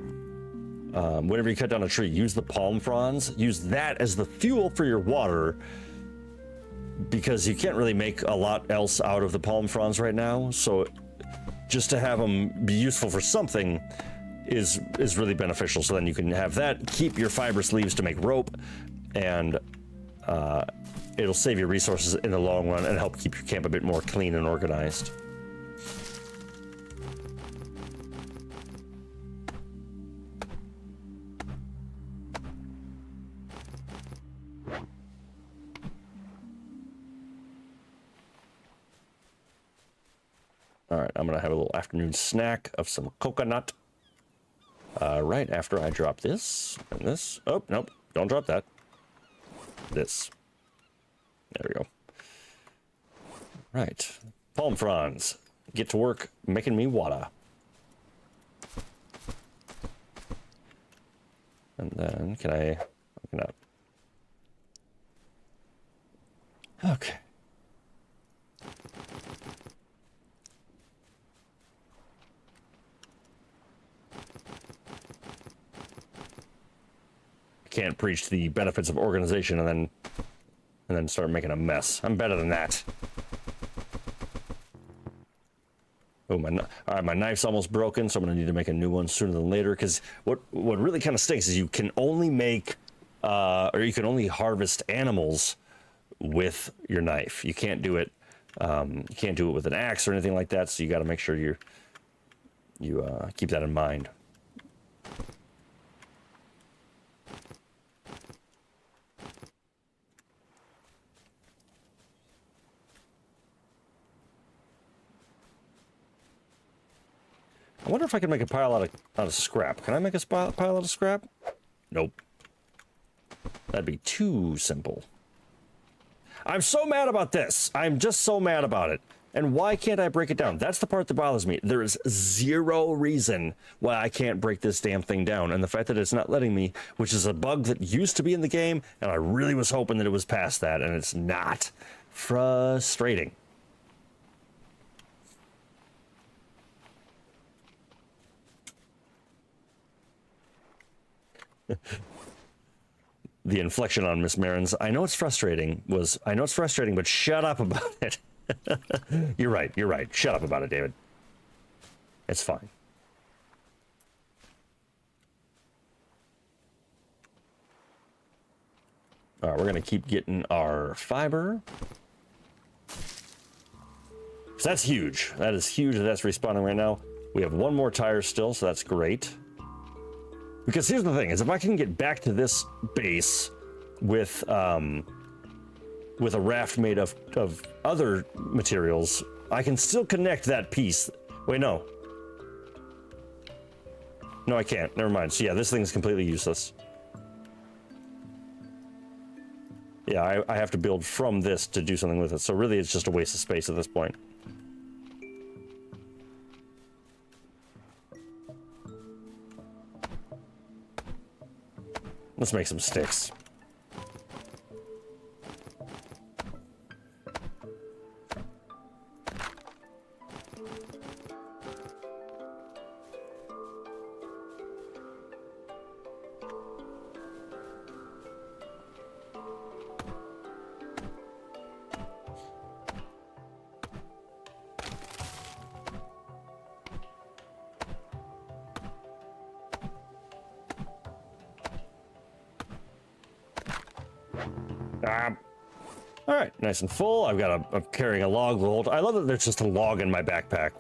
whenever you cut down a tree, use the palm fronds. Use that as the fuel for your water, because you can't really make a lot else out of the palm fronds right now. So just to have them be useful for something is really beneficial. So then you can have that, keep your fibrous leaves to make rope, and it'll save you resources in the long run and help keep your camp a bit more clean and organized. All right, I'm gonna have a little afternoon snack of some coconut right after I drop this and this. Oh, nope, don't drop that. This. There we go. Right, palm fronds. Get to work making me water. And then can I open up? Okay. Can't preach the benefits of organization and then start making a mess. I'm better than that. Oh, all right, my knife's almost broken, so I'm gonna need to make a new one sooner than later. Because what really kind of stinks is you can only make or you can only harvest animals with your knife. You can't do it. You can't do it with an axe or anything like that. So you got to make sure you keep that in mind. I wonder if I can make a pile out of scrap. Can I make a pile out of scrap? Nope. That'd be too simple. I'm so mad about this. I'm just so mad about it. And why can't I break it down? That's the part that bothers me. There is zero reason why I can't break this damn thing down. And the fact that it's not letting me, which is a bug that used to be in the game, and I really was hoping that it was past that, and it's not. Frustrating. The inflection on Miss Marin's, I know it's frustrating, but shut up about it. You're right. Shut up about it, David. It's fine. All right, we're gonna keep getting our fiber. So that's huge. That is huge. That's respawning right now. We have one more tire still, so that's great. Because here's the thing, is if I can get back to this base with a raft made of other materials, I can still connect that piece. Wait, no. No, I can't. Never mind. So yeah, this thing is completely useless. Yeah, I have to build from this to do something with it. So really, it's just a waste of space at this point. Let's make some sticks. All right, nice and full. I've got I'm carrying a log the whole time. I love that there's just a log in my backpack.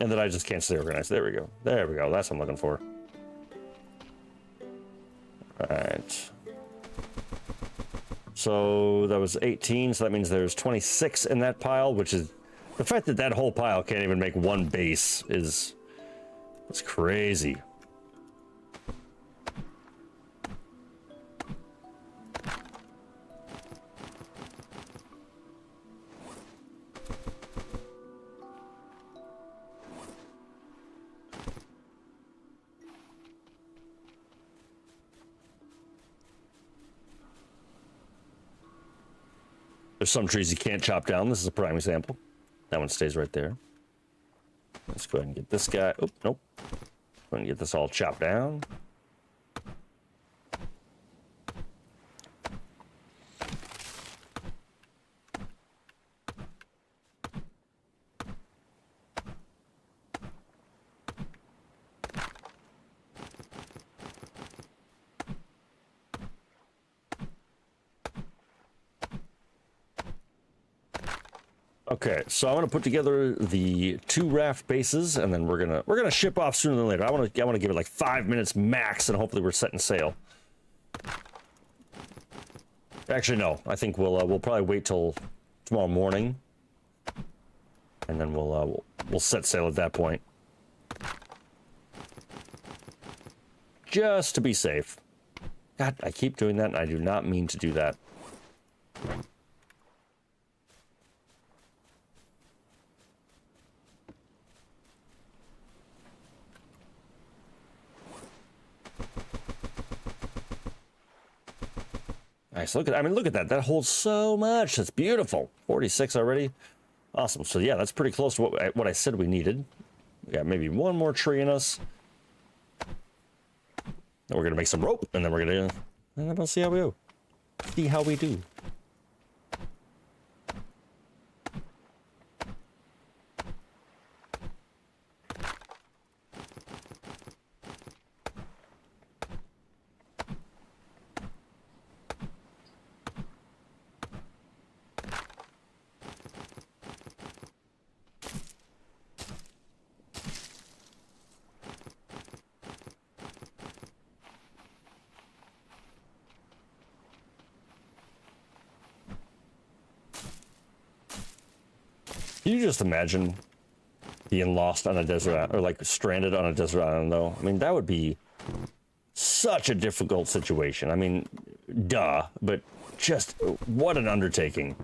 And then I just can't stay organized. There we go. There we go. That's what I'm looking for. All right. So that was 18, so that means there's 26 in that pile, which is... The fact that that whole pile can't even make one base is... It's crazy. There's some trees you can't chop down. This is a prime example. That one stays right there. Let's go ahead and get this guy. Oh, nope. Go ahead and get this all chopped down. Okay, so I'm gonna put together the 2 raft bases, and then we're gonna ship off sooner than later. I wanna give it like 5 minutes max, and hopefully we're setting sail. Actually, no. I think we'll probably wait till tomorrow morning, and then we'll set sail at that point, just to be safe. God, I keep doing that, and I do not mean to do that. Nice. Look at, I mean, look at that. That holds so much. That's beautiful. 46 already. Awesome. So yeah, that's pretty close to what I said we needed. We got maybe one more tree in us. Then we're gonna make some rope, and then and then we'll see how we go. See how we do. Can you just imagine being lost on a desert, or like stranded on a desert island, though? I mean, that would be such a difficult situation. I mean, duh, but just what an undertaking.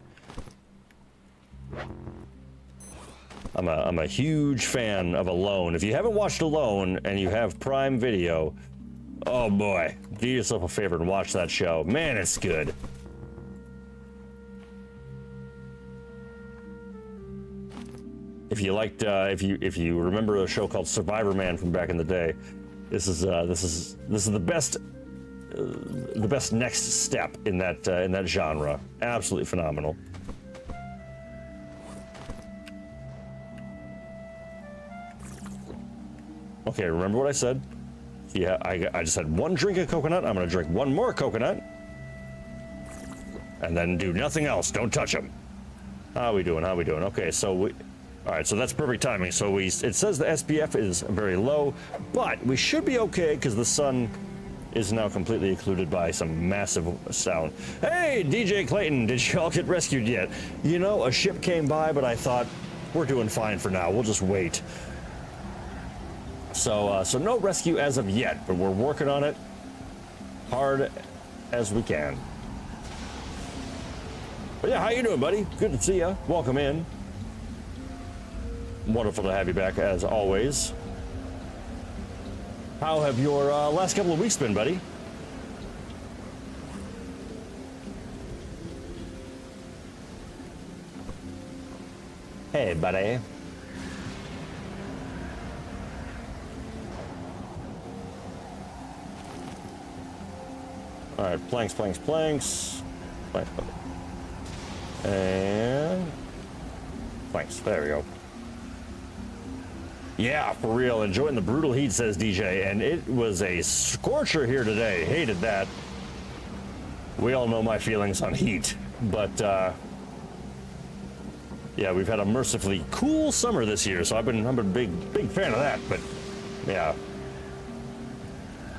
I'm a huge fan of Alone. If you haven't watched Alone and you have Prime Video, oh boy, do yourself a favor and watch that show. Man, it's good. If you liked, if you remember a show called Survivor Man from back in the day, this is the best next step in that genre. Absolutely phenomenal. Okay, remember what I said? Yeah, I just had 1 drink of coconut. I'm gonna drink 1 more coconut, and then do nothing else. Don't touch them. How we doing? How we doing? Okay, so all right, so that's perfect timing. So it says the SPF is very low, but we should be okay because the sun is now completely occluded by some massive sound. Hey, DJ Clayton, did you all get rescued yet? You know, a ship came by, but I thought we're doing fine for now. We'll just wait. So no rescue as of yet, but we're working on it hard as we can. But yeah, how you doing, buddy? Good to see you. Welcome in. Wonderful to have you back, as always. How have your last couple of weeks been, buddy? Hey, buddy. All right, planks, planks, planks. Planks, and planks. There we go. Yeah, for real. Enjoying the brutal heat, says DJ. And it was a scorcher here today. Hated that. We all know my feelings on heat. But, yeah, we've had a mercifully cool summer this year, so I'm a big fan of that. But, yeah.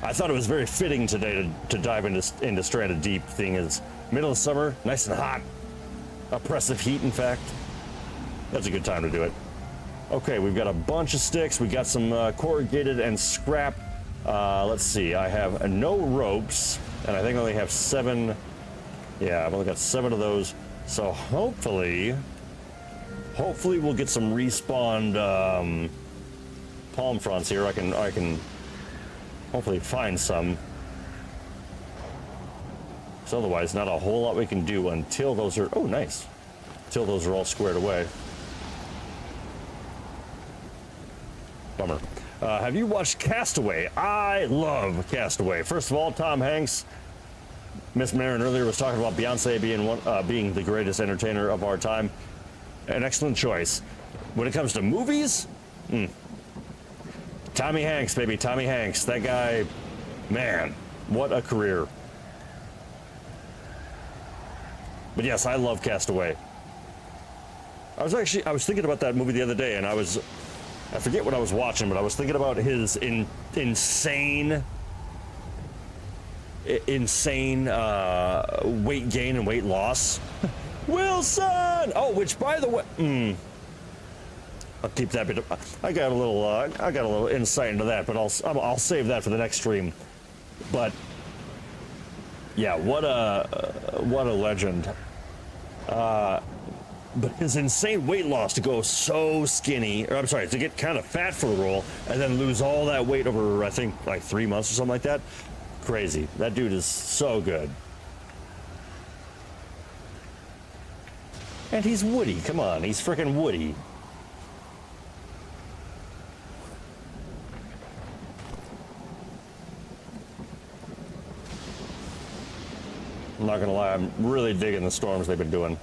I thought it was very fitting today to dive into Stranded Deep. Thing is, middle of summer, nice and hot. Oppressive heat, in fact. That's a good time to do it. Okay, we've got a bunch of sticks. We got some corrugated and scrap. Let's see, I have no ropes, and I think I only have 7. Yeah, I've only got 7 of those. So hopefully we'll get some respawned palm fronds here. I can hopefully find some. So otherwise, not a whole lot we can do until those are, oh nice, until those are all squared away. Bummer. Have you watched Castaway? I love Castaway. First of all, Tom Hanks. Miss Marin earlier was talking about Beyonce being the greatest entertainer of our time. An excellent choice. When it comes to movies, Tommy Hanks, baby, Tommy Hanks. That guy, man, what a career. But yes, I love Castaway. I was thinking about that movie the other day, and I forget what I was watching, but I was thinking about his insane weight gain and weight loss. Wilson! Oh, which by the way, I'll keep that bit. I got a little insight into that, but I'll save that for the next stream. But yeah, what a legend. But his insane weight loss to go so skinny, or I'm sorry, to get kind of fat for a role and then lose all that weight over, I think, like 3 months or something like that. Crazy. That dude is so good. And he's Woody. Come on, he's freaking Woody. I'm not gonna lie, I'm really digging the storms they've been doing.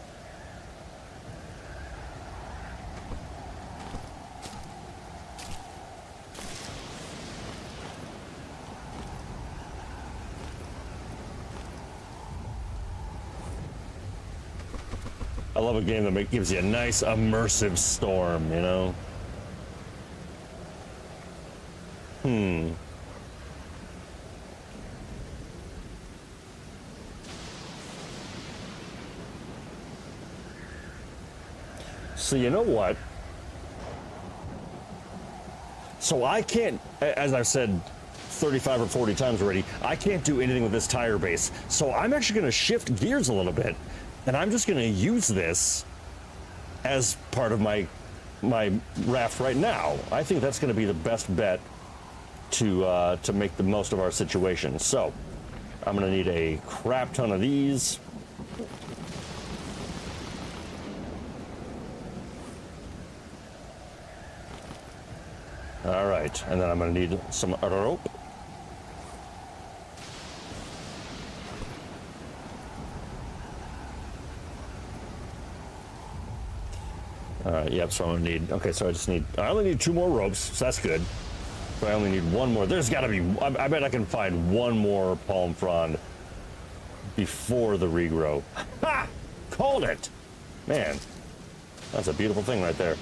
I love a game that gives you a nice immersive storm, you know? So you know what? So I can't, as I've said 35 or 40 times already, I can't do anything with this tire base. So I'm actually going to shift gears a little bit, and I'm just going to use this as part of my raft right now. I think that's going to be the best bet to make the most of our situation. So I'm going to need a crap ton of these. All right, and then I'm going to need some rope. All right, yep, so I'm going to need, okay, so I only need 2 more ropes, so that's good. But I only need 1 more. There's got to be, I bet I can find 1 more palm frond before the regrow. Ha! Called it! Man, that's a beautiful thing right there.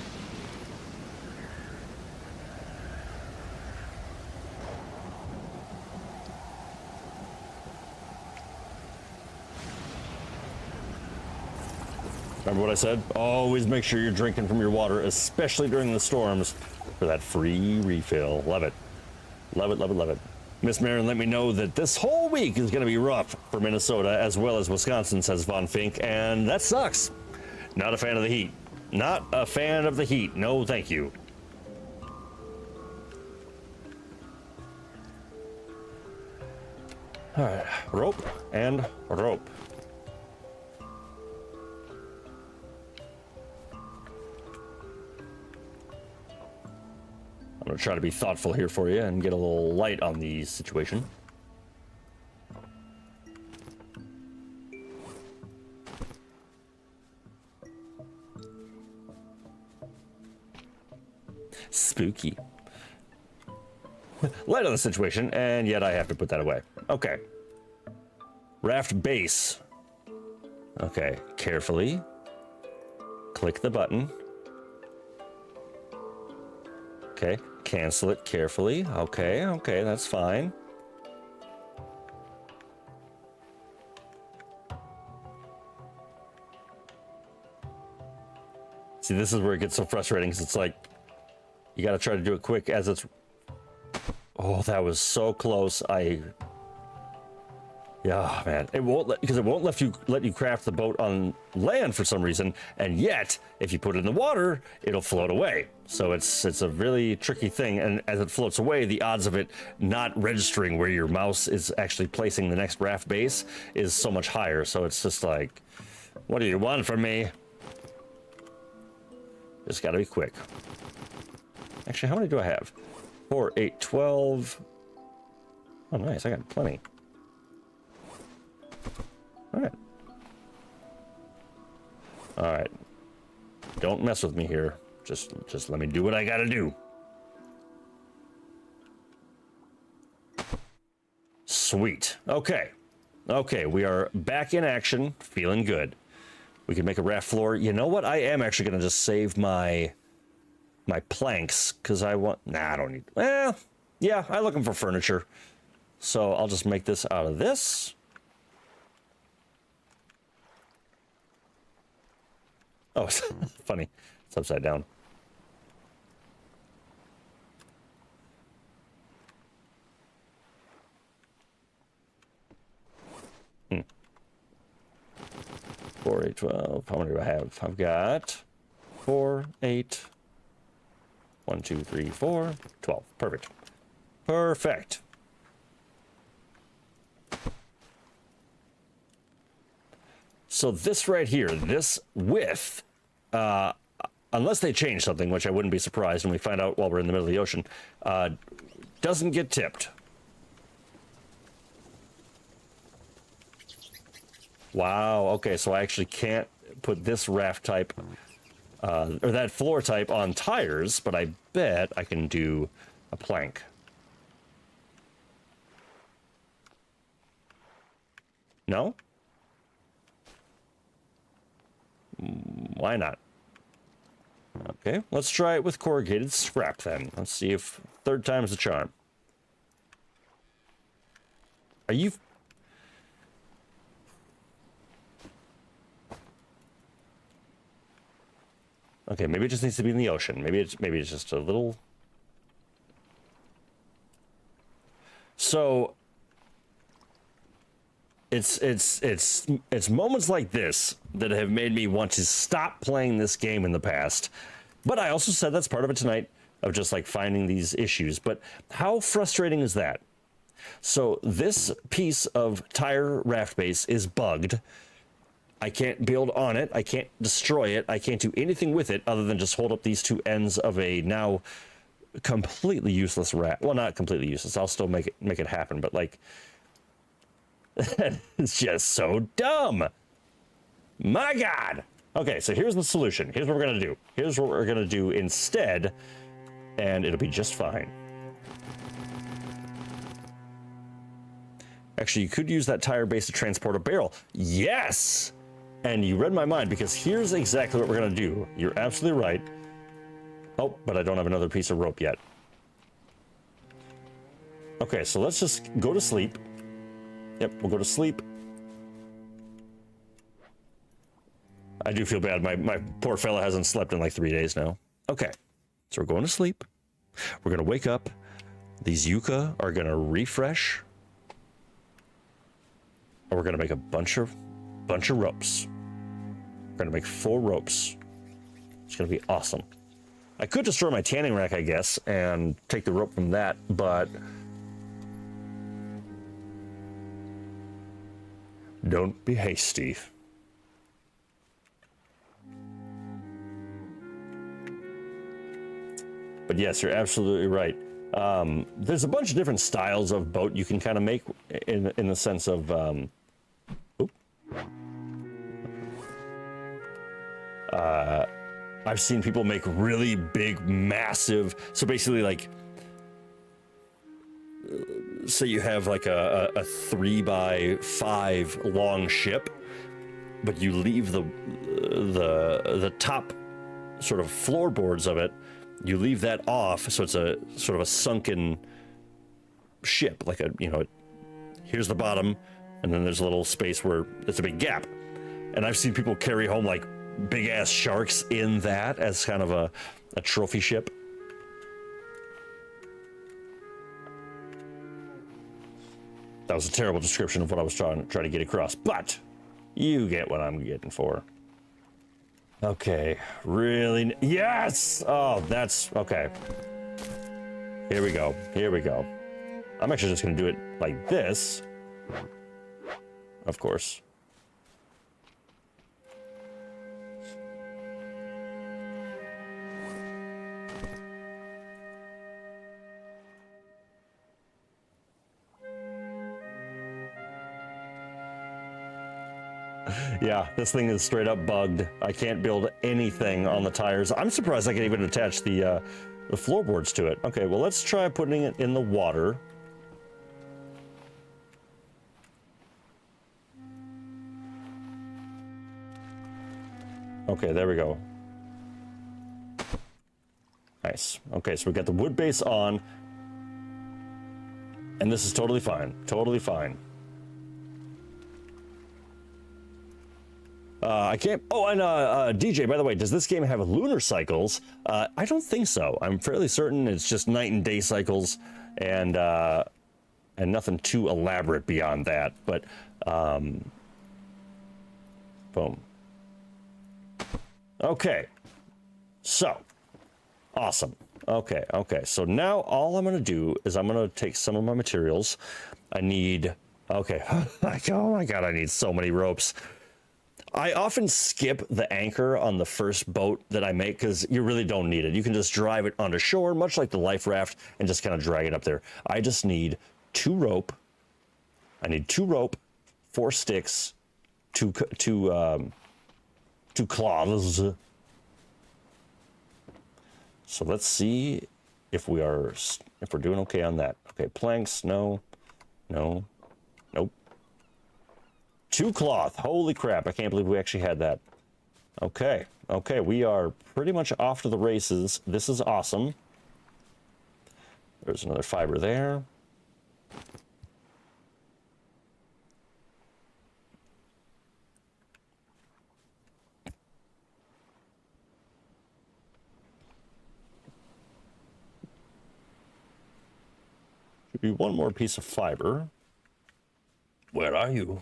Remember what I said? Always make sure you're drinking from your water, especially during the storms, for that free refill. Love it. Love it, love it, love it. Miss Marin let me know that this whole week is going to be rough for Minnesota as well as Wisconsin, says Von Fink, and that sucks. Not a fan of the heat. Not a fan of the heat. No, thank you. All right, rope and rope. I'm going to try to be thoughtful here for you and get a little light on the situation. Spooky. light on the situation, and yet I have to put that away. Okay. Raft base. Okay, carefully. Click the button. Okay, cancel it carefully. Okay, okay, that's fine. See, this is where it gets so frustrating, because it's like, you gotta try to do it quick as it's... Oh, that was so close. Yeah, man, it won't because it won't let you craft the boat on land for some reason, and yet if you put it in the water, it'll float away. So it's a really tricky thing, and as it floats away, the odds of it not registering where your mouse is actually placing the next raft base is so much higher. So it's just like, what do you want from me? Just got to be quick. Actually, how many do I have? 4, 8, 12. Oh, nice, I got plenty. All right. Don't mess with me here. Just let me do what I gotta do. Sweet. Okay. Okay, we are back in action. Feeling good. We can make a raft floor. You know what? I am actually gonna just save my planks, because I want... Nah, I don't need... Well, yeah, I'm looking for furniture. So I'll just make this out of this. Oh, it's funny. It's upside down. Hmm. 4, 8, 12. How many do I have? I've got 4, 8. 1, 2, 3, 4, 12. Perfect. Perfect. So this right here, this width, unless they change something, which I wouldn't be surprised when we find out while we're in the middle of the ocean, doesn't get tipped. Wow, okay, so I actually can't put this raft type, or that floor type on tires, but I bet I can do a plank. No? Why not? Okay, let's try it with corrugated scrap then. Let's see if third time's the charm. Are you... Okay, maybe it just needs to be in the ocean. Maybe it's just a little... So it's moments like this that have made me want to stop playing this game in the past. But I also said that's part of it tonight, of just like finding these issues. But how frustrating is that? So this piece of tire raft base is bugged. I can't build on it. I can't destroy it. I can't do anything with it other than just hold up these two ends of a now completely useless raft. Well, not completely useless. I'll still make it happen, but like... It's just so dumb. My God. Okay, so here's the solution. Here's what we're gonna do. Here's what we're gonna do instead, and it'll be just fine. Actually, you could use that tire base to transport a barrel. Yes! And you read my mind, because here's exactly what we're gonna do. You're absolutely right. Oh, but I don't have another piece of rope yet. Okay, so let's just go to sleep. Yep, we'll go to sleep. I do feel bad. My poor fella hasn't slept in like 3 days now. Okay, so we're going to sleep. We're going to wake up. These yucca are going to refresh. And we're going to make a bunch of ropes. We're going to make 4 ropes. It's going to be awesome. I could destroy my tanning rack, I guess, and take the rope from that, but... Don't be hasty. But yes, you're absolutely right. There's a bunch of different styles of boat you can kind of make in the sense of... I've seen people make really big, massive... So basically, like, say you have like a 3x5 long ship, but you leave the top sort of floorboards of it, you leave that off, so it's a sort of a sunken ship, like a, you know, here's the bottom, and then there's a little space where it's a big gap. And I've seen people carry home like big ass sharks in that as kind of a trophy ship. That was a terrible description of what I was trying to get across, but you get what I'm getting for. Okay, really? Yes! Oh, that's okay. Here we go. Here we go. I'm actually just going to do it like this. Of course. Yeah, this thing is straight up bugged. I can't build anything on the tires. I'm surprised I can even attach the floorboards to it. Okay, well, let's try putting it in the water. Okay, there we go. Nice. Okay, so we got the wood base on, and this is totally fine. Totally fine. I can't. Oh, and DJ, by the way, does this game have lunar cycles? I don't think so. I'm fairly certain it's just night and day cycles, and nothing too elaborate beyond that. But boom. Okay. So awesome. Okay. Okay. So now all I'm gonna do is I'm gonna take some of my materials. I need. Okay. Oh my God! I need so many ropes. I often skip the anchor on the first boat that I make because you really don't need it. You can just drive it onto shore, much like the life raft, and just kind of drag it up there. I just need 2 rope. I need 2 rope, 4 sticks, two cloths. So let's see if we're doing okay on that. Okay, planks, no, nope. 2 cloth. Holy crap, I can't believe we actually had that. Okay, okay, we are pretty much off to the races. This is awesome. There's another fiber there. Should be one more piece of fiber. Where are you?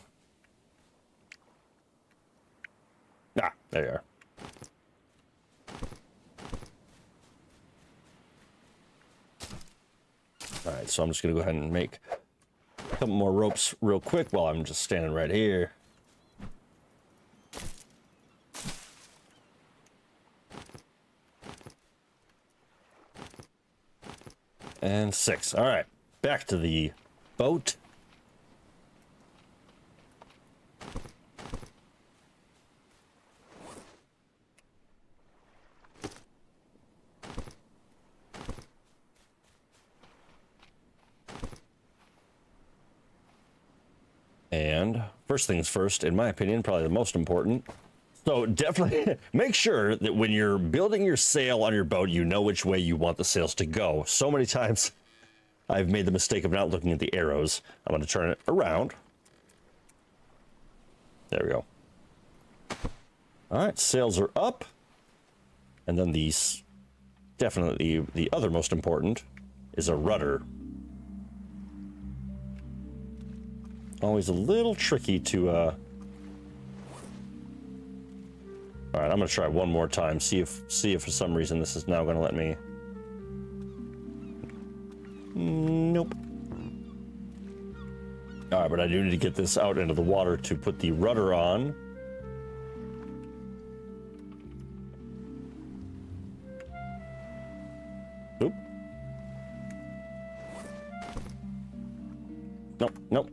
Ah, there you are. All right, so I'm just gonna go ahead and make a couple more ropes real quick while I'm just standing right here. And 6. All right, back to the boat. And first things first, in my opinion, probably the most important. So definitely make sure that when you're building your sail on your boat, you know which way you want the sails to go. So many times I've made the mistake of not looking at the arrows. I'm going to turn it around. There we go. All right, sails are up. And then these, definitely the other most important is a rudder. Always a little tricky to, all right, I'm gonna try one more time, see if for some reason this is now gonna let me. Nope. All right, but I do need to get this out into the water to put the rudder on. Oop. Nope.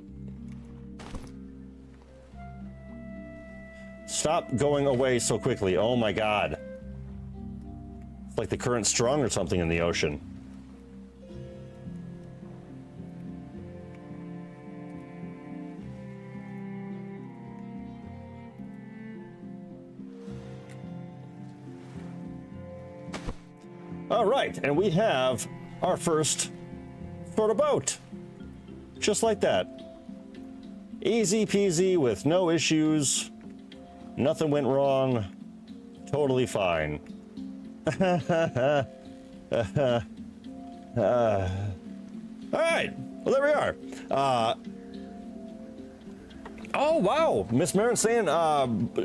Stop going away so quickly. Oh my God. It's like the current's strong or something in the ocean. All right, and we have our first sort of boat. Just like that. Easy peasy with no issues. Nothing went wrong. Totally fine. All right, well, there we are. Oh, wow. Miss Marin saying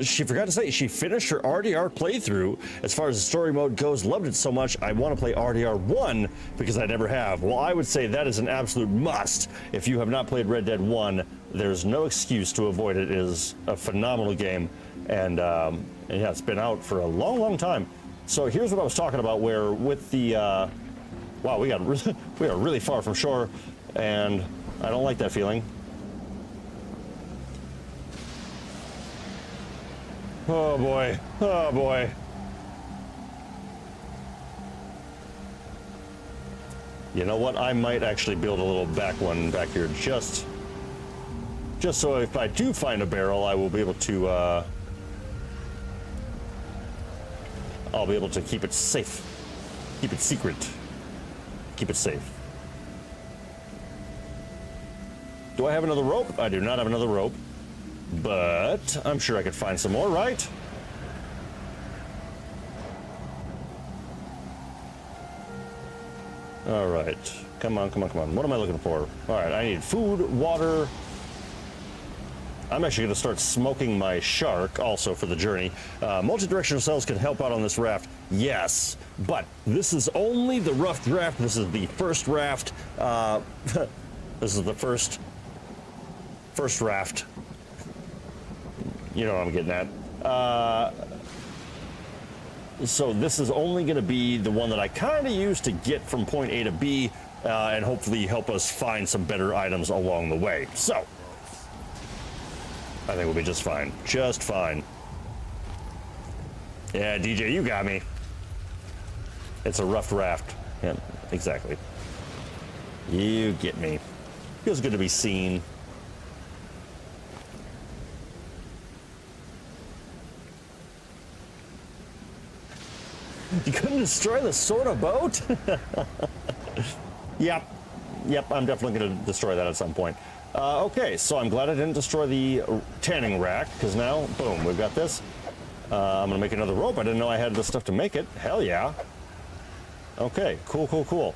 she forgot to say she finished her RDR playthrough. As far as the story mode goes, loved it so much, I want to play RDR 1 because I never have. Well, I would say that is an absolute must. If you have not played Red Dead 1, there's no excuse to avoid it. It is a phenomenal game. And yeah, it's been out for a long, long time. So here's what I was talking about, where with the, wow, we are really far from shore, and I don't like that feeling. Oh boy, oh boy. You know what, I might actually build a little back one back here, just so if I do find a barrel, I will be able to, I'll be able to keep it safe, keep it secret, keep it safe. Do I have another rope? I do not have another rope. But I'm sure I could find some more, right? All right. Come on, come on, come on. What am I looking for? All right, I need food, water. I'm actually going to start smoking my shark also for the journey. Multi-directional cells can help out on this raft. Yes, but this is only the rough draft. This is the first raft. This is the first raft. You know what I'm getting at. So this is only going to be the one that I kind of use to get from point A to B, and hopefully help us find some better items along the way. So I think we'll be just fine. Just fine. Yeah, DJ, you got me. It's a rough raft. Yeah, exactly. You get me. Feels good to be seen. You couldn't destroy the sort of boat? Yep, I'm definitely going to destroy that at some point. Okay, so I'm glad I didn't destroy the tanning rack, because now, boom, we've got this. I'm going to make another rope. I didn't know I had the stuff to make it. Hell yeah. Okay, cool, cool, cool.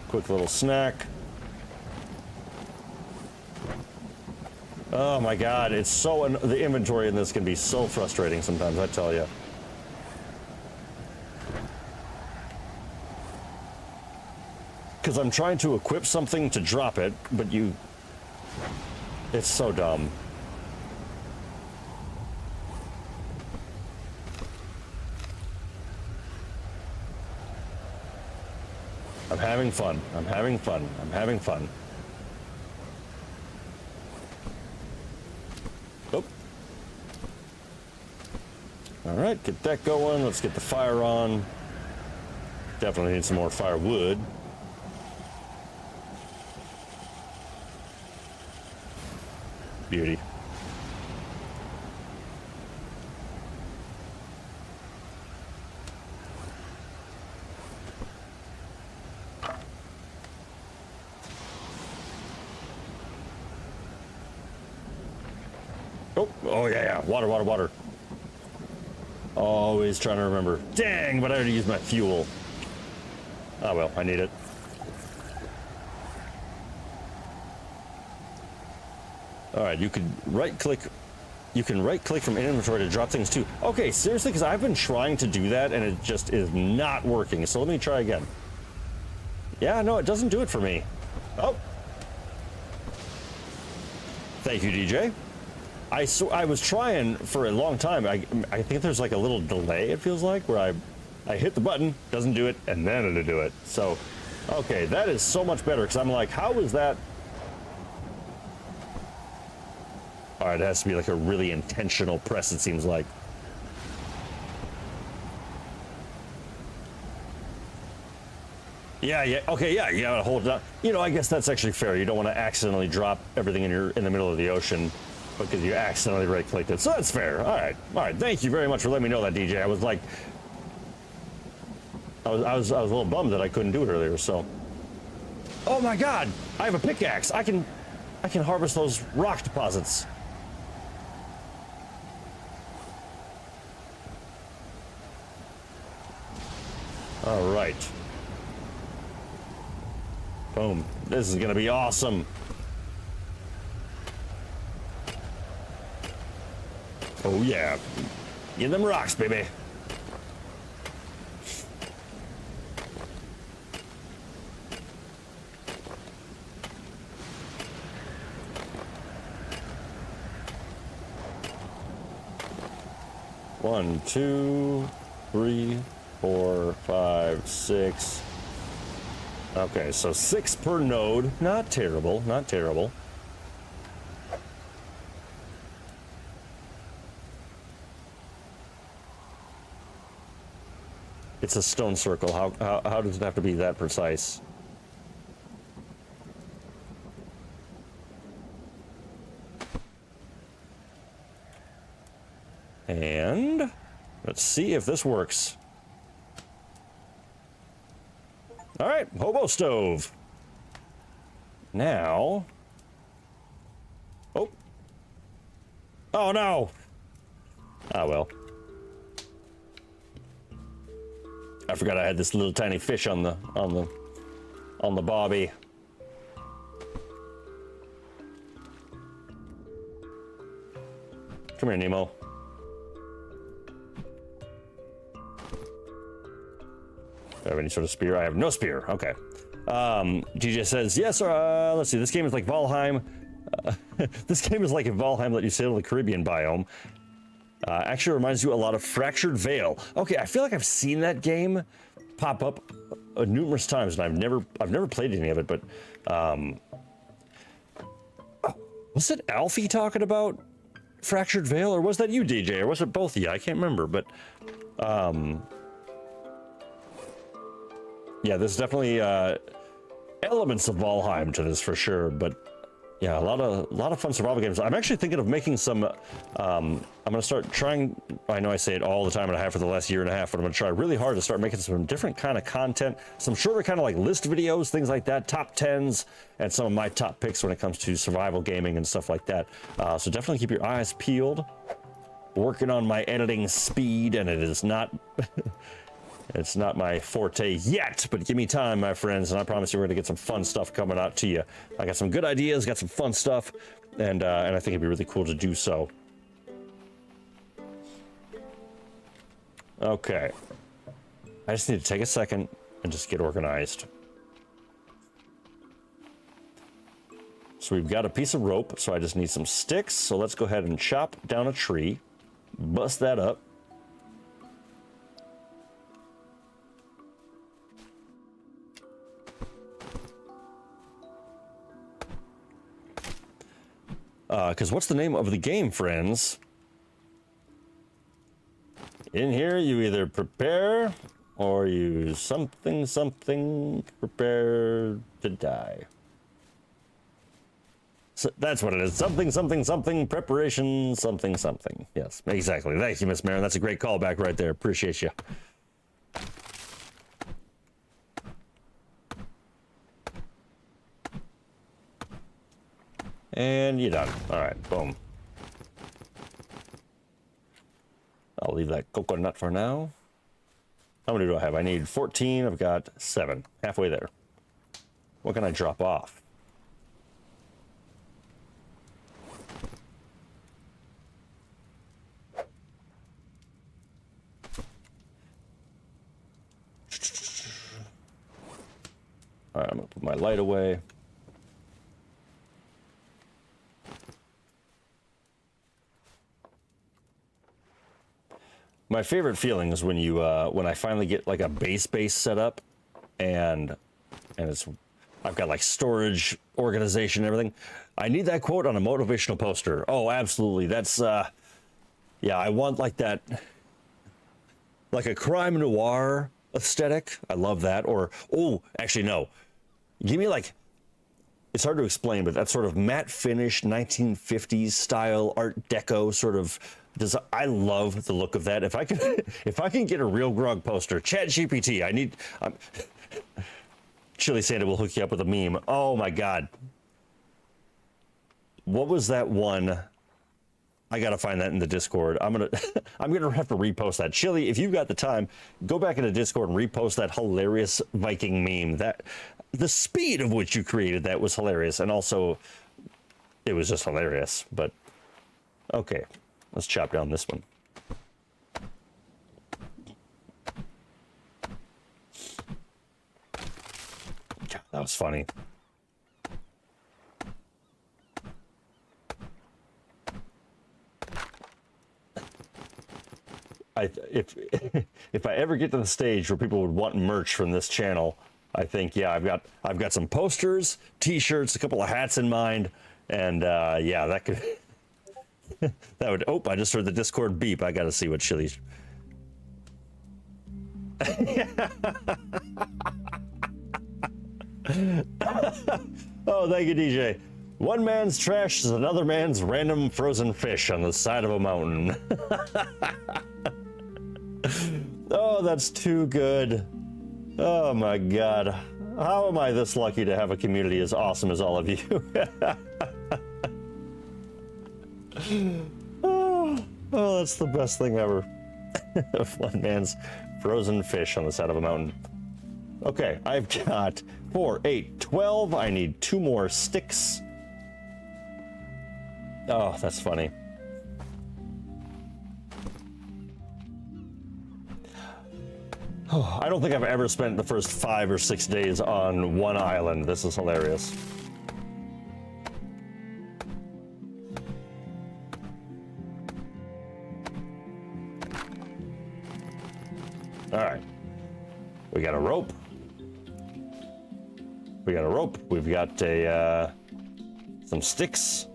Quick little snack. Oh my God, it's so, the inventory in this can be so frustrating sometimes, I tell you. Because I'm trying to equip something to drop it, but it's so dumb. I'm having fun, I'm having fun, I'm having fun. All right, get that going. Let's get the fire on. Definitely need some more firewood. Beauty. Oh yeah, water, water, water. Always trying to remember. Dang, but I already used my fuel. Oh well, I need it. All right, you can right click from inventory to drop things too. Okay, seriously, because I've been trying to do that and it just is not working. So let me try again. Yeah, no, it doesn't do it for me. Oh. Thank you, DJ. I was trying for a long time. I think there's like a little delay, it feels like, where I hit the button, doesn't do it, and then it'll do it. So, okay, that is so much better, because I'm like, how is that? All right, it has to be like a really intentional press, it seems like. Yeah, okay, yeah, you gotta hold it up. You know, I guess that's actually fair. You don't want to accidentally drop everything in the middle of the ocean. because you accidentally right-clicked it. So that's fair. All right. Thank you very much for letting me know that, DJ. I was like, I was a little bummed that I couldn't do it earlier. So, oh my God, I have a pickaxe. I can harvest those rock deposits. All right. Boom. This is gonna be awesome. Oh yeah. Get them rocks, baby. One, two, three, 4, 5, 6. Okay, so 6 per node. Not terrible, not terrible. It's a stone circle. How does it have to be that precise? And let's see if this works. All right, hobo stove. Now, oh no. Ah well. I forgot I had this little tiny fish on the bobby. Come here, Nemo. Do I have any sort of spear? I have no spear. Okay. DJ says, yes, let's see. This game is like Valheim. This game is like if Valheim let you sail the Caribbean biome. Actually reminds you a lot of Fractured Veil. Okay, I feel like I've seen that game pop up numerous times, and I've never played any of it. But was it Alfie talking about Fractured Veil, or was that you, DJ, or was it both of you? I can't remember, but yeah, there's definitely elements of Valheim to this for sure. But yeah, a lot of fun survival games. I'm actually thinking of making some. I'm gonna start trying. I know I say it all the time, and I have for the last year and a half. But I'm gonna try really hard to start making some different kind of content, some shorter kind of like list videos, things like that, top 10s, and some of my top picks when it comes to survival gaming and stuff like that. So definitely keep your eyes peeled. Working on my editing speed, and it is not. It's not my forte yet, but give me time, my friends, and I promise you we're gonna get some fun stuff coming out to you. I got some good ideas, got some fun stuff, and I think it'd be really cool to do so. Okay. I just need to take a second and just get organized. So we've got a piece of rope, so I just need some sticks. So let's go ahead and chop down a tree, bust that up. Because what's the name of the game, friends? In here, you either prepare or you something prepare to die. So that's what it is. Something preparation something. Yes, exactly. Thank you, Miss Marin. That's a great callback right there. Appreciate you. And you're done. All right, boom. I'll leave that coconut for now. How many do I have? I need 14. I've got 7. Halfway there. What can I drop off? All right, I'm gonna put my light away. My favorite feeling is when you when I finally get like a base set up, and I've got like storage, organization, and everything. I need that quote on a motivational poster. Oh, absolutely. That's yeah, I want like that, like a crime noir aesthetic. I love that. Or oh, actually no, give me like it's hard to explain, but that sort of matte finish 1950s style Art Deco sort of design. I love the look of that. If I can if I can get a Realgrogg poster, ChatGPT, I need Chili Santa will hook you up with a meme. Oh my god. What was that one? I gotta find that in the Discord. I'm gonna have to repost that. Chili, if you've got the time, go back into Discord and repost that hilarious Viking meme. That the speed of which you created that was hilarious, and also it was just hilarious. But okay, let's chop down this one. God, that was funny. If I ever get to the stage where people would want merch from this channel, I think, yeah, I've got some posters, t-shirts, a couple of hats in mind, and yeah, that could that would. Oh, I just heard the Discord beep. I got to see what Chili's. Oh, thank you, DJ. One man's trash is another man's random frozen fish on the side of a mountain. Oh, that's too good. Oh my god. How am I this lucky to have a community as awesome as all of you? Oh, that's the best thing ever. One man's frozen fish on the side of a mountain. Okay, I've got 4, 8, 12. I need 2 more sticks. Oh, that's funny. Oh, I don't think I've ever spent the first 5 or 6 days on one island. This is hilarious. All right. We got a rope. We got a rope. We've got a some sticks.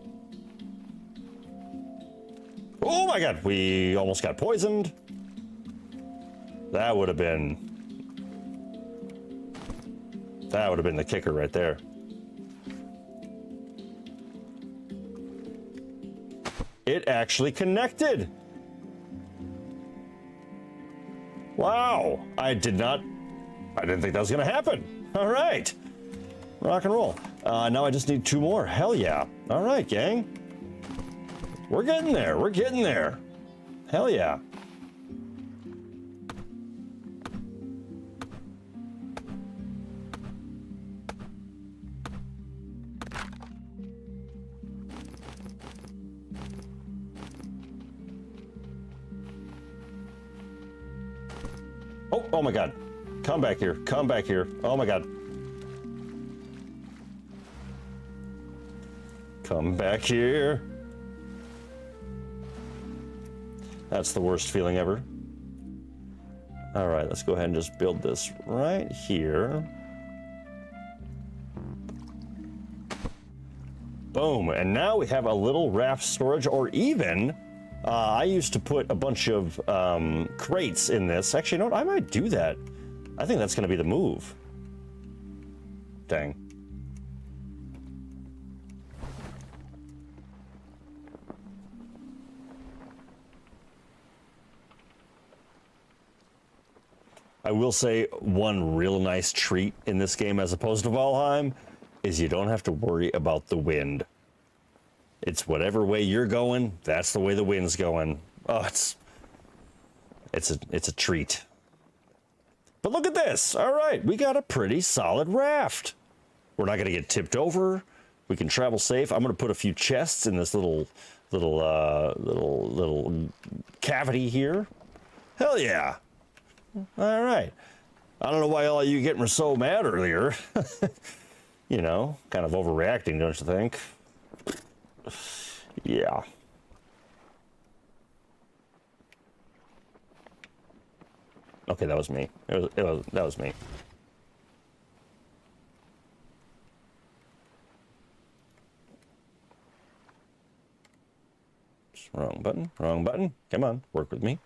Oh my god, we almost got poisoned. That would have been the kicker right there. It actually connected. Wow, I didn't think that was gonna happen. All right, rock and roll. Now I just need 2 more. Hell yeah. All right, gang. We're getting there. We're getting there. Hell yeah. Oh my god. Come back here. Come back here. Oh my god. Come back here. That's the worst feeling ever. All right, let's go ahead and just build this right here. Boom, and now we have a little raft storage, or even, I used to put a bunch of crates in this. Actually, you know what, I might do that. I think that's gonna be the move. Dang. I will say one real nice treat in this game as opposed to Valheim is you don't have to worry about the wind. It's whatever way you're going, that's the way the wind's going. Oh, it's a treat. But look at this. All right, we got a pretty solid raft. We're not gonna get tipped over. We can travel safe. I'm gonna put a few chests in this little cavity here. Hell yeah. All right. I don't know why all you getting were so mad earlier. You know, kind of overreacting, don't you think? Yeah. Okay, that was me. That was me. Wrong button. Wrong button. Come on, work with me.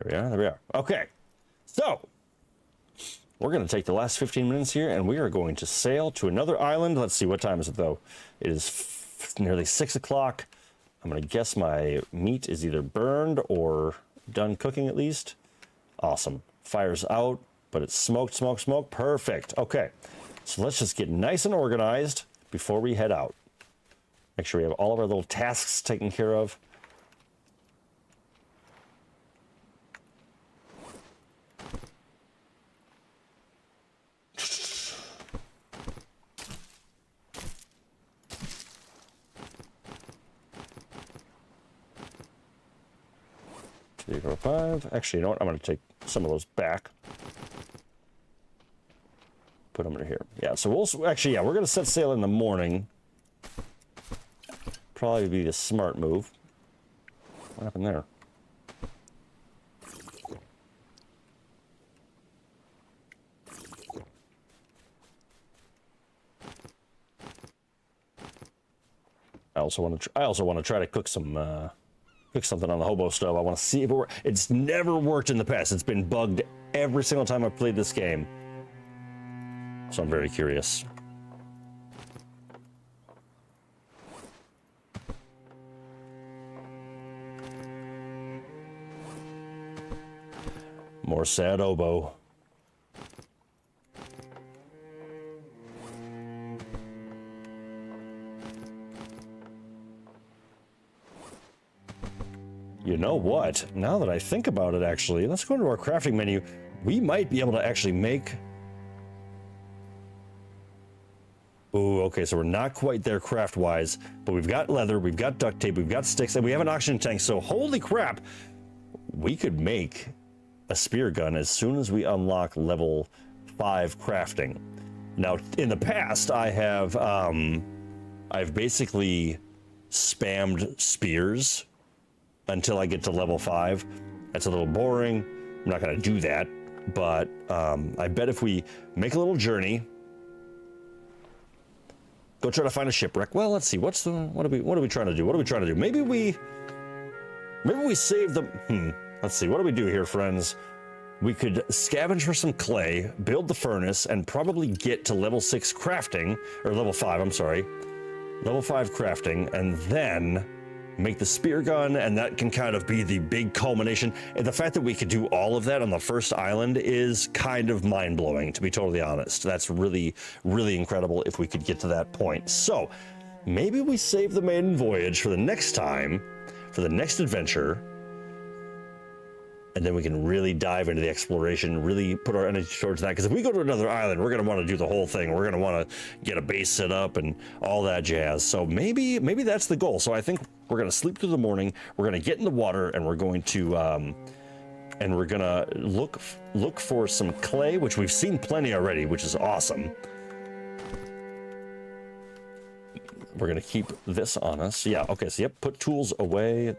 There we are. There we are. Okay. So, we're going to take the last 15 minutes here, and we are going to sail to another island. Let's see, what time is it, though? It is nearly 6 o'clock. I'm going to guess my meat is either burned or done cooking at least. Awesome. Fire's out, but it's smoked, smoked, smoked. Perfect. Okay, so let's just get nice and organized before we head out. Make sure we have all of our little tasks taken care of. Three, four, five. Actually, you know what? I'm going to take some of those back. Put them in here. Yeah, so we'll actually, yeah, we're going to set sail in the morning. Probably be the smart move. What happened there? I also want to try to cook some cook something on the hobo stove. I want to see if it works. It's never worked in the past. It's been bugged every single time I've played this game. So I'm very curious. More sad oboe. You know what? Now that I think about it, actually, let's go into our crafting menu. We might be able to actually make... Ooh, okay, so we're not quite there craft-wise, but we've got leather, we've got duct tape, we've got sticks, and we have an oxygen tank, so holy crap! We could make a spear gun as soon as we unlock level 5 crafting. Now, in the past, I've basically spammed spears until I get to level 5. That's a little boring. I'm not going to do that, but I bet if we make a little journey, go try to find a shipwreck. Well, let's see. What are we trying to do? What are we trying to do? Maybe we save the. Let's see. What do we do here, friends? We could scavenge for some clay, build the furnace, and probably get to level 6 crafting, or level 5. I'm sorry, level 5 crafting, and then make the spear gun, and that can kind of be the big culmination. And the fact that we could do all of that on the first island is kind of mind-blowing, to be totally honest. That's really, really incredible if we could get to that point. So maybe we save the maiden voyage for the next time, for the next adventure, and then we can really dive into the exploration, really put our energy towards that. Because if we go to another island, we're going to want to do the whole thing. We're going to want to get a base set up and all that jazz. So maybe that's the goal. So I think we're going to sleep through the morning. We're going to get in the water, and we're going to look for some clay, which we've seen plenty already, which is awesome. We're going to keep this on us. Yeah. Okay. So yep. Put tools away.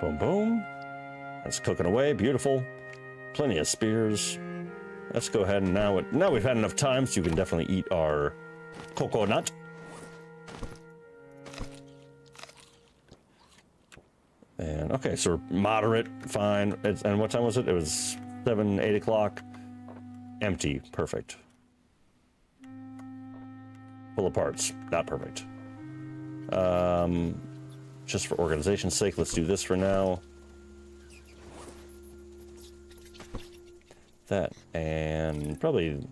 Boom, boom. That's cooking away. Beautiful. Plenty of spears. Let's go ahead and now we've had enough time, so you can definitely eat our coconut. And okay, so we're moderate, fine. And what time was it? It was 7, 8 o'clock. Empty. Perfect. Full of parts. Not perfect. Just for organization's sake, let's do this for now. That, and probably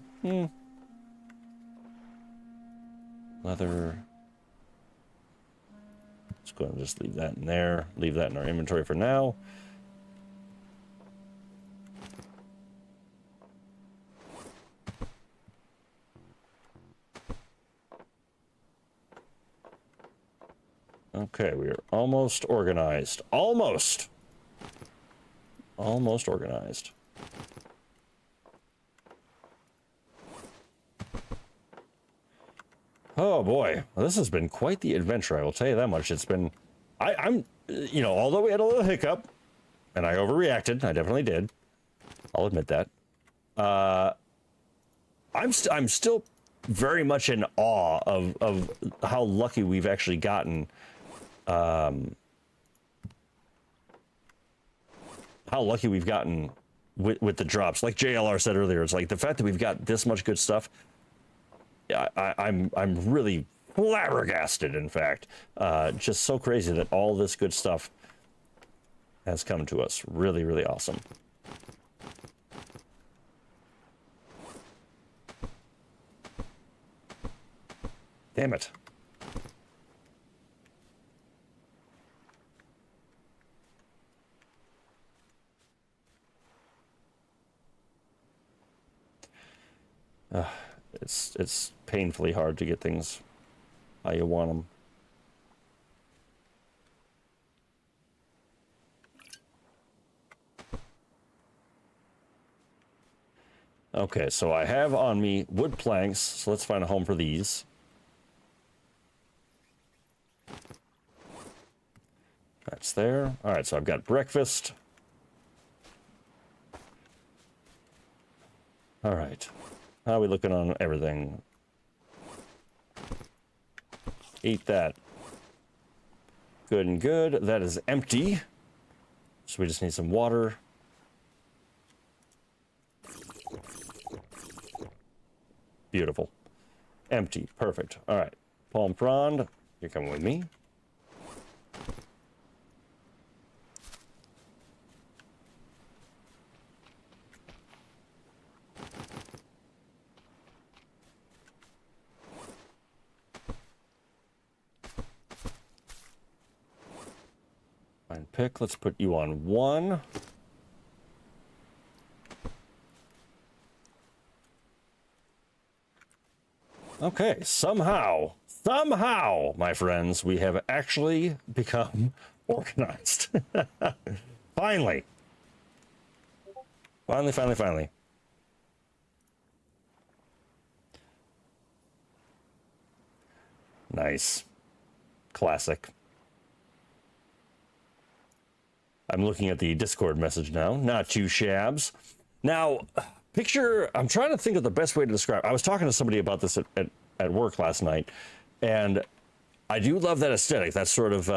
leather. Let's go ahead and just leave that in there. Leave that in our inventory for now. Okay, we are almost organized. Almost organized. Oh boy, well, this has been quite the adventure, I will tell you that much. It's been, I'm, you know, although we had a little hiccup, and I overreacted, I definitely did. I'll admit that. I'm still very much in awe of how lucky we've actually gotten. How lucky we've gotten with the drops. Like JLR said earlier, it's like the fact that we've got this much good stuff. I'm really flabbergasted. In fact, just so crazy that all this good stuff has come to us. Really, really awesome. Damn it. It's painfully hard to get things how you want them. Okay, so I have on me wood planks, so let's find a home for these. That's there. All right, so I've got breakfast. All right. How are we looking on everything? Eat that. Good and good. That is empty. So we just need some water. Beautiful. Empty. Perfect. All right. Palm frond, you're coming with me. Fine pick. Let's put you on 1. Okay, somehow, my friends, we have actually become organized. Finally. Finally. Nice. Classic. I'm looking at the Discord message now. Not too shabs. Now, picture, I'm trying to think of the best way to describe. I was talking to somebody about this at work last night, and I do love that aesthetic. That sort of,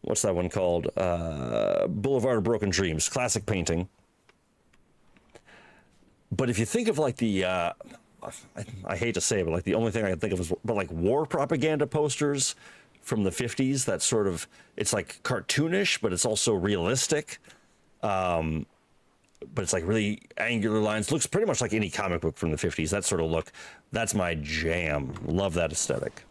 what's that one called? Boulevard of Broken Dreams, classic painting. But if you think of like the, I hate to say it, but like the only thing I can think of is but like war propaganda posters from the 50s. That sort of, it's like cartoonish, but it's also realistic. But it's like really angular lines. Looks pretty much like any comic book from the 50s. That sort of look. That's my jam. Love that aesthetic.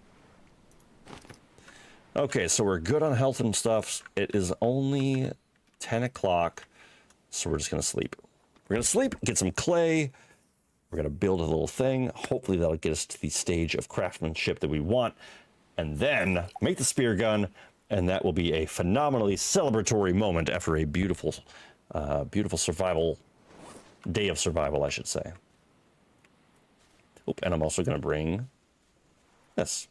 Okay, so we're good on health and stuff. It is only 10 o'clock, so we're just going to sleep. We're going to sleep, get some clay. We're going to build a little thing. Hopefully that'll get us to the stage of craftsmanship that we want. And then make the spear gun, and that will be a phenomenally celebratory moment after a beautiful survival, day of survival, I should say. Oop, and I'm also going to bring this.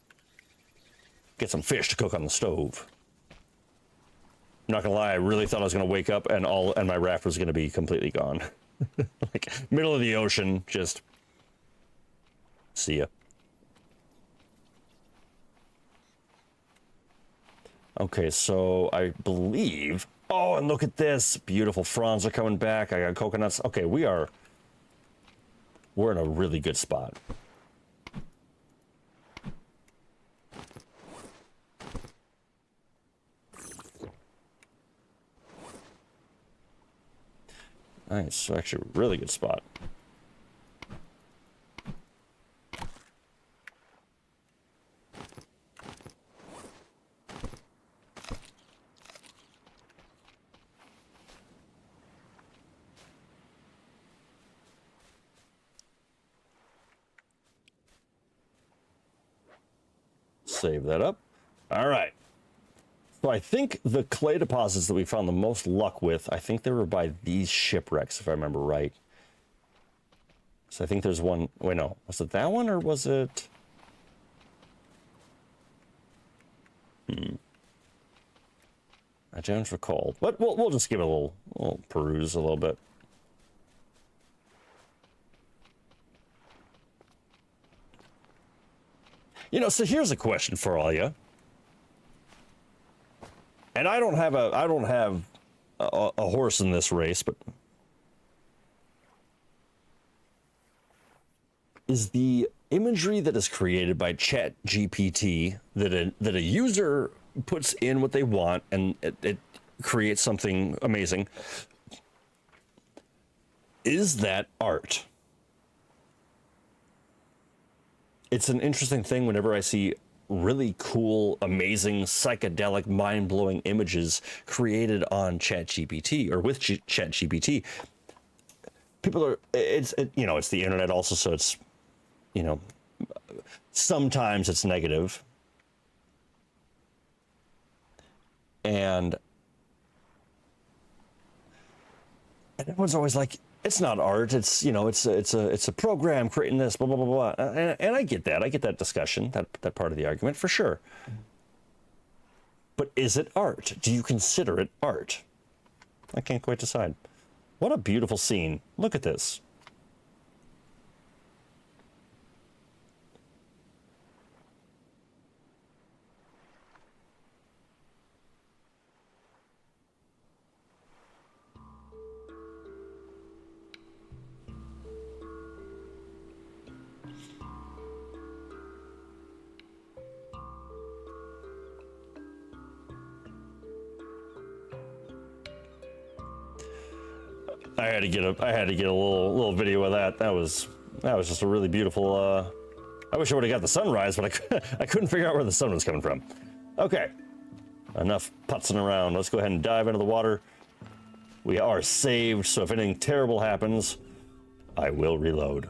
Get some fish to cook on the stove. I'm not going to lie, I really thought I was going to wake up and my raft was going to be completely gone. Like, middle of the ocean, just see ya. Okay, so I believe... Oh, and look at this. Beautiful fronds are coming back. I got coconuts. Okay, we're in a really good spot. Nice, so actually a really good spot. Save that up. All right. So I think the clay deposits that we found the most luck with, I think they were by these shipwrecks, if I remember right. So I think there's one. Wait, no. Was it that one or was it? I don't recall. But we'll just give it a little peruse a little bit. You know, so here's a question for all you. And I don't have a horse in this race, but is the imagery that is created by ChatGPT that a user puts in what they want and it creates something amazing, is that art? It's an interesting thing whenever I see really cool, amazing, psychedelic, mind-blowing images created on ChatGPT or with ChatGPT. People are, you know, it's the internet also, so it's, you know, sometimes it's negative. And everyone's always like, it's not art. It's, you know, it's a program creating this, blah, blah, blah, blah. And I get that. I get that discussion, that part of the argument for sure. But is it art? Do you consider it art? I can't quite decide. What a beautiful scene. Look at this. I had to get a little video of that. That was just a really beautiful. I wish I would have got the sunrise, but I couldn't figure out where the sun was coming from. Okay, enough putzing around. Let's go ahead and dive into the water. We are saved, so if anything terrible happens, I will reload.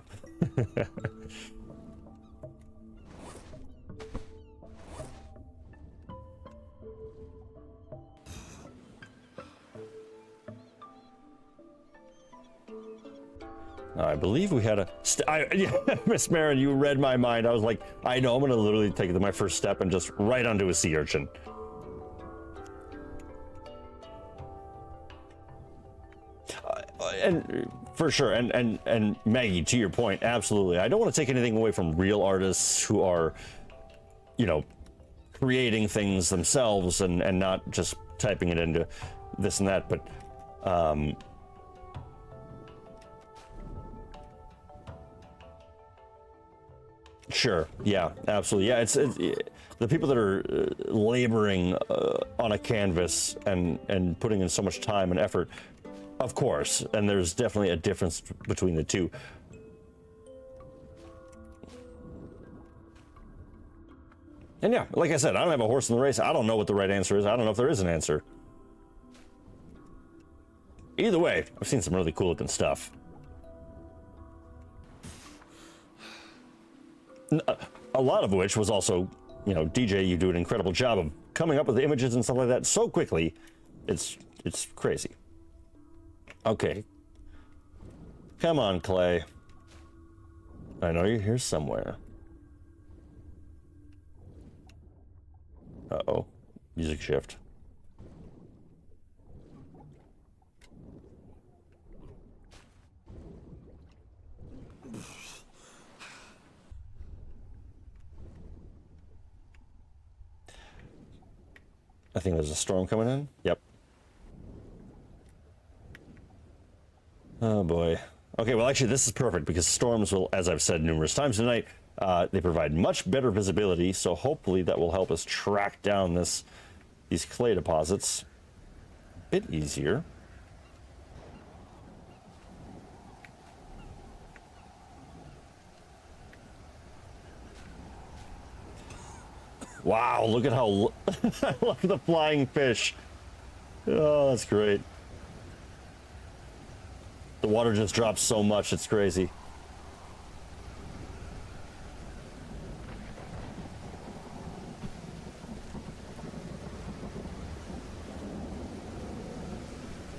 I believe we had a... yeah, Miss Marin, you read my mind. I was like, I know, I'm going to literally take my first step and just right onto a sea urchin. And for sure, and Maggie, to your point, absolutely. I don't want to take anything away from real artists who are, you know, creating things themselves and not just typing it into this and that, but... Sure. Yeah, absolutely. Yeah, it's the people that are laboring on a canvas and putting in so much time and effort, of course, and there's definitely a difference between the two. And yeah, like I said, I don't have a horse in the race. I don't know what the right answer is. I don't know if there is an answer. Either way, I've seen some really cool looking stuff. A lot of which was also, you know, DJ, you do an incredible job of coming up with the images and stuff like that so quickly. It's crazy. Okay. Come on, Clay. I know you're here somewhere. Uh-oh. Music shift. I think there's a storm coming in. Yep. Oh boy. Okay, well actually this is perfect because storms will, as I've said numerous times tonight, they provide much better visibility, so hopefully that will help us track down these clay deposits a bit easier. Wow, look at how look at the flying fish. Oh, that's great. The water just drops so much, it's crazy.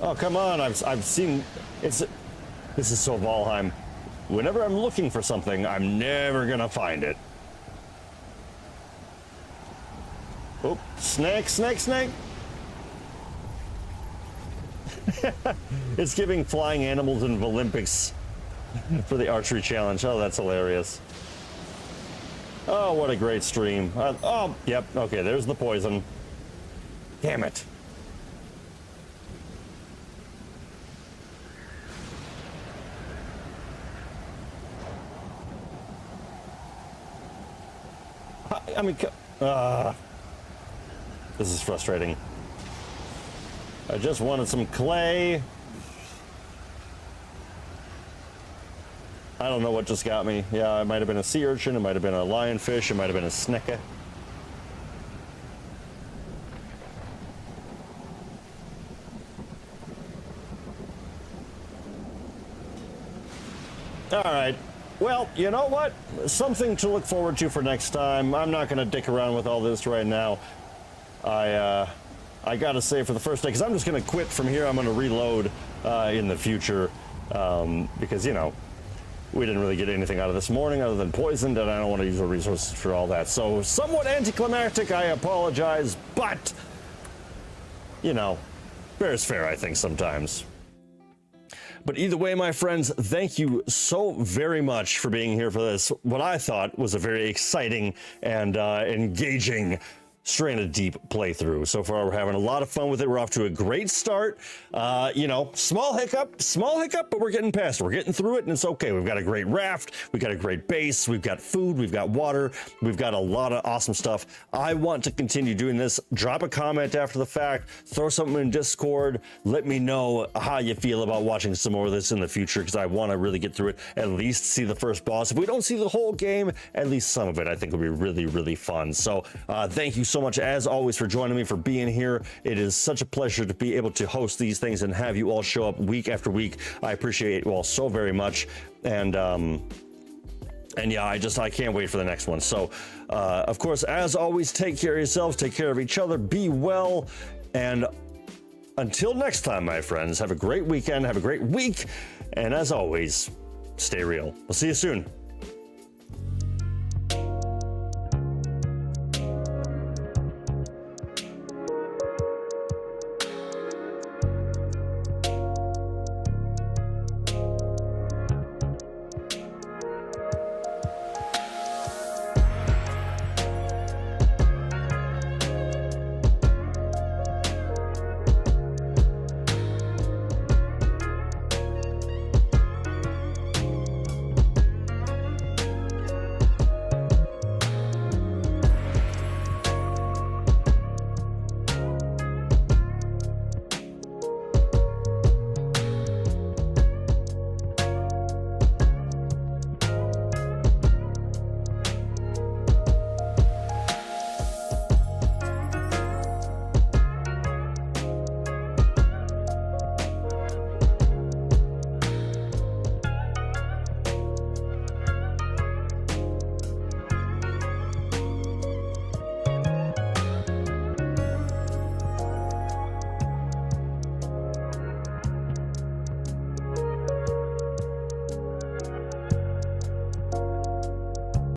Oh, come on. I've seen this is so Valheim. Whenever I'm looking for something, I'm never going to find it. Oh, snake, snake, snake. It's giving flying animals in Olympics for the archery challenge. Oh, that's hilarious. Oh, what a great stream. Oh, yep. Okay, there's the poison. Damn it. I mean, this is frustrating. I just wanted some clay. I don't know what just got me. Yeah, it might have been a sea urchin, it might have been a lionfish, it might have been a snecke. All right. Well, you know what? Something to look forward to for next time. I'm not going to dick around with all this right now. I gotta say for the first day, because I'm just going to quit from here. I'm going to reload in the future because, you know, we didn't really get anything out of this morning other than poisoned, and I don't want to use the resources for all that. So, somewhat anticlimactic, I apologize, but, you know, fair is fair, I think, sometimes. But either way, my friends, thank you so very much for being here for this, what I thought was a very exciting and engaging Stranded Deep playthrough. So far, we're having a lot of fun with it. We're off to a great start. You know, small hiccup, but we're getting past it. We're getting through it, and it's okay. We've got a great raft. We've got a great base. We've got food. We've got water. We've got a lot of awesome stuff. I want to continue doing this. Drop a comment after the fact. Throw something in Discord. Let me know how you feel about watching some more of this in the future, because I want to really get through it. At least see the first boss. If we don't see the whole game, at least some of it, I think will be really, really fun. So thank you so much, as always, for joining me, for being here. It is such a pleasure to be able to host these things and have you all show up week after week. I appreciate you all so very much. And yeah, I can't wait for the next one. So, of course, as always, take care of yourselves, take care of each other, be well, and until next time, my friends, have a great weekend, have a great week, and as always, stay real. We'll see you soon.